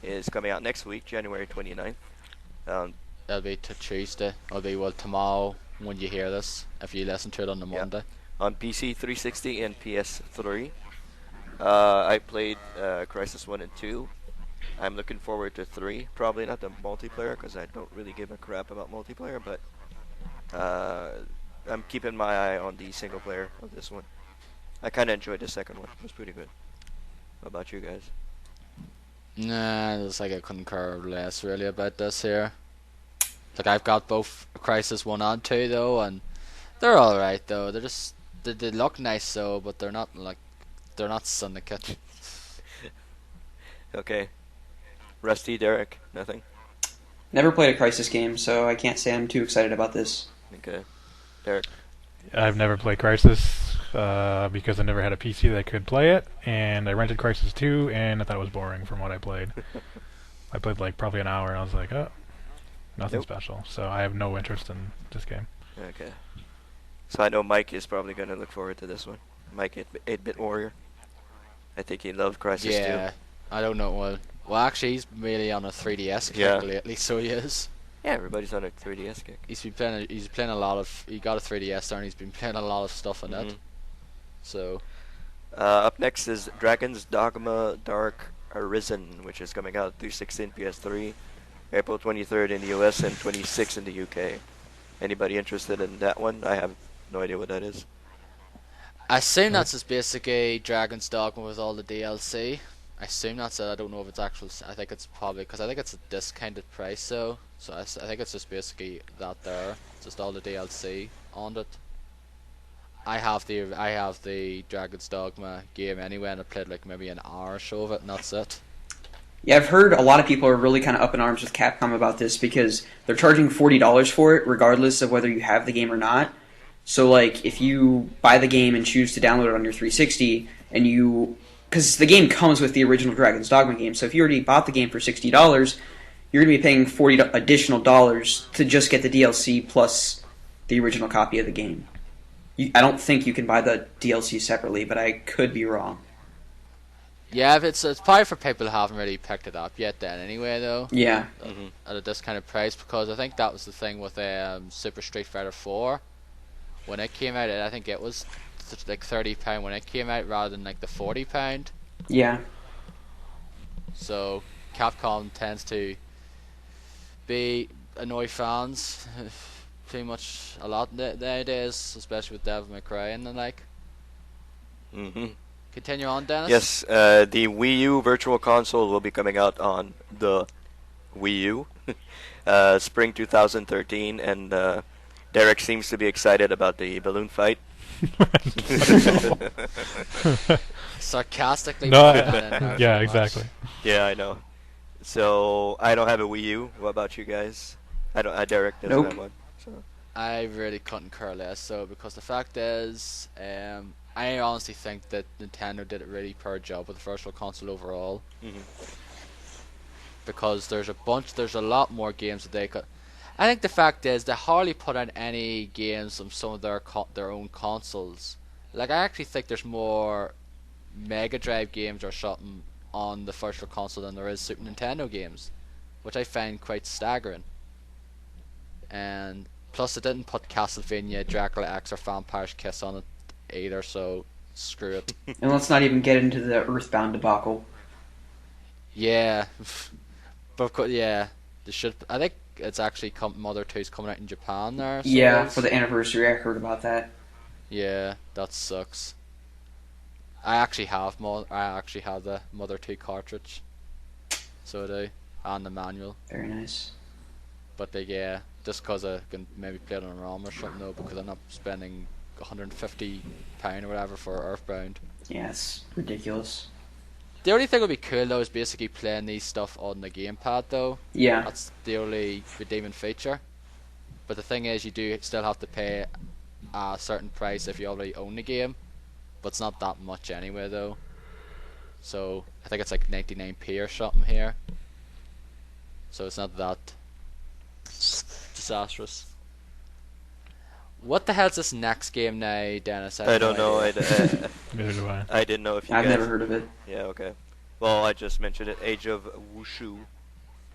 is coming out next week, January 29th. It'll be Tuesday. It'll be, well, tomorrow when you hear this, if you listen to it on the Monday. On PC, 360, and PS3. I played Crysis 1 and 2. I'm looking forward to 3. Probably not the multiplayer, because I don't really give a crap about multiplayer, but I'm keeping my eye on the single player of this one. I kind of enjoyed the second one. It was pretty good. How about you guys? Nah, it's like I couldn't care less really about this here. Like, I've got both Crysis 1 and 2 though, and they're alright though. They look nice though, but they're not Syndicate. Okay. Rusty, Derek, nothing? Never played a Crysis game, so I can't say I'm too excited about this. Okay. Derek? I've never played Crysis because I never had a PC that could play it, and I rented Crysis 2, and I thought it was boring from what I played. I played like probably an hour, and I was like, oh, nothing special. So I have no interest in this game. Okay. So I know Mike is probably going to look forward to this one. Mike, 8-Bit Warrior. I think he loved Crysis 2. Yeah, I don't know. Well, actually, he's really on a 3DS kick lately, so he is. Yeah, everybody's on a 3DS kick. He got a 3DS there, and he's been playing a lot of stuff on it. So. Up next is Dragon's Dogma Dark Arisen, which is coming out 316 PS3, April 23rd in the US and 26th in the UK. Anybody interested in that one? I have no idea what that is. I assume that's just basically Dragon's Dogma with all the DLC. I assume that's it. I don't know if it's actual. I think it's probably because I think it's a discounted price, though. So I think it's just basically that there, just all the DLC on it. I have the Dragon's Dogma game anyway, and I played like maybe an hour or so of it, and that's it. Yeah, I've heard a lot of people are really kind of up in arms with Capcom about this because they're charging $40 for it, regardless of whether you have the game or not. So, like, if you buy the game and choose to download it on your 360, and because the game comes with the original Dragon's Dogma game, so if you already bought the game for $60, you're going to be paying $40 additional dollars to just get the DLC plus the original copy of the game. I don't think you can buy the DLC separately, but I could be wrong. Yeah, it's probably for people who haven't really picked it up yet then anyway, though. Yeah. At a discounted price, because I think that was the thing with Super Street Fighter 4. When it came out, I think it was like £30 when it came out rather than like the £40. Yeah. So Capcom tends to annoy fans pretty much a lot nowadays, especially with Devil May Cry and the like. Continue on, Dennis. Yes, the Wii U Virtual Console will be coming out on the Wii U, spring 2013, and Derek seems to be excited about the balloon fight. Sarcastically. No, yeah, exactly. Yeah, I know. So I don't have a Wii U. What about you guys? Derek doesn't have one. So. I really couldn't care less. So because the fact is, I honestly think that Nintendo did a really poor job with the Virtual Console overall. Because there's a lot more games that they could. I think the fact is they hardly put out any games on some of their own consoles. Like, I actually think there's more Mega Drive games or something on the Virtual Console than there is Super Nintendo games, which I find quite staggering. And plus, it didn't put Castlevania, Dracula X, or Vampire's Kiss on it either, so screw it. And let's not even get into the Earthbound debacle. Yeah, but of course, yeah, they should. I think it's actually Mother 2's coming out in Japan there. So Yeah, for the anniversary, I heard about that. Yeah, that sucks. I actually have the Mother 2 cartridge, so I do, and the manual. Very nice. But yeah, just because I can maybe play it on a ROM or something though, because I'm not spending £150 or whatever for Earthbound. Yeah, it's ridiculous. The only thing that would be cool though is basically playing these stuff on the gamepad though. Yeah. That's the only redeeming feature. But the thing is, you do still have to pay a certain price if you already own the game. But it's not that much anyway though. So I think it's like 99p or something here. So it's not that disastrous. What the hell's this next game now, Dennis? I don't know. Neither do I. I didn't know if you I've guys... never heard of it. Yeah, okay. Well, I just mentioned it. Age of Wushu.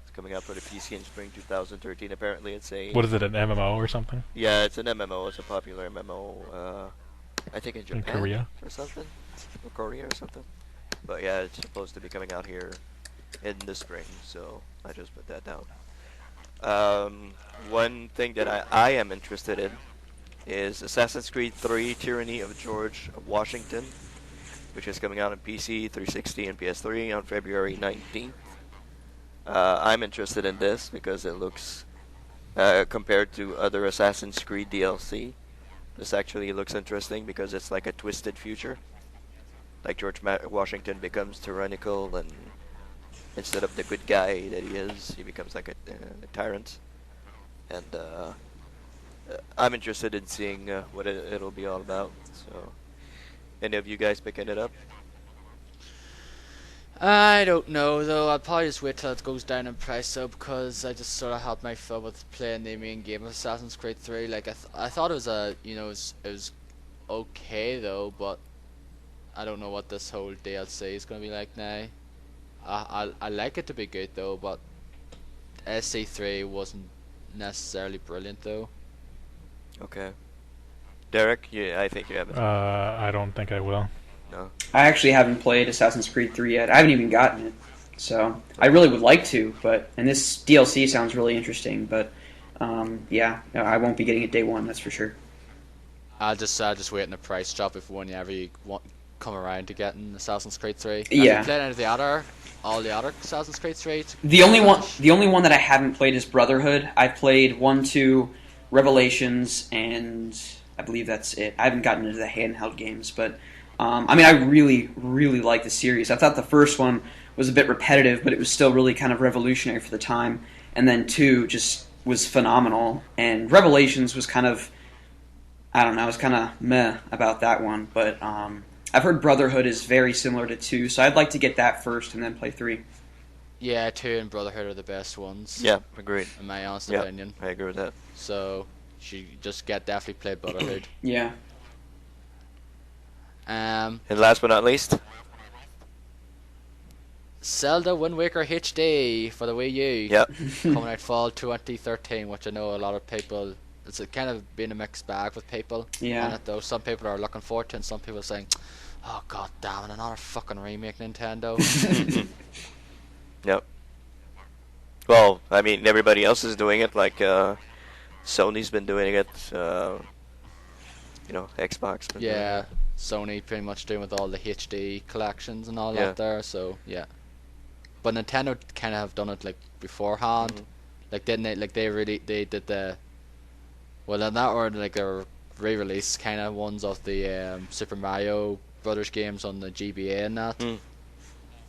It's coming out for the PC in spring 2013. Apparently, it's a... What is it, an MMO or something? Yeah, it's an MMO. It's a popular MMO. I think in Japan. In Korea? Or something. Or Korea or something. But yeah, it's supposed to be coming out here in the spring, so I just put that down. One thing that I am interested in is Assassin's Creed 3 Tyranny of George Washington, which is coming out on PC, 360, and PS3 on February 19th. I'm interested in this because it looks, compared to other Assassin's Creed DLC, this actually looks interesting because it's like a twisted future. Like George Washington becomes tyrannical, and instead of the good guy that he is, he becomes like a tyrant. And I'm interested in seeing what it'll be all about. So, any of you guys picking it up? I don't know though. I'll probably just wait till it goes down in price though, because I just sort of had my fill with playing the main game of Assassin's Creed 3. Like I thought it was it was okay though, but I don't know what this whole DLC is gonna be like now. I like it to be good though, but SC3 wasn't necessarily brilliant though. Okay. Derek, I think you have it. I don't think I will. No. I actually haven't played Assassin's Creed 3 yet. I haven't even gotten it. So, I really would like to, and this DLC sounds really interesting, but yeah, no, I won't be getting it day one, that's for sure. I'll just wait in the price drop if whenever you come around to getting Assassin's Creed 3. Yeah. Have you played any of all the other Assassin's Creed 3? The only one that I haven't played is Brotherhood. I've played 1, 2, Revelations, and I believe that's it. I haven't gotten into the handheld games, but I mean, I really, really like the series. I thought the first one was a bit repetitive, but it was still really kind of revolutionary for the time. And then 2 just was phenomenal, and Revelations was kind of, I don't know, I was kind of meh about that one, but I've heard Brotherhood is very similar to 2, so I'd like to get that first and then play 3. Yeah, 2 and Brotherhood are the best ones. Yeah, agreed. In my honest Yeah, opinion. I agree with that. So, you should just definitely play Brotherhood. Yeah. And last but not least, Zelda Wind Waker HD for the Wii U. Yep. Coming out fall 2013, which I know a lot of people, it's kind of been a mixed bag with people Yeah. on it though. Some people are looking forward to it, and some people are saying, oh god damn it, another fucking remake, Nintendo. Yep. Well, I mean, everybody else is doing it. Like Sony's been doing it. Xbox. Been Yeah, Sony pretty much doing with all the HD collections and all Yeah. that there, so yeah. But Nintendo kind of have done it like beforehand. Mhm. Like didn't they? Like they did the. Well, in that order, like their re-release kind of ones of the Super Mario Brothers games on the GBA and that. Mm.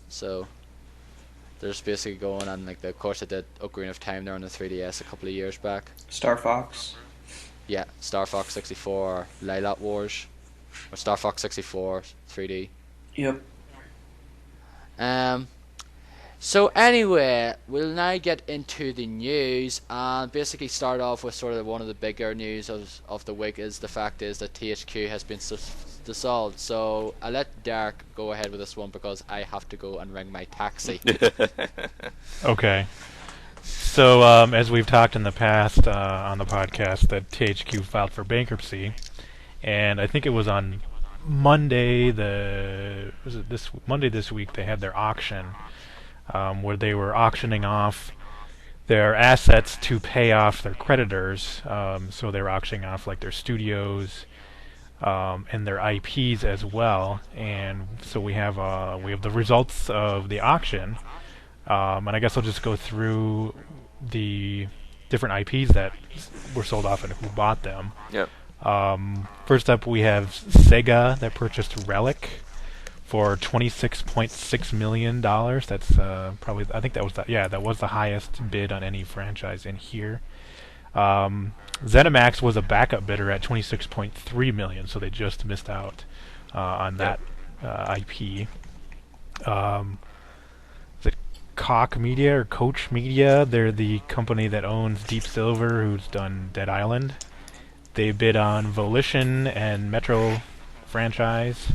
So they're just basically going, and like of course they did Ocarina of Time there on the 3DS a couple of years back. Star Fox. Yeah, Star Fox 64, or Lilac Wars, or Star Fox 64 3D. Yep. So anyway, we'll now get into the news and basically start off with sort of one of the bigger news of the week is the fact is that THQ has been dissolved. So I'll let Derek go ahead with this one because I have to go and ring my taxi. Okay. So, as we've talked in the past on the podcast, that THQ filed for bankruptcy, and I think it was on Monday. Monday this week they had their auction, where they were auctioning off their assets to pay off their creditors. So they were auctioning off like their studios and their IPs as well. And so we have the results of the auction. And I guess I'll just go through the different IPs that were sold off and who bought them. Yep. First up, we have Sega that purchased Relic for $26.6 million. That's probably, I think that was the highest bid on any franchise in here. ZeniMax was a backup bidder at $26.3 million, so they just missed out on that IP. Koch Media or Coach Media. They're the company that owns Deep Silver, who's done Dead Island. They bid on Volition and Metro franchise.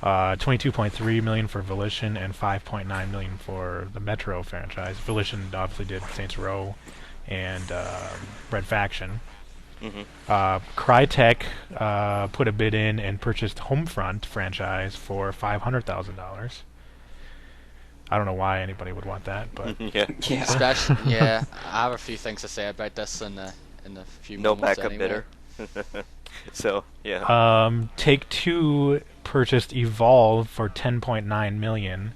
$22.3 million for Volition and $5.9 million for the Metro franchise. Volition obviously did Saints Row and Red Faction. Crytek put a bid in and purchased Homefront franchise for $500,000. I don't know why anybody would want that, but Especially, I have a few things to say about this in a few No moments. backup anyway. bidder. So Take-Two purchased Evolve for $10.9 million,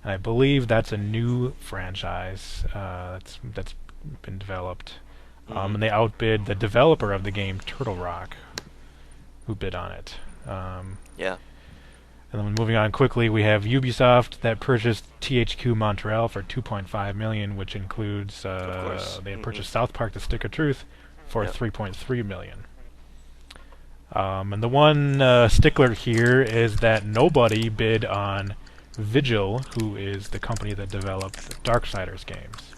and I believe that's a new franchise that's been developed. And they outbid the developer of the game, Turtle Rock, who bid on it. And then moving on quickly, we have Ubisoft that purchased THQ Montreal for $2.5 million, which includes they had purchased South Park: The Stick of Truth for $3.3 million. And the one stickler here is that nobody bid on Vigil, who is the company that developed Darksiders games.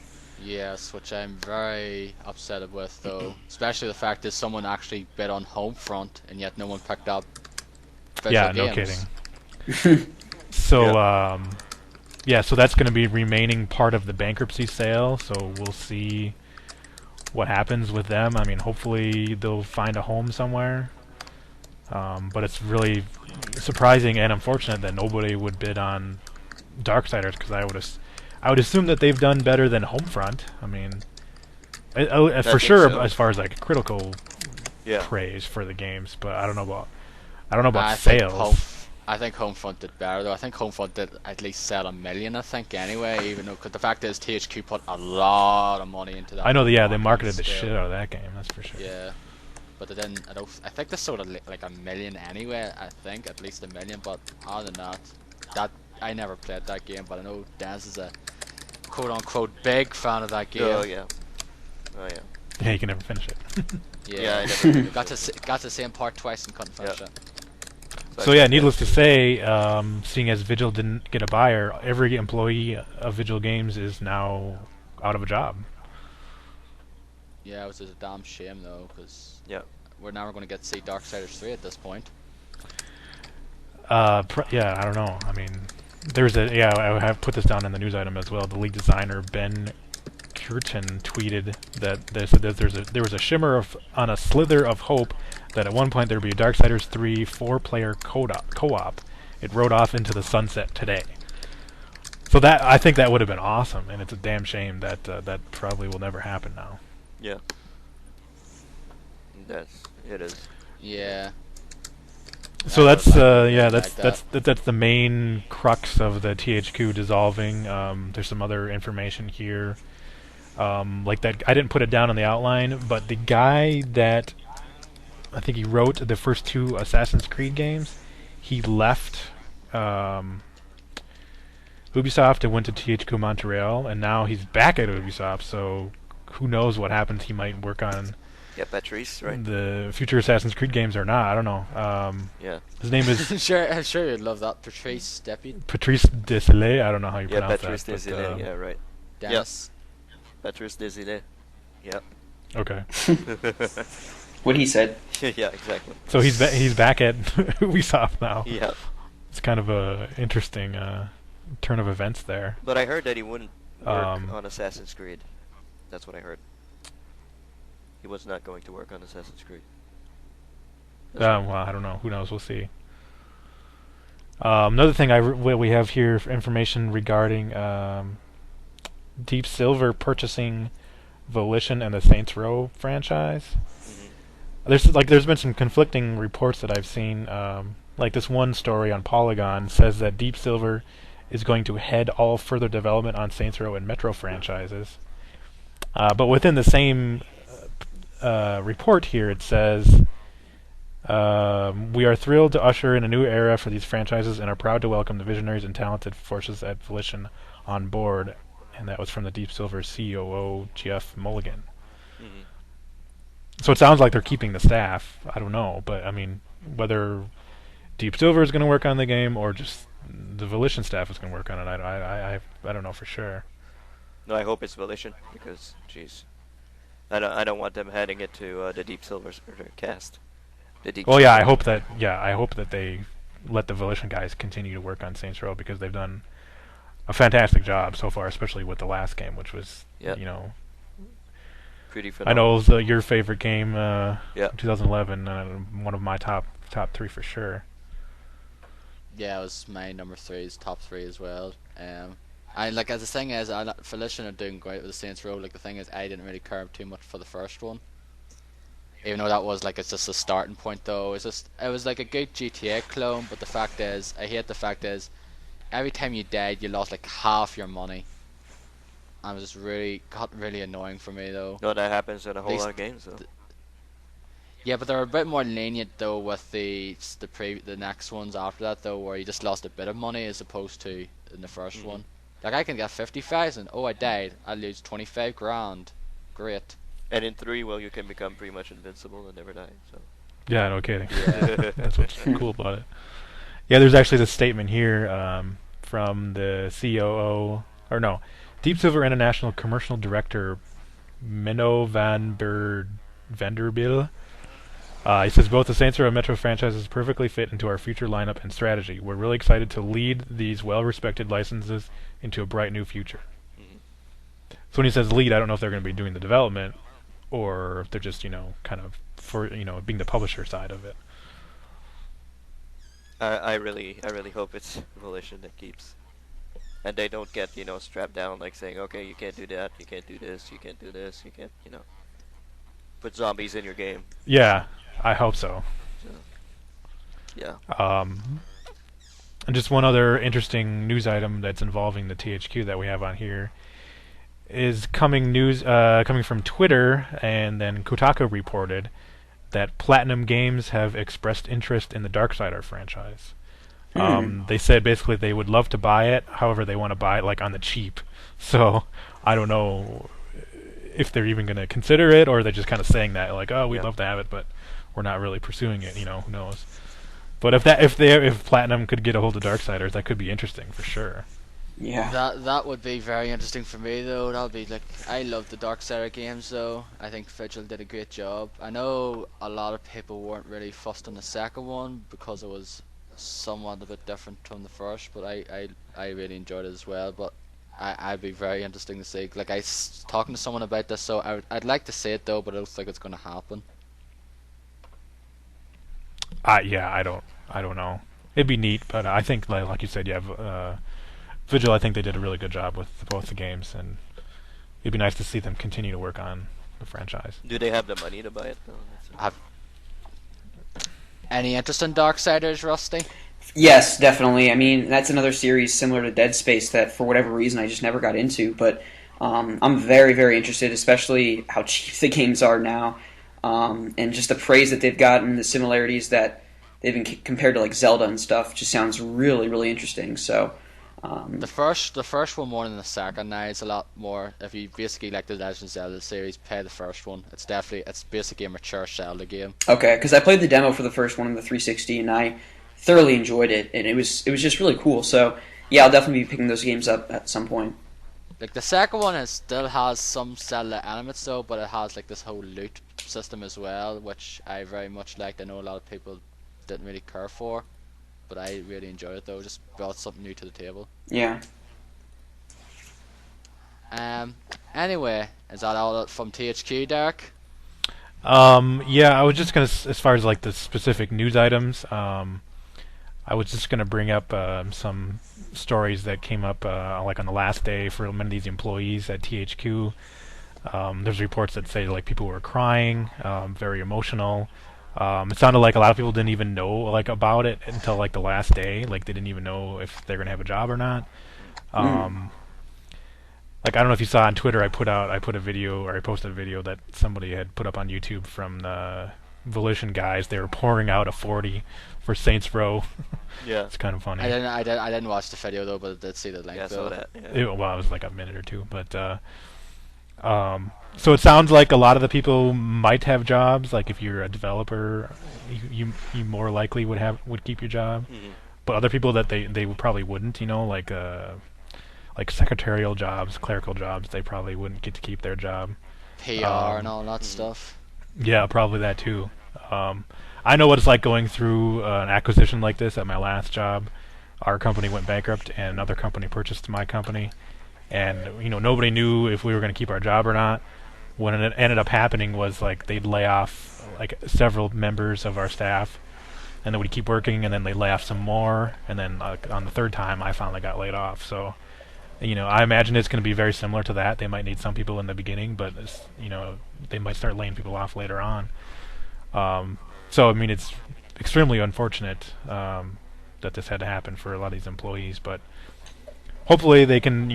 Yes, which I'm very upset with, though. Especially the fact that someone actually bid on Homefront, and yet no one picked up Vigil games. No kidding. So, so that's going to be remaining part of the bankruptcy sale, so we'll see what happens with them. I mean, hopefully they'll find a home somewhere. But it's really surprising and unfortunate that nobody would bid on Darksiders, because I would assume that they've done better than Homefront. I mean, for sure, so. As far as like critical praise for the games, but I don't know about sales. I think Homefront did better, though. I think Homefront did at least sell 1 million, I think, anyway, even though, cause the fact is THQ put a lot of money into that. I know, they marketed the shit out of that game, that's for sure. Yeah, but they didn't, I think they sold like 1 million anyway, I think, at least 1 million, but other than that, I never played that game, but I know Dennis is a quote-unquote big fan of that game. Oh, yeah. Yeah, you can never finish it. I never got to the same part twice and couldn't finish it. So needless to say, seeing as Vigil didn't get a buyer, every employee of Vigil Games is now out of a job. Yeah, it was a damn shame, though, because we're never going to get to see Darksiders 3 at this point. I don't know. I mean, I have put this down in the news item as well. The lead designer, Ben Curtin, tweeted that there was a shimmer on a slither of hope that at one point there would be a Darksiders 3 4-player co-op. It rode off into the sunset today. So I think that would have been awesome, and it's a damn shame that that probably will never happen now. Yeah. It is. Yeah. So that's the main crux of the THQ dissolving. There's some other information here, like that. I didn't put it down on the outline, but the guy that I think he wrote the first 2 Assassin's Creed games, he left Ubisoft and went to THQ Montreal, and now he's back at Ubisoft. So who knows what happens? He might work on Patrice, right? The future Assassin's Creed games or not. I don't know. His name is I'm sure you'd love that. Patrice Desilets. I don't know how you pronounce Patrice that. Desilets. Right. Dennis. Patrice Desilets. Yeah. Okay. What he said. Yeah, exactly. So he's back at Ubisoft now. Yeah. It's kind of a interesting turn of events there. But I heard that he wouldn't work on Assassin's Creed. That's what I heard. He was not going to work on Assassin's Creed. Well, I don't know. Who knows? We'll see. Another thing we have here for information regarding Deep Silver purchasing Volition and the Saints Row franchise. There's been some conflicting reports that I've seen. Like this one story on Polygon says that Deep Silver is going to head all further development on Saints Row and Metro franchises. But within the same report here, it says, we are thrilled to usher in a new era for these franchises and are proud to welcome the visionaries and talented forces at Volition on board. And that was from the Deep Silver COO, Jeff Mulligan. So it sounds like they're keeping the staff. I don't know, but I mean, whether Deep Silver is going to work on the game or just the Volition staff is going to work on it, I don't know for sure. No, I hope it's Volition because, jeez, I don't want them handing it to the Deep Silver cast. I hope that they let the Volition guys continue to work on Saints Row because they've done a fantastic job so far, especially with the last game, which was pretty phenomenal. I know it was your favorite game, 2011, one of my top 3 for sure. Yeah, it was my number 3's top 3 as well. As the thing is, Volition are doing great with the Saints Row. Like the thing is, I didn't really care too much for the first one, even though that was it's just a starting point. Though it was like a good GTA clone. But I hate the fact is, every time you died, you lost like half your money. And it was just got really annoying for me though. No, that happens in a whole lot of games though. Yeah, but they're a bit more lenient though with the next ones after that though, where you just lost a bit of money as opposed to in the first one. Like I can get 50,000. Oh, I died. I lose 25 grand. Great. And in 3, well, you can become pretty much invincible and never die. So. Yeah, no kidding. Yeah. That's what's cool about it. Yeah, there's actually this statement here from the COO, Deep Silver International Commercial Director Menno van Vanderbilt. He says both the Saints Row and Metro franchises perfectly fit into our future lineup and strategy. We're really excited to lead these well-respected licenses into a bright new future. So when he says lead, I don't know if they're going to be doing the development or if they're just, kind of for, being the publisher side of it. I really hope it's Volition that keeps, and they don't get strapped down like saying, okay, you can't do that, you can't do this, you can't do this, you can't put zombies in your game. Yeah, I hope so. Yeah. And just one other interesting news item that's involving the THQ that we have on here is coming from Twitter, and then Kotaku reported that Platinum Games have expressed interest in the Darksider franchise. They said basically they would love to buy it, however they want to buy it on the cheap. So I don't know if they're even going to consider it, or they're just kind of saying that we'd love to have it, but we're not really pursuing it. Who knows? But if Platinum could get a hold of Darksiders, that could be interesting for sure. Yeah. That would be very interesting for me though. That would be I love the Darksider games though. I think Vigil did a great job. I know a lot of people weren't really fussed on the second one because it was somewhat a bit different from the first, but I really enjoyed it as well. But I'd be very interesting to see. I was talking to someone about this, so I'd like to see it though, but I don't think it's going to happen. I don't know. It'd be neat, but I think like you said, Vigil, I think they did a really good job with both the games, and it'd be nice to see them continue to work on the franchise. Do they have the money to buy it though? Any interest in Darksiders, Rusty? Yes, definitely. I mean, that's another series similar to Dead Space that, for whatever reason, I just never got into. But I'm very, very interested, especially how cheap the games are now, and just the praise that they've gotten, the similarities that they've been compared to Zelda and stuff. Just sounds really, really interesting. So. The first one more than the second. Now it's a lot more. If you basically like the Legend of Zelda series, play the first one. It's basically a mature Zelda game. Okay, because I played the demo for the first one on the 360, and I thoroughly enjoyed it, and it was just really cool. So yeah, I'll definitely be picking those games up at some point. The second one still has some Zelda elements though, but it has this whole loot system as well, which I very much liked. I know a lot of people didn't really care for, but I really enjoyed it though. Just brought something new to the table. Yeah. Anyway, is that all from THQ, Derek? Yeah, I was just gonna, as far as like the specific news items, I was just gonna bring up some stories that came up like on the last day for many of these employees at THQ. There's reports that say like people were crying, very emotional. It sounded like a lot of people didn't even know like about it until like the last day. Like they didn't even know if they're gonna have a job or not. Like I don't know if you saw on Twitter, I posted a video that somebody had put up on YouTube from the Volition guys. They were pouring out a 40 for Saints Row. Yeah. It's kind of funny. I didn't watch the video though, but I did see the link. Yeah, I though. saw that. Yeah. Well, it was like a minute or two, but so it sounds like a lot of the people might have jobs. Like if you're a developer, you more likely would keep your job. Mm-hmm. But other people that they probably wouldn't. You know, like secretarial jobs, clerical jobs, they probably wouldn't get to keep their job. PR and all that stuff. Yeah, probably that too. I know what it's like going through an acquisition like this at my last job. Our company went bankrupt, and another company purchased my company, and nobody knew if we were going to keep our job or not. What it ended up happening was like they'd lay off like several members of our staff, and then we'd keep working, and then they'd lay off some more, and then on the third time, I finally got laid off. So. I imagine it's going to be very similar to that. They might need some people in the beginning, but they might start laying people off later on. So I mean, it's extremely unfortunate that this had to happen for a lot of these employees. But hopefully they can,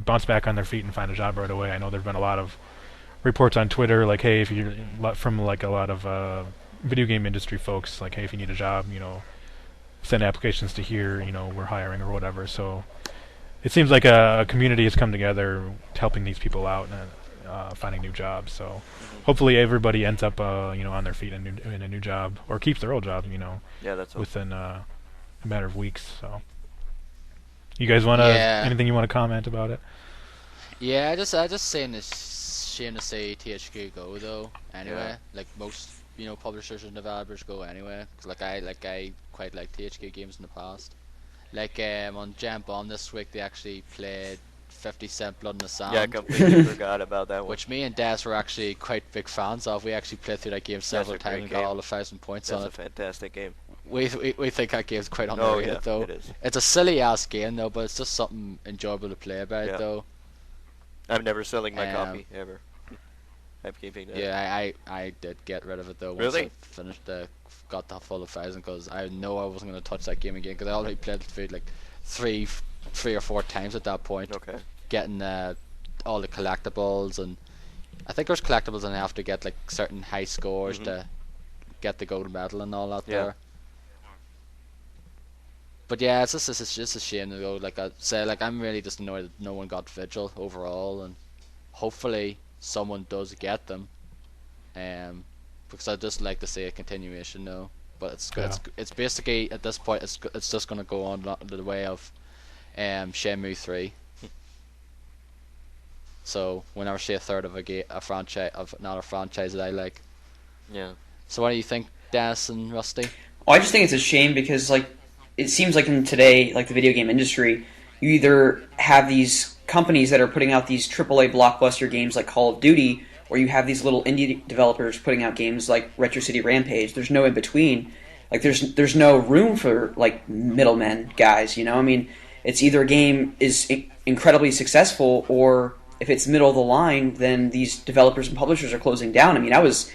bounce back on their feet and find a job right away. I know there've been a lot of reports on Twitter, like, hey, if you're from like a lot of video game industry folks, like, hey, if you need a job, send applications to here. We're hiring or whatever. So. It seems like a community has come together helping these people out and finding new jobs. So hopefully everybody ends up on their feet in a new job or keeps their old job Yeah, that's within a matter of weeks. So you guys want anything you want to comment about it? Yeah, I just saying it's shame to see THQ go though. Anyway, like most publishers and developers go anyway. 'Cause I quite like THQ games in the past. Like on Jam Bomb this week, they actually played 50 Cent Blood in the Sand. Yeah, I completely forgot about that one. Which me and Des were actually quite big fans of. We actually played through that game several times and got all 1,000 points on it. That's a fantastic game. We think that game's quite underrated though. It is. It's a silly ass game though, but it's just something enjoyable to play about it though. I'm never selling my copy ever. I'm keeping that. Yeah, I did get rid of it though. Really? Once I finished got the full 1,000 because I know I wasn't going to touch that game again because I already played it through like three or four times at that point. Okay. Getting all the collectibles, and I think there's collectibles and I have to get like certain high scores to get the gold medal and all that there. But yeah, it's just a shame to go. Like I say, like I'm really just annoyed that no one got Vigil overall, and hopefully someone does get them. Because I'd just like to see a continuation now. But it's basically at this point it's just gonna go on the way of Shenmue 3. So we'll never see a third of a franchise of not a franchise that I like. Yeah. So what do you think, Dennis and Rusty? Well, I just think it's a shame because like it seems like in today, like the video game industry, you either have these companies that are putting out these AAA blockbuster games like Call of Duty, or you have these little indie developers putting out games like Retro City Rampage. There's no in between. Like there's no room for like middlemen guys. I mean, it's either a game is incredibly successful, or if it's middle of the line, then these developers and publishers are closing down. I mean, I was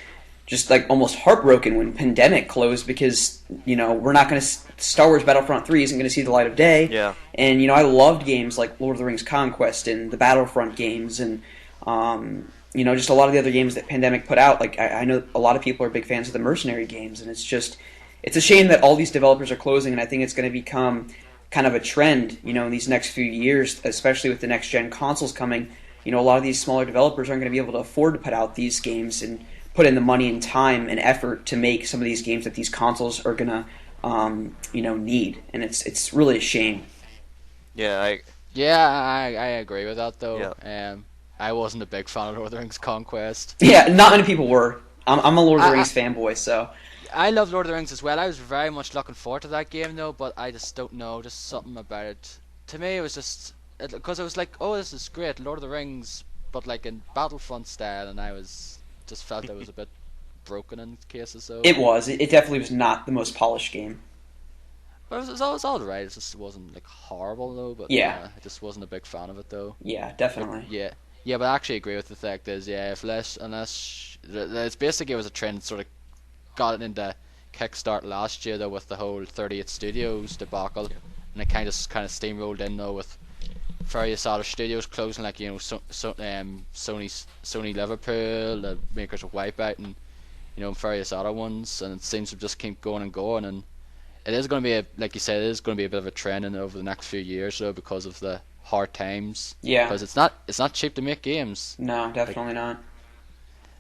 just like almost heartbroken when Pandemic closed because we're not going to Star Wars Battlefront 3 isn't going to see the light of day. Yeah. And I loved games like Lord of the Rings Conquest and the Battlefront games and just a lot of the other games that Pandemic put out. Like I know a lot of people are big fans of the Mercenary games, and it's a shame that all these developers are closing, and I think it's going to become kind of a trend, in these next few years, especially with the next gen consoles coming. A lot of these smaller developers aren't going to be able to afford to put out these games and put in the money and time and effort to make some of these games that these consoles are going to need, and it's really a shame. Yeah, I agree with that though. Yeah. I wasn't a big fan of Lord of the Rings Conquest. Yeah, not many people were. I'm a Lord of the I- Rings fanboy, so I love Lord of the Rings as well. I was very much looking forward to that game though, but I just don't know, just something about it. To me, it was just because I was like, oh, this is great, Lord of the Rings, but like in Battlefront style, and I was just felt it was a bit broken in cases. So it was. It definitely was not the most polished game. but it was all right. It just wasn't like horrible though. But Yeah. I just wasn't a big fan of it though. Yeah, But definitely. yeah, yeah, but I actually agree with the fact is if it's basically it was a trend sort of got it into kickstart last year though with the whole 38 Studios debacle, and it kind of steamrolled in though with various other studios closing, like Sony Liverpool, the makers of Wipeout, and various other ones, and it seems to just keep going and going, and it is going to be like you said, it is going to be a bit of a trend in over the next few years though because of the hard times. Yeah. Because it's not cheap to make games. No, definitely not.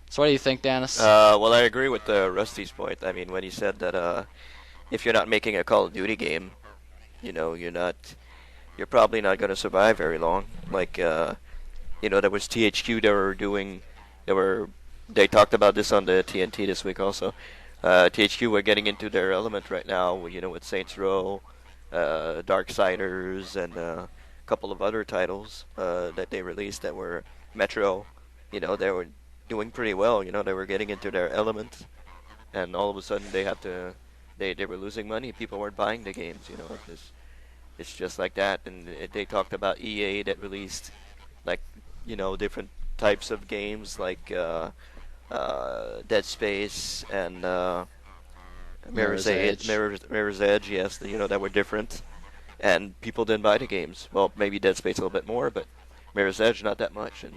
So what do you think, Dennis? Well, I agree with Rusty's point. I mean, when he said that if you're not making a Call of Duty game, you're probably not going to survive very long. Like, there was THQ. They talked about this on the TNT this week also. THQ were getting into their element right now, with Saints Row, Darksiders, and a couple of other titles that they released that were Metro. They were doing pretty well. They were getting into their element, and all of a sudden they were losing money. People weren't buying the games. It's just like that. And they talked about EA that released like different types of games like Dead Space and Mirror's Edge. Yes, that were different, and people didn't buy the games. Well, maybe Dead Space a little bit more, but Mirror's Edge not that much. And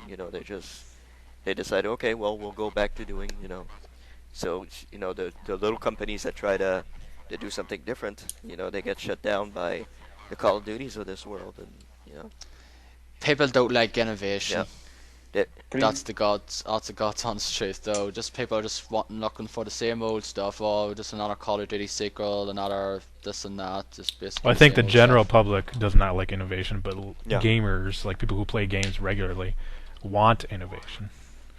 they decided, okay, well, we'll go back to doing, so the little companies that try to do something different, they get shut down by the Call of Duties of this world, and People don't like innovation. yeah. That, That's the God's honest truth though. Just people are just looking for the same old stuff. Oh, just another Call of Duty sequel, another this and that. Just basically. Well, I think the same old general stuff. public does not like innovation, but Yeah. gamers, like people who play games regularly, want innovation.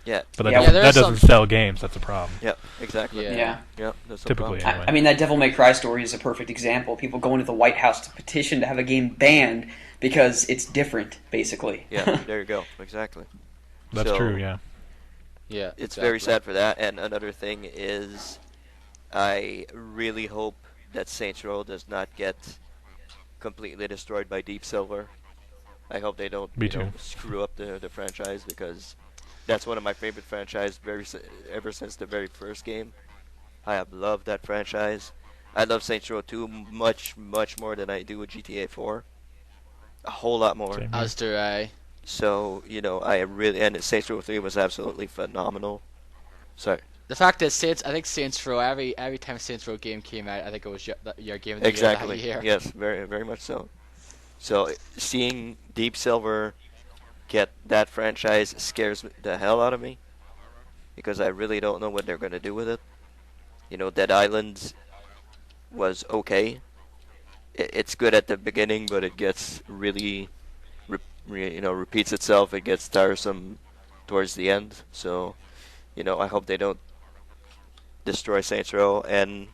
yeah, But that Yeah, doesn't, there that is doesn't sell games. That's a problem. yeah, exactly. Yeah. Yeah. Yeah, that's the Typically, problem. anyway. I mean, that Devil May Cry story is a perfect example. People going to the White House to petition to have a game banned because it's different, basically. Yeah, there you go. Exactly. That's So, true. Yeah. Yeah. It's exactly. very sad for that. And another thing is, I really hope that Saints Row does not get completely destroyed by Deep Silver. I hope they don't Me too. screw up the franchise, because that's one of my favorite franchises ever since the very first game. I have loved that franchise. I love Saints Row 2 much, much more than I do with GTA 4. A whole lot more. Same. As do I. So, and Saints Row 3 was absolutely phenomenal. Sorry. The fact is, I think Saints Row. Every time Saints Row game came out, I think it was your game of the Exactly. year that year. Yes, very, very much so. So, seeing Deep Silver get that franchise scares the hell out of me, because I really don't know what they're going to do with it. Dead Island was okay. It's good at the beginning, but it gets really, repeats itself. It gets tiresome towards the end. So, I hope they don't destroy Saints Row. And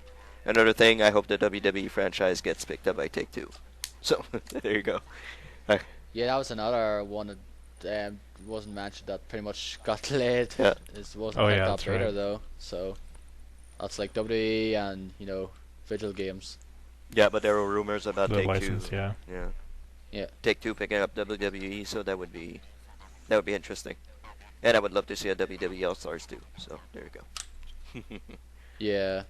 another thing, I hope the WWE franchise gets picked up by Take-Two. So, there you go. Yeah, that was another one that wasn't mentioned that pretty much got delayed. Yeah. It wasn't Oh, picked yeah, up that's either right. though. So that's like WWE and Vigil Games. Yeah, but there were rumors about The Take-Two. license, yeah. Yeah. Yeah. Take-Two picking up WWE, so that would be interesting. And I would love to see a WWE All-Stars too. So there you go. Yeah.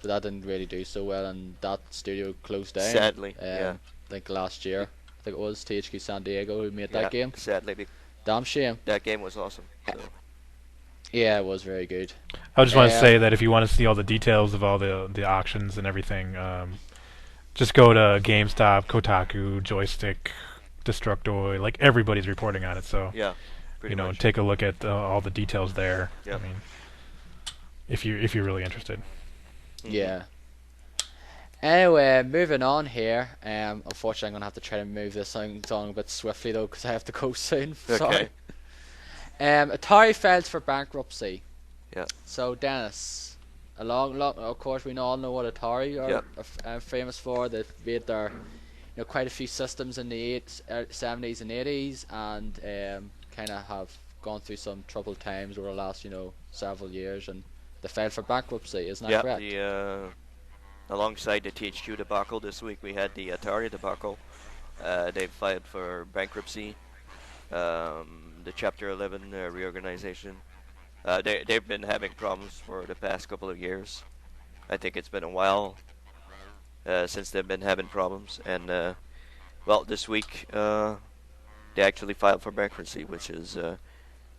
But that didn't really do so well, and that studio closed down. Sadly, yeah. I think last year. I think it was THQ San Diego who made Yeah, that game. Sadly, Damn shame. that game was awesome. So. Yeah, it was very good. I just want to Yeah. say that if you want to see all the details of all the auctions and everything, just go to GameStop, Kotaku, Joystick, Destructoid. Like everybody's reporting on it, so Yeah, pretty much. take a look at all the details there. Yep. I mean, if you're really interested. Mhm. Yeah. Anyway, moving on here. Unfortunately, I'm gonna have to try to move this thing on a bit swiftly though, because I have to go soon. Sorry. Okay. Atari filed for bankruptcy. Yeah. So Dennis, of course, we all know what Atari are famous for. They've made their, quite a few systems in the 70s and 80s, and kind of have gone through some troubled times over the last, several years, and they filed for bankruptcy. Isn't that correct? Yeah. Alongside the THQ debacle this week, we had the Atari debacle. They filed for bankruptcy. The Chapter 11 reorganization. They've been having problems for the past couple of years. I think it's been a while since they've been having problems. And, this week they actually filed for bankruptcy, which is,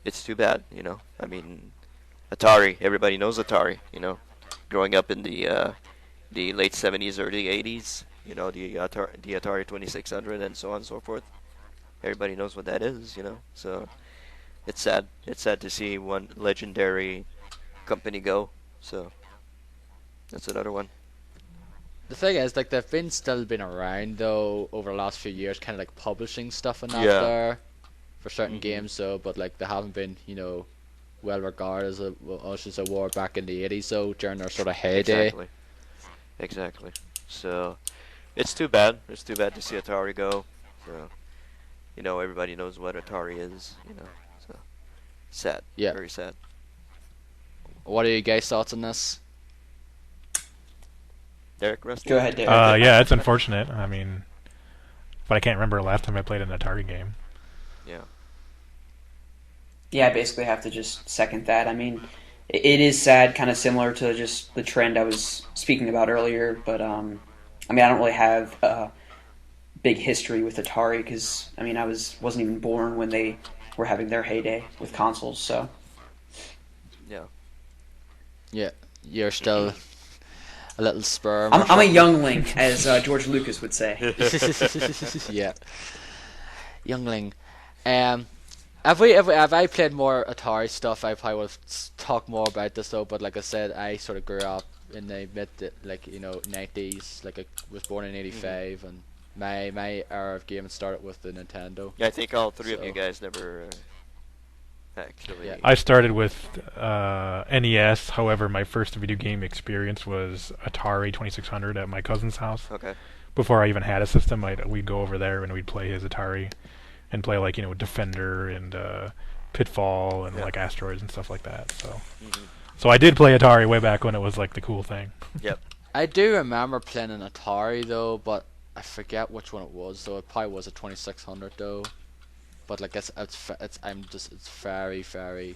it's too bad, I mean, Atari, everybody knows Atari, growing up in the late 70s, early 80s, the Atari 2600 and so on and so forth. Everybody knows what that is, so it's sad. It's sad to see one legendary company go, so that's another one. The thing is, like, they've still been around though over the last few years, kind of like publishing stuff and that there for certain games. So, but like they haven't been, well regarded as as a war back in the 80s. So during their sort of heyday. Exactly. So it's too bad. It's too bad to see Atari go. So everybody knows what Atari is. So sad. Yeah. Very sad. What are your guys' thoughts on this? Derek, Rusty? Go ahead, Derek. Yeah, it's unfortunate. I mean, but I can't remember the last time I played an Atari game. Yeah. Yeah, I basically have to just second that. I mean, it is sad, kind of similar to just the trend I was speaking about earlier, but I mean, I don't really have a big history with Atari because, I mean, I wasn't even born when they were having their heyday with consoles, so. Yeah. Yeah, you're still a little sperm. I'm a youngling, as George Lucas would say. Yeah, youngling. Have I played more Atari stuff? I probably would talk more about this though. But like I said, I sort of grew up in the mid 90s. Like I was born in '85, and my era of gaming started with the Nintendo. Yeah, I think all three of you guys never actually. Yeah. I started with NES. However, my first video game experience was Atari 2600 at my cousin's house. Okay. Before I even had a system, we'd go over there and we'd play his Atari and play like Defender and Pitfall and like Asteroids and stuff like that. So, so I did play Atari way back when it was like the cool thing. Yep. I do remember playing an Atari though, but I forget which one it was. So it probably was a 2600 though. But like it's very, very,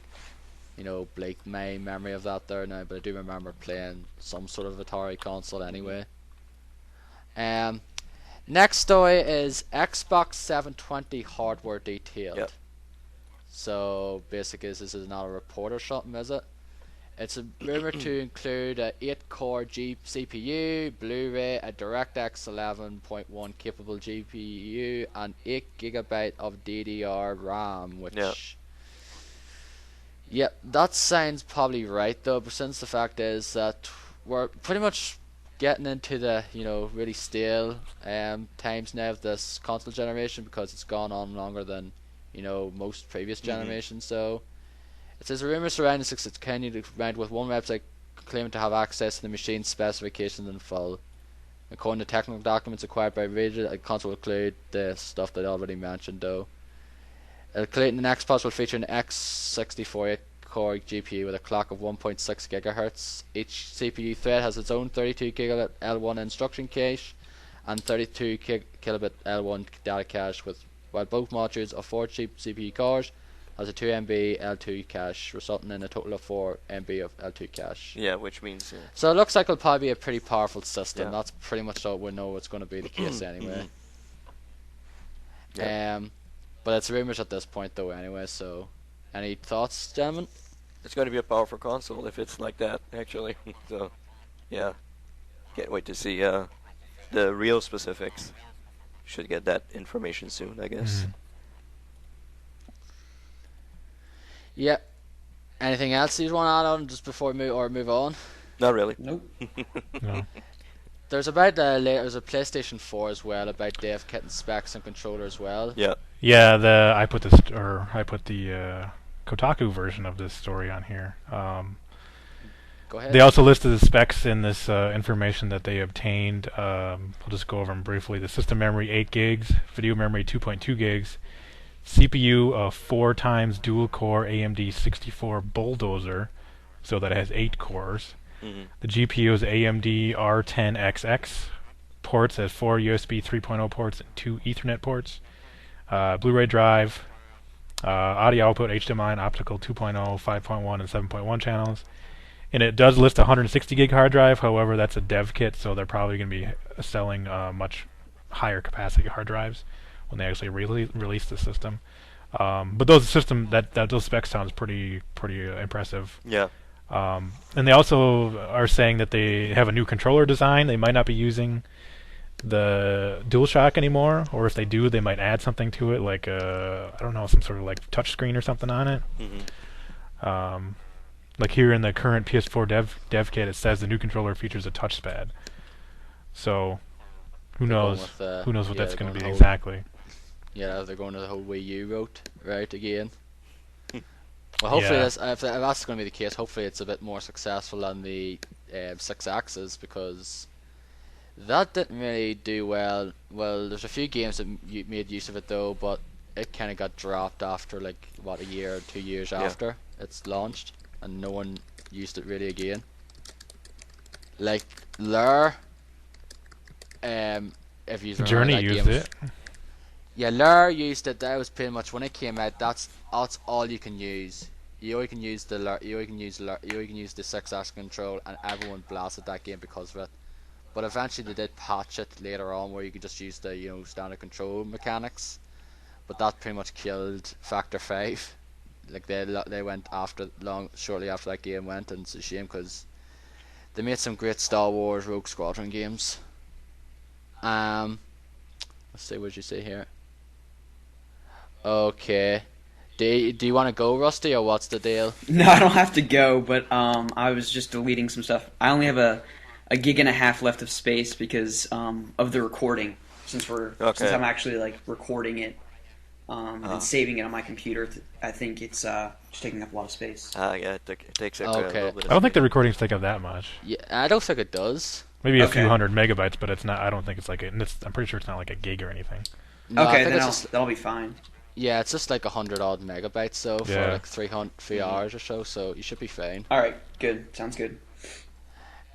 bleak my memory of that there now. But I do remember playing some sort of Atari console anyway. Next story is Xbox 720 hardware detailed. Yep. So basically, this is not a report or something, is it? It's a rumored to include a 8-core CPU, Blu-ray, a DirectX 11.1 capable GPU, and 8GB of DDR RAM, which... Yep, that sounds probably right though, but since the fact is that we're pretty much getting into the, really stale times now of this console generation because it's gone on longer than, most previous generations, so... It says rumors surrounding its continued around with one website claiming to have access to the machine's specifications in full. According to technical documents acquired by Radio, the console will include the stuff that I already mentioned though. The next Xbox will feature an X64 8-core GPU with a clock of 1.6 GHz. Each CPU thread has its own 32 gigabit L1 instruction cache and 32 kilobit L1 data cache, while both modules of 4 CPU cores has a 2 MB L2 cache, resulting in a total of 4 MB of L2 cache. Yeah, which means... So it looks like it'll probably be a pretty powerful system. Yeah. That's pretty much all we know it's going to be the case anyway. But it's rumors at this point though anyway, so... Any thoughts, gentlemen? It's going to be a powerful console if it's like that, actually. So, yeah. Can't wait to see the real specifics. Should get that information soon, I guess. Yeah. Anything else you want to add on just before we move on? Not really. Nope. No. there's a PlayStation 4 as well about dev kit and specs and controller as well. Yeah. Yeah, I put the Kotaku version of this story on here. Go ahead. They also listed the specs in this information that they obtained. I'll just go over them briefly. The system memory 8 gigs, video memory 2.2 gigs, CPU 4 times dual core AMD 64 Bulldozer, so that it has 8 cores. Mm-hmm. The GPU is AMD R10XX. Ports has 4 USB 3.0 ports and 2 Ethernet ports. Blu-ray drive, audio output HDMI and optical 2.0, 5.1, and 7.1 channels. And it does list a 160 gig hard drive. However, that's a dev kit, so they're probably going to be selling much higher capacity hard drives when they actually release the system. But those specs sounds pretty impressive. Yeah. And they also are saying that they have a new controller design. They might not be using the DualShock anymore, or if they do, they might add something to it, like I don't know, some sort of like touchscreen or something on it. Mm-hmm. Like here in the current PS4 dev kit, it says the new controller features a touchpad. So who knows? Who knows what that's going to be exactly? Yeah, they're going to the whole Wii U route right again. Well, hopefully, if that's going to be the case, hopefully it's a bit more successful than the 6-axis, because that didn't really do well. Well, there's a few games that made use of it though, but it kind of got dropped after like a year or 2 years after it's launched, and no one used it really again. Like Lure, if you remember Journey that used game, it. Yeah, Lure used it. That was pretty much when it came out. That's all you can use. You only can use the Lure, you only can use the 6-axis control, and everyone blasted that game because of it. But eventually they did patch it later on, where you could just use the standard control mechanics. But that pretty much killed Factor 5. Like they went shortly after that game went, and it's a shame because they made some great Star Wars Rogue Squadron games. Let's see, what did you say here? Okay. Do you want to go, Rusty, or what's the deal? No, I don't have to go, but I was just deleting some stuff. I only have a gig and a half left of space because of the recording. Since I'm actually like recording it and saving it on my computer, I think it's just taking up a lot of space. Yeah, it takes a little bit of I don't think the recordings take up that much. Yeah, I don't think it does. Maybe a few hundred megabytes, but it's not. I don't think it's like I'm pretty sure it's not like a gig or anything. No, okay, then that'll be fine. Yeah, it's just like 100 odd megabytes though for like 3 hours or so. So you should be fine. All right, good. Sounds good.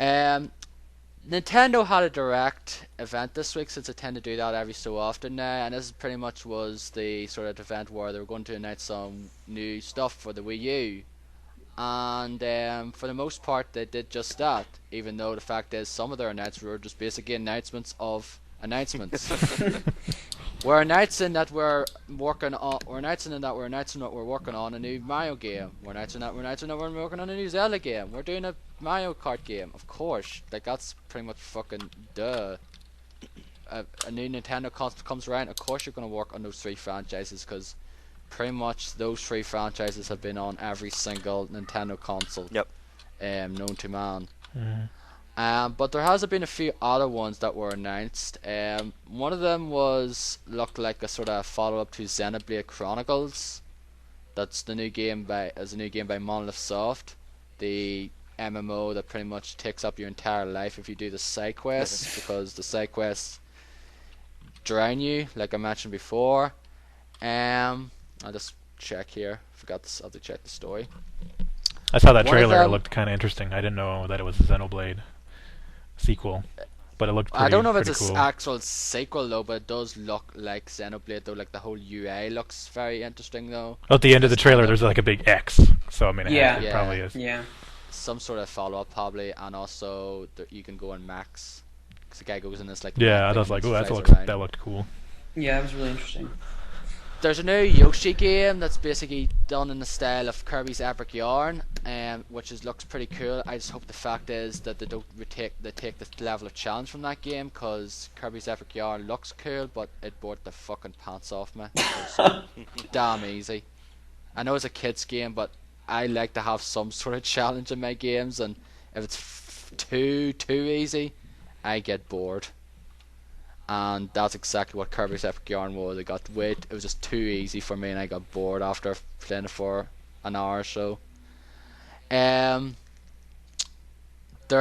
Nintendo had a direct event this week, since they tend to do that every so often now, and this pretty much was the sort of event where they were going to announce some new stuff for the Wii U. And for the most part they did just that, even though the fact is some of their announcements were just basically announcements of announcements. We're announcing that we're working on a new Mario game. We're announcing that we're working on a new Zelda game. We're doing a Mario Kart game, of course. Like, that's pretty much fucking duh. A new Nintendo console comes around, of course you're going to work on those 3 franchises, because pretty much those 3 franchises have been on every single Nintendo console known to man. But there has been a few other ones that were announced. One of them looked like a sort of follow-up to Xenoblade Chronicles. That's the new game by Monolith Soft, the MMO that pretty much takes up your entire life if you do the side quests, because the side quests drown you, like I mentioned before. I'll just check here. I have to check the story. I saw that trailer. It looked kind of interesting. I didn't know that it was a Xenoblade sequel, but it looked pretty, I don't know if it's cool. an actual sequel though, but it does look like Xenoblade though. Like the whole UI looks very interesting though. At the end of the trailer, there's like a big X, so I mean, it probably is. Yeah. Some sort of follow-up probably, and also you can go in max. Because the guy goes in this like. Yeah, I was like, oh, that looked cool. Yeah, it was really interesting. There's a new Yoshi game that's basically done in the style of Kirby's Epic Yarn, which looks pretty cool. I just hope the fact is that they take the level of challenge from that game, because Kirby's Epic Yarn looks cool, but it bored the fucking pants off me. It was so damn easy. I know it's a kids game, but I like to have some sort of challenge in my games, and if it's too easy, I get bored. And that's exactly what Kirby's Epic Yarn was. It was just too easy for me, and I got bored after playing it for an hour or so. They're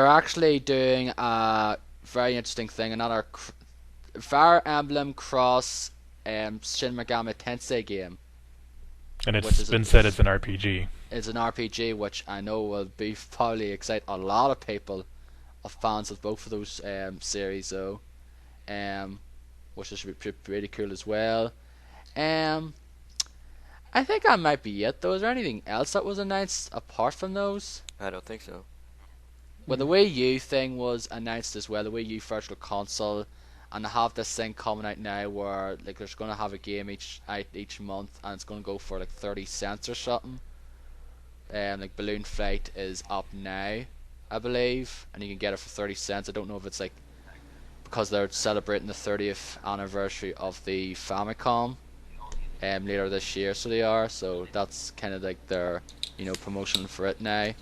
actually doing a very interesting thing, another Fire Emblem Cross Shin Megami Tensei game. And it's been said it's an RPG. It's an RPG, which I know will probably excite a lot of people, of fans of both of those series, though. Which should be pretty cool as well. I think that might be it, though. Is there anything else that was announced apart from those? I don't think so. Well, the Wii U thing was announced as well, the Wii U Virtual Console, and they have this thing coming out now where like there's going to have a game each month, and it's going to go for like 30 cents or something. Like Balloon Fight is up now, I believe, and you can get it for 30 cents. I don't know if it's like because they're celebrating the 30th anniversary of the Famicom later this year, so they are. So that's kind of like their promotion for it now.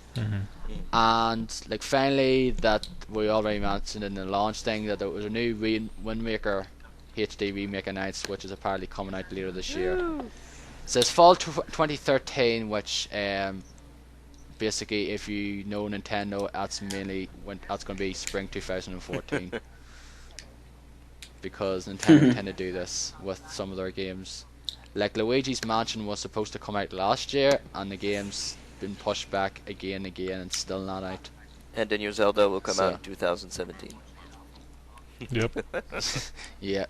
And like finally, that we already mentioned in the launch thing, that there was a new Wind Waker HD remake announced, which is apparently coming out later this year. It says fall 2013, which basically, if you know Nintendo, that's mainly that's going to be spring 2014. Because Nintendo tend to do this with some of their games. Like Luigi's Mansion was supposed to come out last year, and the game's been pushed back again and still not out. And the new Zelda will come out in 2017. Yep. Yeah.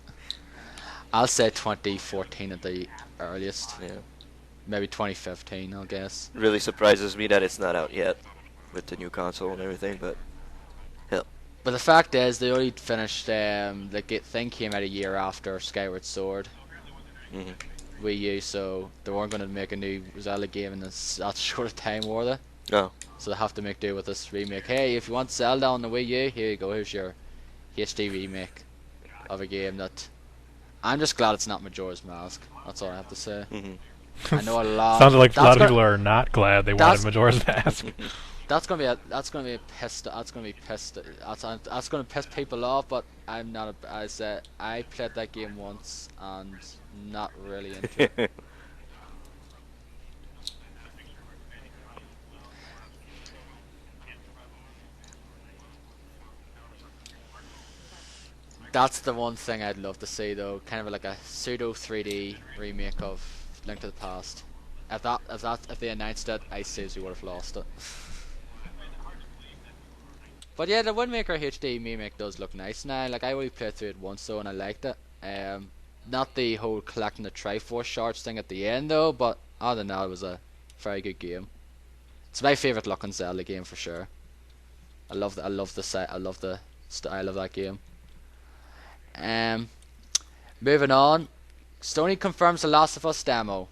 I'll say 2014 at the earliest. Yeah. Maybe 2015, I guess. Really surprises me that it's not out yet with the new console and everything, but hell. But the fact is, they only finished, the thing came out a year after Skyward Sword. Wii U, so they weren't going to make a new Zelda game in that short of time, were they? No. So they have to make do with this remake. Hey, if you want Zelda on the Wii U, here you go, here's your HD remake of a game that... I'm just glad it's not Majora's Mask, that's all I have to say. I know a lot... Sounds like a lot of people are not glad they wanted Majora's Mask. That's gonna be piss people off, but I'm not I played that game once and not really into it. That's the one thing I'd love to see, though, kind of like a pseudo 3D remake of Link to the Past. If they announced it, I seriously would have lost it. But yeah, the Wind Waker HD remake does look nice now. Like, I only played through it once though, and I liked it. Not the whole collecting the Triforce shards thing at the end though, but other than that, it was a very good game. It's my favourite looking Zelda game for sure. I love the style of that game. Moving on, Sony confirms the Last of Us demo.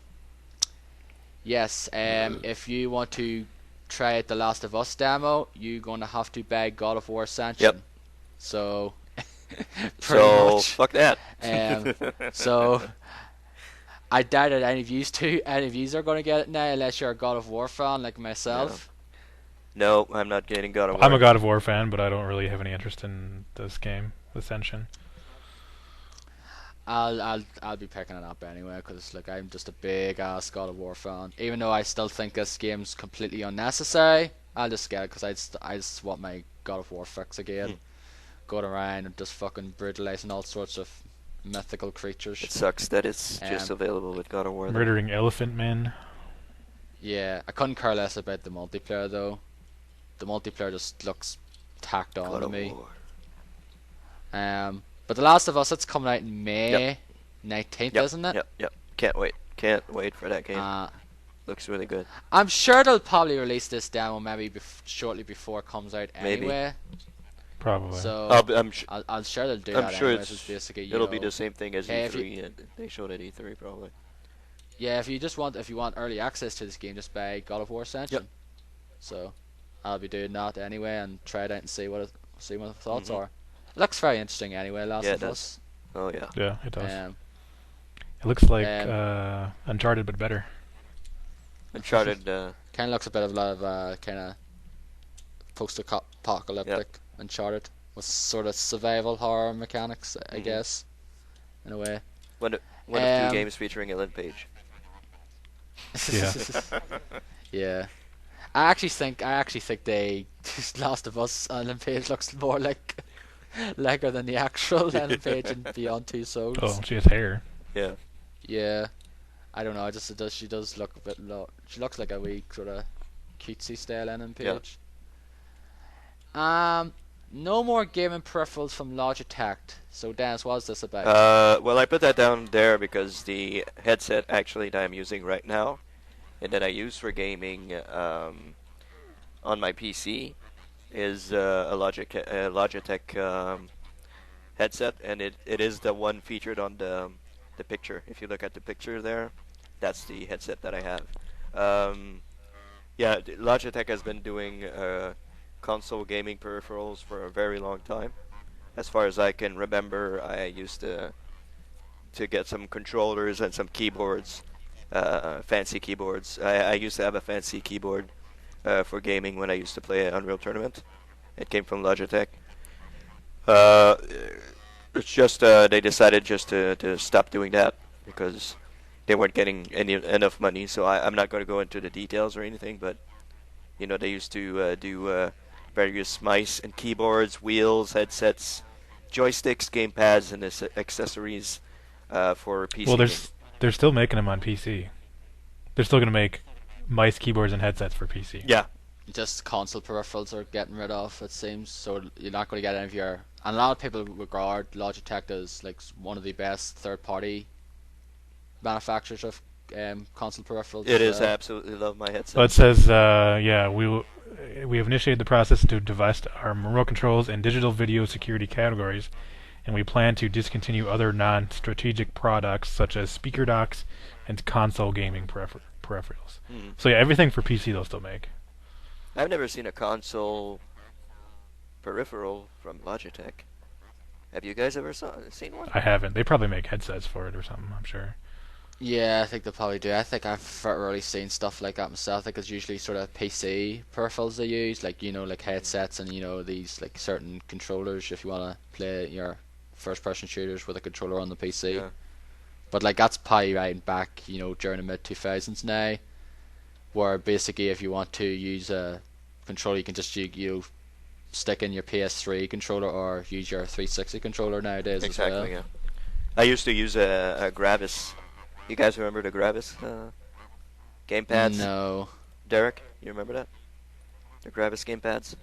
Yes, if you want to try out the Last of Us demo, you're going to have to buy God of War Ascension. Yep. So, so much. fuck that. So, I doubt that any of you are going to get it now, unless you're a God of War fan like myself. No, I'm not getting God of War. I'm a God of War fan, but I don't really have any interest in this game, Ascension. I'll be picking it up anyway, because like I'm just a big ass God of War fan. Even though I still think this game's completely unnecessary, I'll just get it because I just want my God of War fix again. Going around and just fucking brutalizing all sorts of mythical creatures. It sucks that it's just available with God of War. Murdering elephant men. Yeah, I couldn't care less about the multiplayer though. The multiplayer just looks tacked on God to of me. War. But The Last of Us, it's coming out in May 19th, isn't it? Yep. Can't wait for that game. Looks really good. I'm sure they'll probably release this demo maybe shortly before it comes out Maybe. anyway. Probably. So I'm sure they'll do that. I'm sure anyway. It's basically, it'll be the same thing as hey, E3, and they showed at E3 probably. Yeah, if you want early access to this game, just buy God of War Ascension. Yep. So I'll be doing that anyway and try it out and see what the thoughts are. It looks very interesting anyway, Last of Us. Oh yeah. Yeah, it does. It looks like Uncharted, but better. Uncharted. Kind of looks a bit of kind of post-apocalyptic Uncharted. with sort of survival horror mechanics, I Mhm. guess, in a way. One of two Um, games featuring Ellen Page. Yeah. yeah. I actually think they Last of Us Ellen Page looks more like Legger than the actual Ellen Page in Beyond Two Souls. Oh, she has hair. Yeah. Yeah, I don't know. She does look a bit. She looks like a wee sort of cutesy style Ellen Yeah. Page. Um, no more gaming peripherals from Logitech. So Dennis, what's this about? Well, I put that down there because the headset actually that I'm using right now, and that I use for gaming on my PC, is a Logitech headset, and it is the one featured on the picture. If you look at the picture there, that's the headset that I have. Yeah, Logitech has been doing console gaming peripherals for a very long time. As far as I can remember, I used to get some controllers and some keyboards, fancy keyboards. I used to have a fancy keyboard for gaming when I used to play Unreal Tournament. It came from Logitech. Uh, it's just they decided just to stop doing that because they weren't getting enough money. So I'm not going to go into the details or anything, but you know they used to do various mice and keyboards, wheels, headsets, joysticks, gamepads, and accessories for PC Well, gaming. they're still making them on PC. They're still gonna make mice, keyboards, and headsets for PC. Yeah, Just console peripherals are getting rid of, it seems. So you're not going to get any of your. And a lot of people regard Logitech as like one of the best third-party manufacturers of console peripherals. it as is. I well. absolutely love my headset. So it says, yeah, we have initiated the process to divest our remote controls and digital video security categories, and we plan to discontinue other non-strategic products such as speaker docks and console gaming peripherals. Hmm. So yeah, everything for PC they'll still make. I've never seen a console peripheral from Logitech. Have you guys ever seen one? I haven't. They probably make headsets for it or something, I'm sure. Yeah, I think they probably do. I think I've rarely seen stuff like that myself. I think it's usually sort of PC peripherals they use, like like headsets and these like certain controllers if you want to play your first-person shooters with a controller on the PC. Yeah. But like that's probably right back, during the mid 2000s now, where basically if you want to use a controller, you can just stick in your PS3 controller or use your 360 controller nowadays as well. Exactly. Yeah. I used to use a Gravis. You guys remember the Gravis gamepads? No. Derek, you remember that? The Gravis gamepads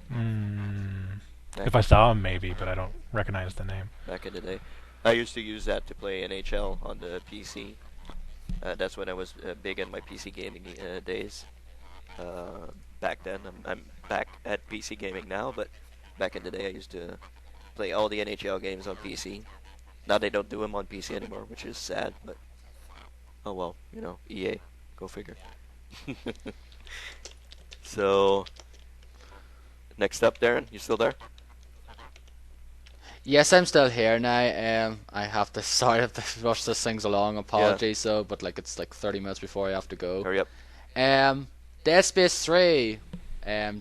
If I saw them, maybe, but I don't recognize the name. back in the day. I used to use that to play NHL on the PC. That's when I was big in my PC gaming days. Back then, I'm back at PC gaming now, but back in the day, I used to play all the NHL games on PC. Now they don't do them on PC anymore, which is sad, but oh well, EA, go figure. So, next up, Darren, you still there? Yes, I'm still here now. I have to sorry I have to rush this things along. Apologies, so but like it's like 30 minutes before I have to go. Hurry up. Dead Space 3,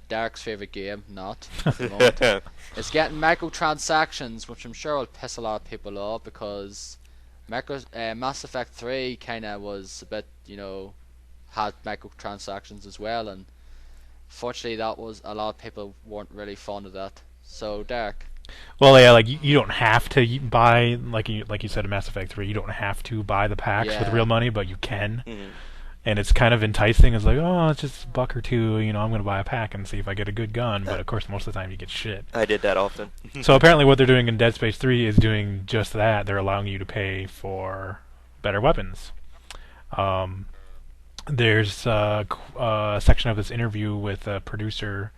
Derek's favorite game, not at the moment. It's getting microtransactions, which I'm sure will piss a lot of people off because Mass Effect 3 kind of was a bit, had microtransactions as well, and fortunately that was a lot of people weren't really fond of that. So Derek. Well, yeah, like you don't have to buy like you said in Mass Effect 3. You don't have to buy the packs with Yeah. real money, but you can, Mhm. and it's kind of enticing. It's like, oh, it's just $1 or $2. I'm going to buy a pack and see if I get a good gun. But of course, most of the time you get shit. I did that often. So apparently, what they're doing in Dead Space 3 is doing just that. They're allowing you to pay for better weapons. There's a section of this interview with producer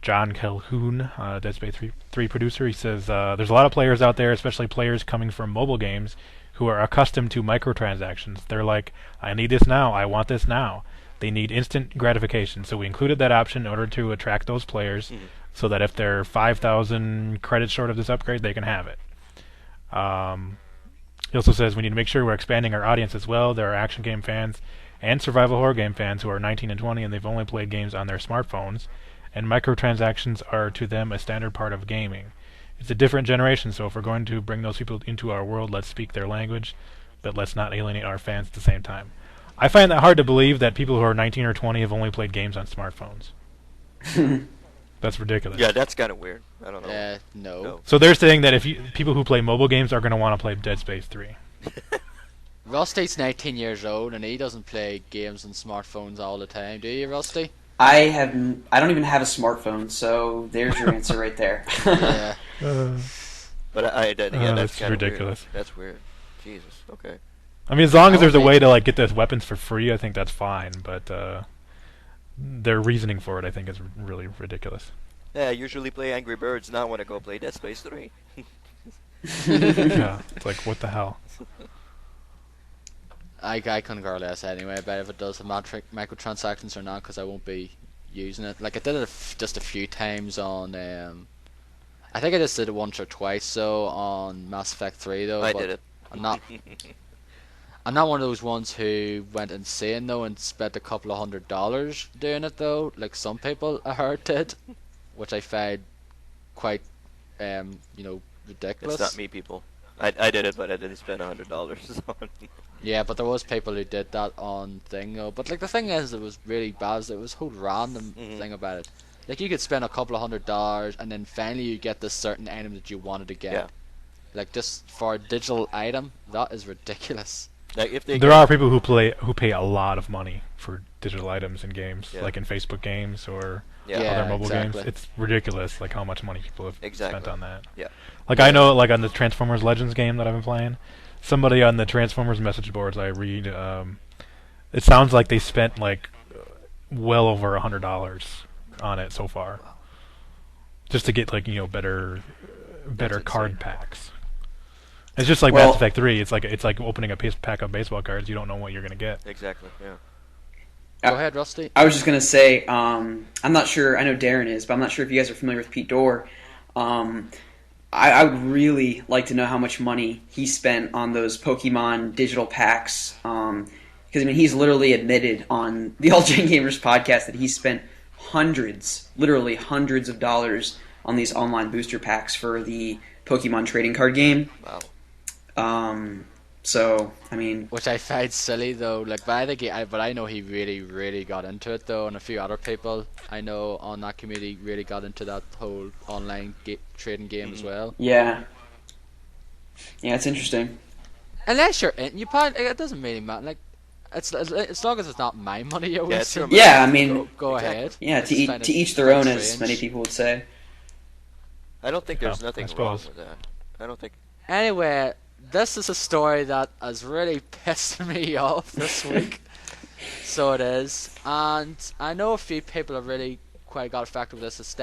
John Calhoun, Dead Space 3 producer. He says, there's a lot of players out there, especially players coming from mobile games, who are accustomed to microtransactions. They're like, I need this now, I want this now. They need instant gratification. So we included that option in order to attract those players, so that if they're 5,000 credits short of this upgrade, they can have it. He also says we need to make sure we're expanding our audience as well. There are action game fans and survival horror game fans who are 19 and 20 and they've only played games on their smartphones, and microtransactions are to them a standard part of gaming. it's a different generation. So if we're going to bring those people into our world, let's speak their language, but let's not alienate our fans at the same time. I find that hard to believe that people who are 19 or 20 have only played games on smartphones. That's ridiculous. Yeah, that's kind of weird. I don't know. No. So they're saying that people who play mobile games are going to want to play Dead Space 3. Rusty's 19 years old and he doesn't play games on smartphones all the time. Do you, Rusty? I don't even have a smartphone, so there's your answer right there. Yeah. But that's kind of ridiculous. Weird. That's weird. Jesus. Okay. I mean, as long as there's a way to like get those weapons for free, I think that's fine. But their reasoning for it, I think, is really ridiculous. Yeah, I usually play Angry Birds. Now I want to go play Dead Space 3. Yeah, it's like, what the hell? I couldn't care less anyway about if it does have microtransactions or not, because I won't be using it. Like I did it just a few times on. I think I just did it once or twice. So on Mass Effect 3 though. I but did it. I'm not. I'm not one of those ones who went insane though and spent a couple of $100 doing it though, like some people I heard did, which I found quite, ridiculous. It's not me, people. I did it, but I didn't spend $100 on. Yeah, but there was people who did that on thing though. But like the thing is, it was really bad. It was a whole random thing about it. Like you could spend a couple of $100 and then finally you get this certain item that you wanted to get. Yeah. Like just for a digital item, that is ridiculous. Like if There are people who pay a lot of money for digital items in games, Yeah. like in Facebook games or Yeah. other mobile exactly. games. It's ridiculous, like how much money people have Exactly. spent on that. Yeah. Like I know, like on the Transformers Legends game that I've been playing, somebody on the Transformers message boards I read, it sounds like they spent like well over $100 on it so far, just to get like better card insane. packs. It's just like Well- Mass Effect 3. It's like opening a pack of baseball cards. You don't know what you're gonna get. Exactly. Yeah. Go ahead, Rusty. I was just gonna say, I'm not sure. I know Darren is, but I'm not sure if you guys are familiar with Pete Dorr. I would really like to know how much money he spent on those Pokemon digital packs. Because I mean, he's literally admitted on the All Gen Gamers podcast that he spent literally hundreds of dollars on these online booster packs for the Pokemon trading card game. Wow. So I mean, Which I find silly though. Like, but I know he really, really got into it though, and a few other people I know on that community really got into that whole online trading game as well. yeah, it's interesting. Unless you're in, it doesn't really matter. Like, it's as long as it's not my money you're Yeah, it's wasting. your money. Yeah, I mean, Go Exactly. ahead. yeah, I just find to it each their own, quite as strange. many people would say. I don't think there's Yeah, nothing I wrong suppose. with that. I don't think. Anyway, this is a story that has really pissed me off this week. So it is, and I know a few people have really quite got affected with this.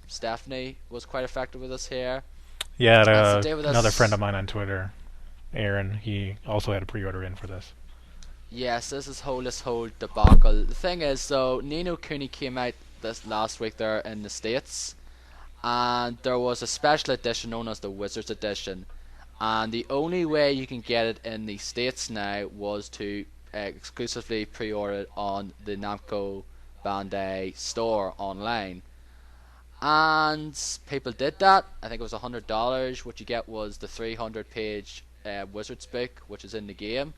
Stephanie was quite affected with this here. Yeah, That's to do with another us- friend of mine on Twitter, Aaron, he also had a pre-order in for this. Yes, this whole debacle. The thing is, though, Nino Kuni came out this last week there in the States, and there was a special edition known as the Wizards Edition, and the only way you can get it in the States now was to exclusively pre-order it on the Namco Bandai store online. And people did that. I think it was $100. What you get was the 300-page Wizards book, which is in the game,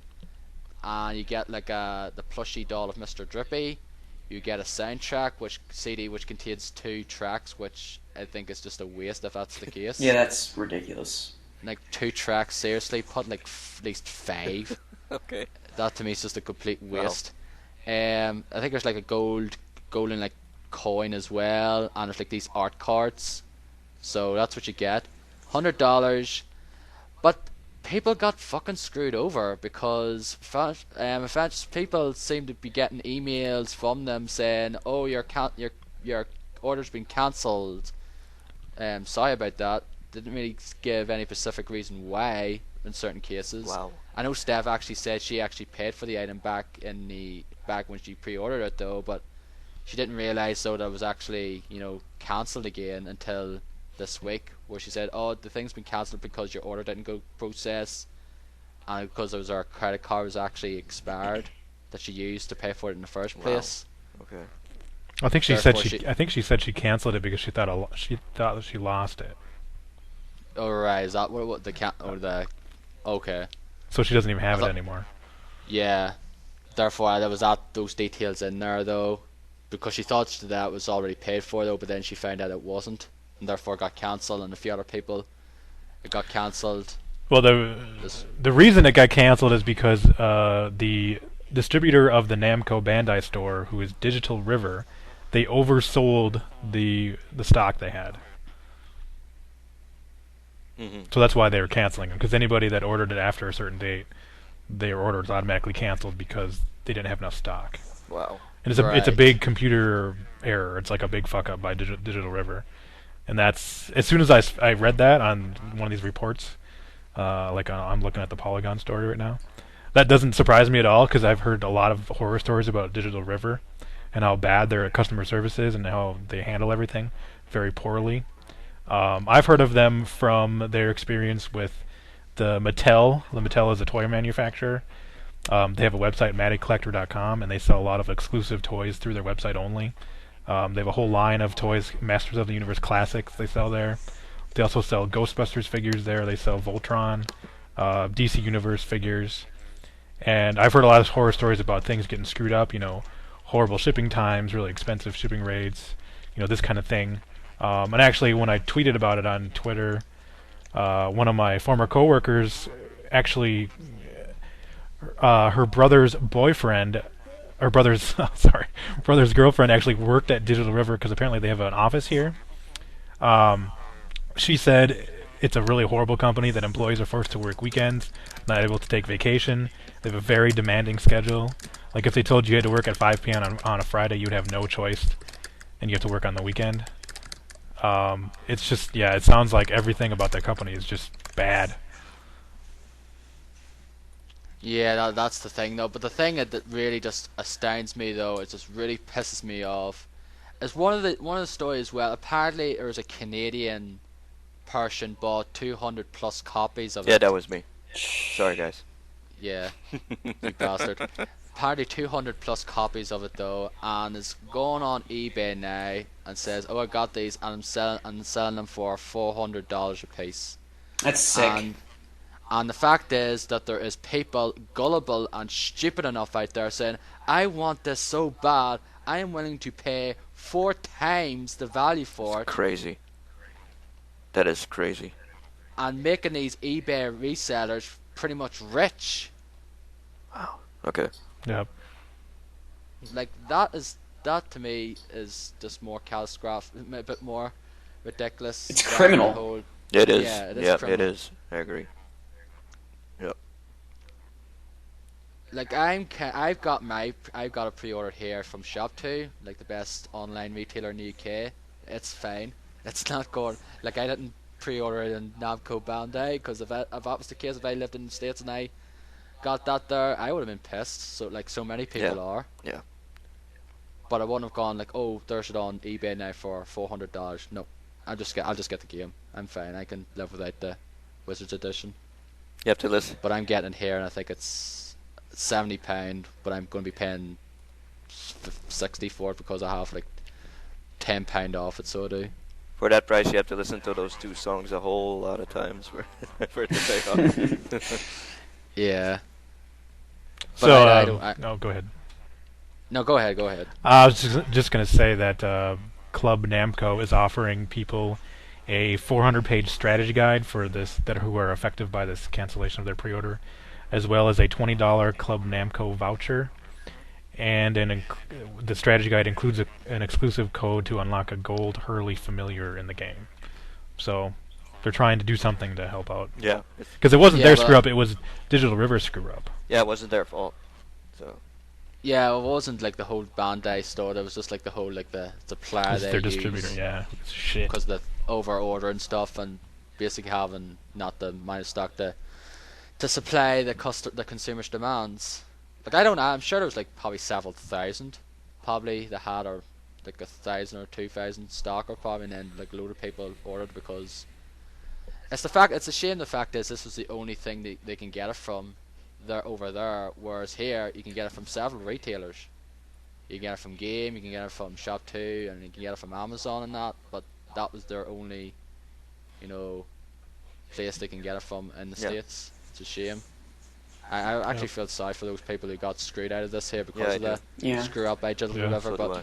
and you get like the plushie doll of Mr. Drippy. You get a soundtrack, which contains 2 tracks, which I think is just a waste if that's the case. Yeah, that's ridiculous. Like 2 tracks, seriously, put like at least 5. Okay. That to me is just a complete waste. I think there's like a golden like coin as well, and there's like these art cards. So that's what you get, $100. But people got fucking screwed over because people seem to be getting emails from them saying, "Oh, your order's been cancelled." Sorry about that. Didn't really give any specific reason why in certain cases. Wow. I know Steph actually said she actually paid for the item back when she pre-ordered it though, but she didn't realize though that it was actually cancelled again until this week, where she said, "Oh, the thing's been cancelled because your order didn't go process, and because her credit card was actually expired that she used to pay for it in the first Wow. place." Okay. I think she Therefore said she canceled it because she thought she lost it. Alright, is that what the cat or the? Okay. So she doesn't even I have it thought. anymore. Yeah. Therefore, there was those details in there though, because she thought that was already paid for though, but then she found out it wasn't, and therefore got cancelled. And a few other people, it got cancelled. Well, This. the reason it got canceled is because the distributor of the Namco Bandai store, who is Digital River, they oversold the stock they had. Hmm. So that's why they were canceling them. Because anybody that ordered it after a certain date, their order was automatically canceled because they didn't have enough stock. Wow. And it's a Right. big computer error. It's like a big fuck up by Digital River. And that's as soon as I read that on one of these reports, I'm looking at the Polygon story right now. That doesn't surprise me at all because I've heard a lot of horror stories about Digital River and how bad their customer service is and how they handle everything very poorly. I've heard of them from their experience with the Mattel. The Mattel is a toy manufacturer. They have a website, mattycollector.com, and they sell a lot of exclusive toys through their website only. They have a whole line of toys, Masters of the Universe classics they sell there. They also sell Ghostbusters figures there. They sell Voltron, DC Universe figures. And I've heard a lot of horror stories about things getting screwed up, horrible shipping times, really expensive shipping rates, this kind of thing. And actually, when I tweeted about it on Twitter, one of my former coworkers actually, her brother's boyfriend, or brother's, sorry, brother's girlfriend actually worked at Digital River because apparently they have an office here. She said it's a really horrible company that employees are forced to work weekends, not able to take vacation. They have a very demanding schedule. Like if they told you had to work at 5 p.m. on a Friday, you'd have no choice, and you have to work on the weekend. It's just, yeah, it sounds like everything about that company is just bad. Yeah, that's the thing though. But the thing that really just astounds me though, it just really pisses me off, is one of the stories. Well, apparently there was a Canadian person bought 200 plus copies of Yeah, it. that was me. Sorry, guys. Yeah, you bastard. Apparently 200 plus copies of it though, and is going on eBay now and says, "Oh, I got these, and I'm selling them for $400 a piece." That's sick. And the fact is that there is people gullible and stupid enough out there saying, "I want this so bad, I am willing to pay 4 times the value for it," Crazy. That is crazy. and making these eBay resellers pretty much rich. Wow. Okay. Yep. Like that to me is just more catastrophic, a bit more ridiculous. It's than criminal. the whole- It is. Yeah, it is Yep, criminal. it is. I agree. Yep. Like I've got a pre-order here from Shop2, like the best online retailer in the UK. It's fine. It's not going. Like I didn't pre-order it in Namco Bandai because if that was the case, if I lived in the States and I got that there, I would have been pissed. So like so many people are. Yeah. But I wouldn't have gone like, oh, there's it on eBay now for $400. No, I'll just get the game. I'm fine. I can live without the Wizards edition. You have to listen. But I'm getting it here, and I think it's £70. But I'm going to be paying 60 for it because I have like £10 off it. So I do. For that price, you have to listen to those two songs a whole lot of times for it to pay off. Yeah. But So, I don't. no, go ahead. No, go ahead. Go ahead. I was just going to say that Club Namco is offering people a 400-page strategy guide for who are affected by this cancellation of their pre-order, as well as a $20 Club Namco voucher, and the strategy guide includes an exclusive code to unlock a gold Hurley familiar in the game. So they're trying to do something to help out. Yeah. Because it wasn't Yeah, their but- screw up; it was Digital River's screw up. Yeah, it wasn't their fault. So. Yeah, it wasn't like the whole Bandai store. There was just like the whole like the supplier It's they their use. distributor. Yeah, it's shit. Because the over order and stuff, and basically having not the amount of stock to supply the consumer's demands. Like I don't know, I'm sure there was like probably several thousand, probably they had or like 1,000 or 2,000 stock or probably, and then like a load of people ordered because it's a shame. The fact is this was the only thing they can get it from there over there, whereas here you can get it from several retailers. You can get it from Game, you can get it from Shop2, and you can get it from Amazon and that, but that was their only, place they can get it from in the Yeah. States. It's a shame. I actually feel sorry for those people who got screwed out of this here because Yeah, of I the Yeah. screw up agent or Yeah. whatever. So do But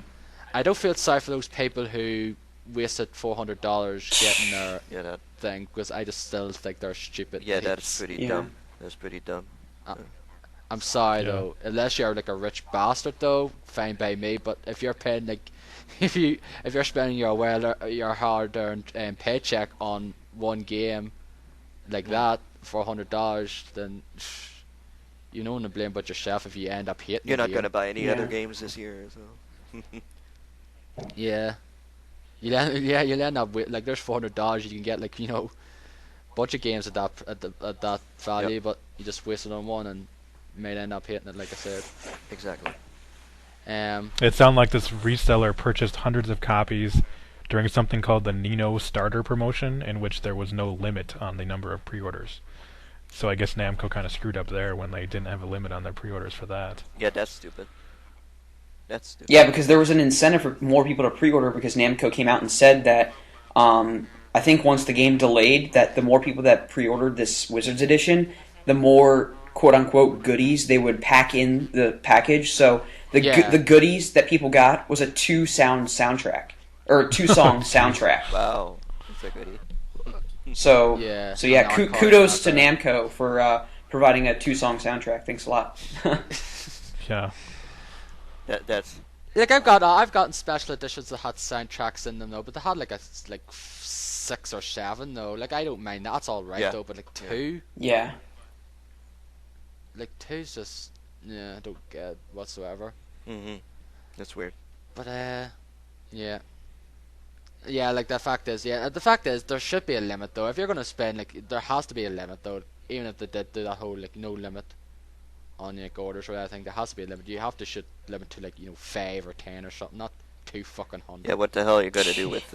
I. I don't feel sorry for those people who wasted $400 getting their Yeah, that. thing, because I just still think they're stupid. Yeah, idiots. that's pretty Yeah. dumb. That's pretty dumb. I'm sorry Yeah. though, unless you're like a rich bastard though, fine by me. But if you're paying like, if you're spending your hard-earned paycheck on one game like that, $400, then you know to blame but yourself if you end up hating. You're the not game. going to buy any Yeah. other games this year, so. Yeah. You'll end up with like there's $400 you can get like bunch of games at that value, Yep. but you just wasted on one and might end up hating it, like I said. Exactly. It sounded like this reseller purchased hundreds of copies during something called the Nino Starter promotion, in which there was no limit on the number of pre-orders. So I guess Namco kind of screwed up there when they didn't have a limit on their pre-orders for that. Yeah, that's stupid. That's stupid. Yeah, because there was an incentive for more people to pre-order because Namco came out and said that I think once the game delayed, that the more people that pre-ordered this Wizards edition, the more quote-unquote goodies they would pack in the package. So the goodies that people got was a 2-song soundtrack. Wow. That's a goodie. So Yeah, yeah, an encore kudos to soundtrack. Namco for providing a 2-song soundtrack. Thanks a lot. Yeah. That's. Like I've gotten special editions that had soundtracks in them though, but they had like 6 or 7 though. Like I don't mind that's all right Yeah. though, but like two, Yeah. like two's just I don't get whatsoever. Mm-hmm. That's weird. But yeah, like the fact is there should be a limit though. If you're gonna spend there has to be a limit though. Even if they did do that whole no limit on your orders or anything, there has to be a limit. You have to should limit to 5 or 10 or something, not 200. Yeah, what the hell are you going to do with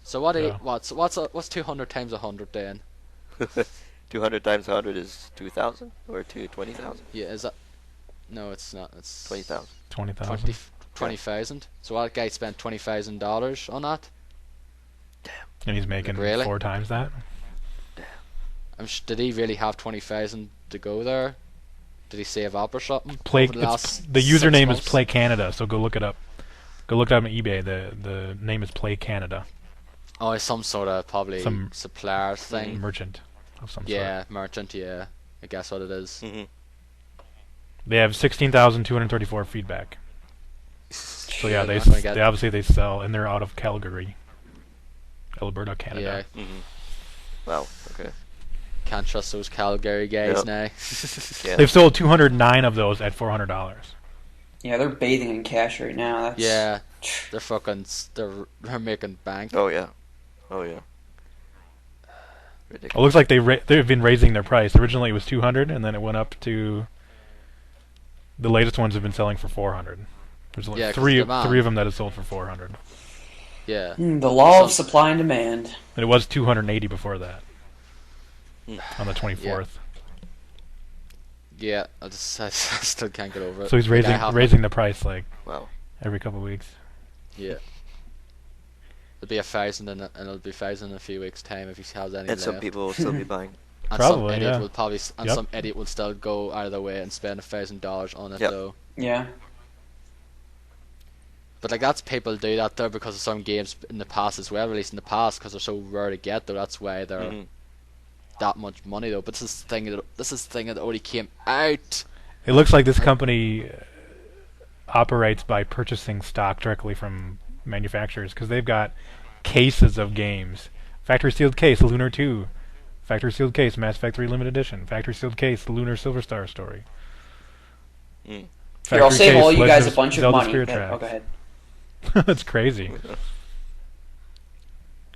So what? Yeah. What's 200 times 100 then? 200 times 100 is 2,000 or 20,000? Yeah, is that? No, it's not. It's 20,000. 20,000. 20,000. So what guy spent $20,000 on that? And he's making Really? 4 times that. Did he really have 20,000 to go there? Did he save up or something? Play. over the last The 6 username is months? Play Canada, so go look it up. Go look it up on eBay. The name is Play Canada. Oh, it's some sort of probably Some supplier thing. Merchant of some Yeah, sort. merchant. Yeah, I guess what it is. Mm-hmm. They have 16,234 feedback. So yeah, Yeah, they they're not gonna get- they obviously they sell, and they're out of Calgary, Alberta, Yeah, Canada. Mm-hmm. Wow. Okay. can't trust those Calgary guys Yep. now. Yeah. They've sold 209 of those at $400. Yeah, they're bathing in cash right now. That's, Yeah, they're fucking. They're making bank. Oh yeah. Oh yeah. It Ridiculous. looks like they've been raising their price. Originally it was 200, and then it went up to. The latest ones have been selling for 400. There's like Yeah, 'cause three demand. of them that have sold for 400, Yeah. The law of Some- supply and demand. and it was 280 before that Mm. on the 24th. Yeah, I still can't get over it. So he's Like, I have- raising the price like Wow. every couple of weeks. Yeah. It'll be 1,000 and it'll be 1,000 in a few weeks' time if he has any And left. some people will still be buying. And Probably, some idiot yeah. will probably Yep. some idiot will still go out of their way and spend $1,000 on it Yep. though. Yeah. But like that's people do that though because of some games in the past as well, released in the past because they're so rare to get though. That's why they're Mhm. that much money though. But this is the thing that already came out. It looks like this company operates by purchasing stock directly from manufacturers because they've got cases of games. Factory sealed case, Lunar 2. Factory sealed case, Mass Effect 3 Limited Edition. Factory sealed case, Lunar Silver Star story. Mm. Here, I'll Factory save case, all you Legend guys a bunch of Zelda money. Spirit Yeah, Tracks. oh, go ahead. That's crazy.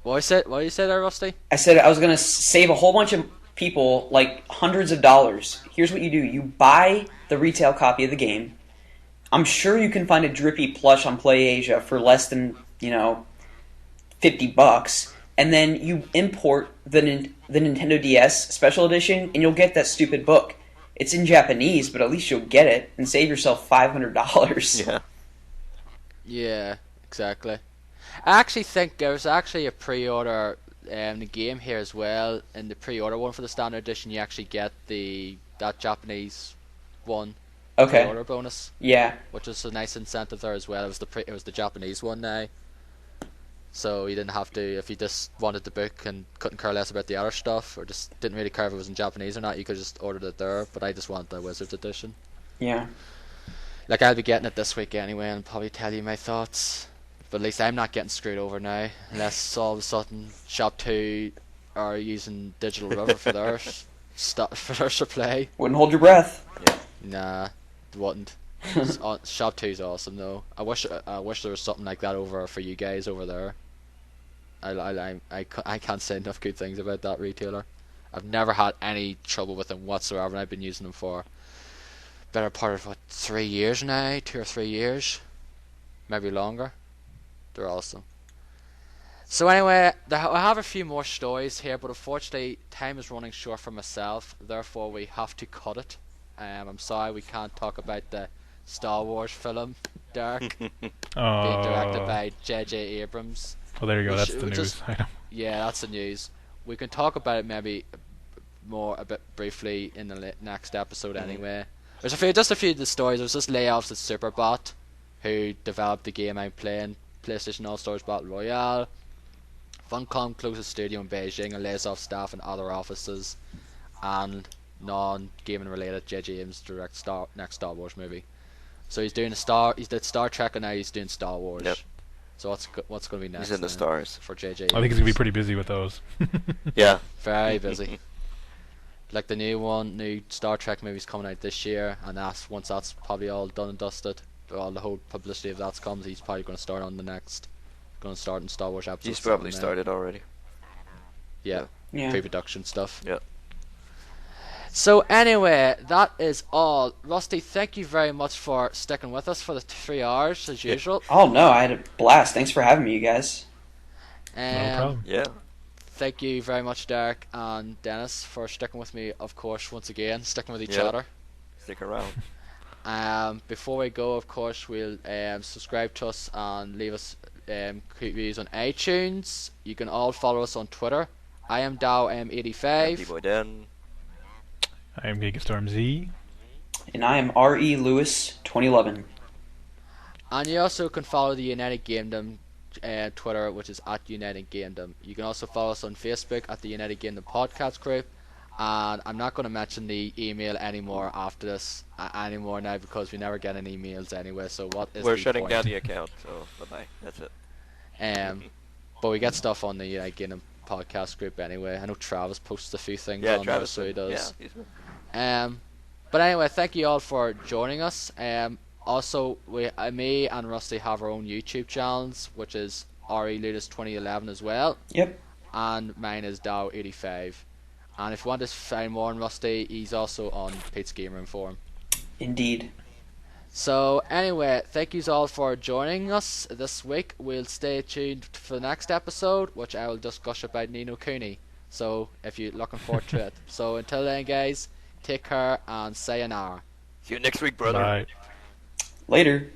What you said there, Rusty? I said I was going to save a whole bunch of people like hundreds of dollars. Here's what you do. You buy the retail copy of the game. I'm sure you can find a drippy plush on PlayAsia for less than, $50. And then you import the Nintendo DS Special Edition, and you'll get that stupid book. It's in Japanese, but at least you'll get it and save yourself $500. Yeah. Yeah, exactly. I actually think there was actually a pre-order the game here as well. In the pre-order one for the standard edition, you actually get that Japanese one Okay. pre-order bonus, Yeah. which is a nice incentive there as well. It was the Japanese one now, so you didn't have to, if you just wanted the book and couldn't care less about the other stuff, or just didn't really care if it was in Japanese or not, you could just order it there. But I just want the Wizards edition. Yeah. Like, I'll be getting it this week anyway, and probably tell you my thoughts. But at least I'm not getting screwed over now, unless all of a sudden Shop 2 are using Digital River for their for their supply. Wouldn't hold your breath. Nah, wouldn't. Shop 2's awesome though. I wish there was something like that over for you guys over there. I can't say enough good things about that retailer. I've never had any trouble with them whatsoever, and I've been using them for better part of 3 years now, 2 or 3 years, maybe longer. They're awesome. So anyway, I have a few more stories here, but unfortunately time is running short for myself, therefore we have to cut it. I'm sorry we can't talk about the Star Wars film, Derek, being directed by J.J. Abrams. Well, there you go. That's the news. Yeah, that's the news. We can talk about it maybe a bit briefly in the next episode anyway. There's just a few of the stories. There's just layoffs at Superbot, who developed the game I'm playing, PlayStation All-Stars Battle Royale. Funcom closes studio in Beijing and lays off staff in other offices. And non-gaming related, J.J. Abrams directs next Star Wars movie. So he's did Star Trek, and now he's doing Star Wars. Yep. So what's going to be next? He's in the stars. For J.J. I think he's gonna be pretty busy with those. Yeah. Very busy. Like the new Star Trek movie's coming out this year, and once that's probably all done and dusted, all the whole publicity of that comes, he's probably going to start on the next. Going to start in Star Wars episode. He's probably started already. Yeah. Pre-production stuff. Yeah. So anyway, that is all. Rusty, thank you very much for sticking with us for the 3 hours as usual. Oh no, I had a blast. Thanks for having me, you guys. No problem. Yeah. Thank you very much, Derek and Dennis, for sticking with me, of course, once again, sticking with each other. Stick around. Before we go, of course, we'll subscribe to us and leave us reviews on iTunes. You can all follow us on Twitter. I am DowM85. D-Boy Dan. I am Gigastorm Z. And I am R.E. Lewis 2011. And you also can follow the United Gamedom Twitter, which is at United Gamedom. You can also follow us on Facebook at the United Gamedom Podcast Group. And I'm not going to mention the email anymore after this anymore now, because we never get any emails anyway. So We're the shutting point? down the account, so bye-bye. That's it. But we get stuff on the United Gamedom Podcast Group anyway. I know Travis posts a few things on there, so he does. Yeah, but anyway, thank you all for joining us. Also, me and Rusty have our own YouTube channels, which is RE Ludus 2011 as well. Yep. And mine is Dow85. And if you want to find more on Rusty, he's also on Pete's Game Room Forum. Indeed. So anyway, thank you all for joining us this week. We'll stay tuned for the next episode, which I will just gush about Ni no Kuni. So if you're looking forward to it. So until then, guys, take care and sayonara. See you next week, brother. Bye. Later.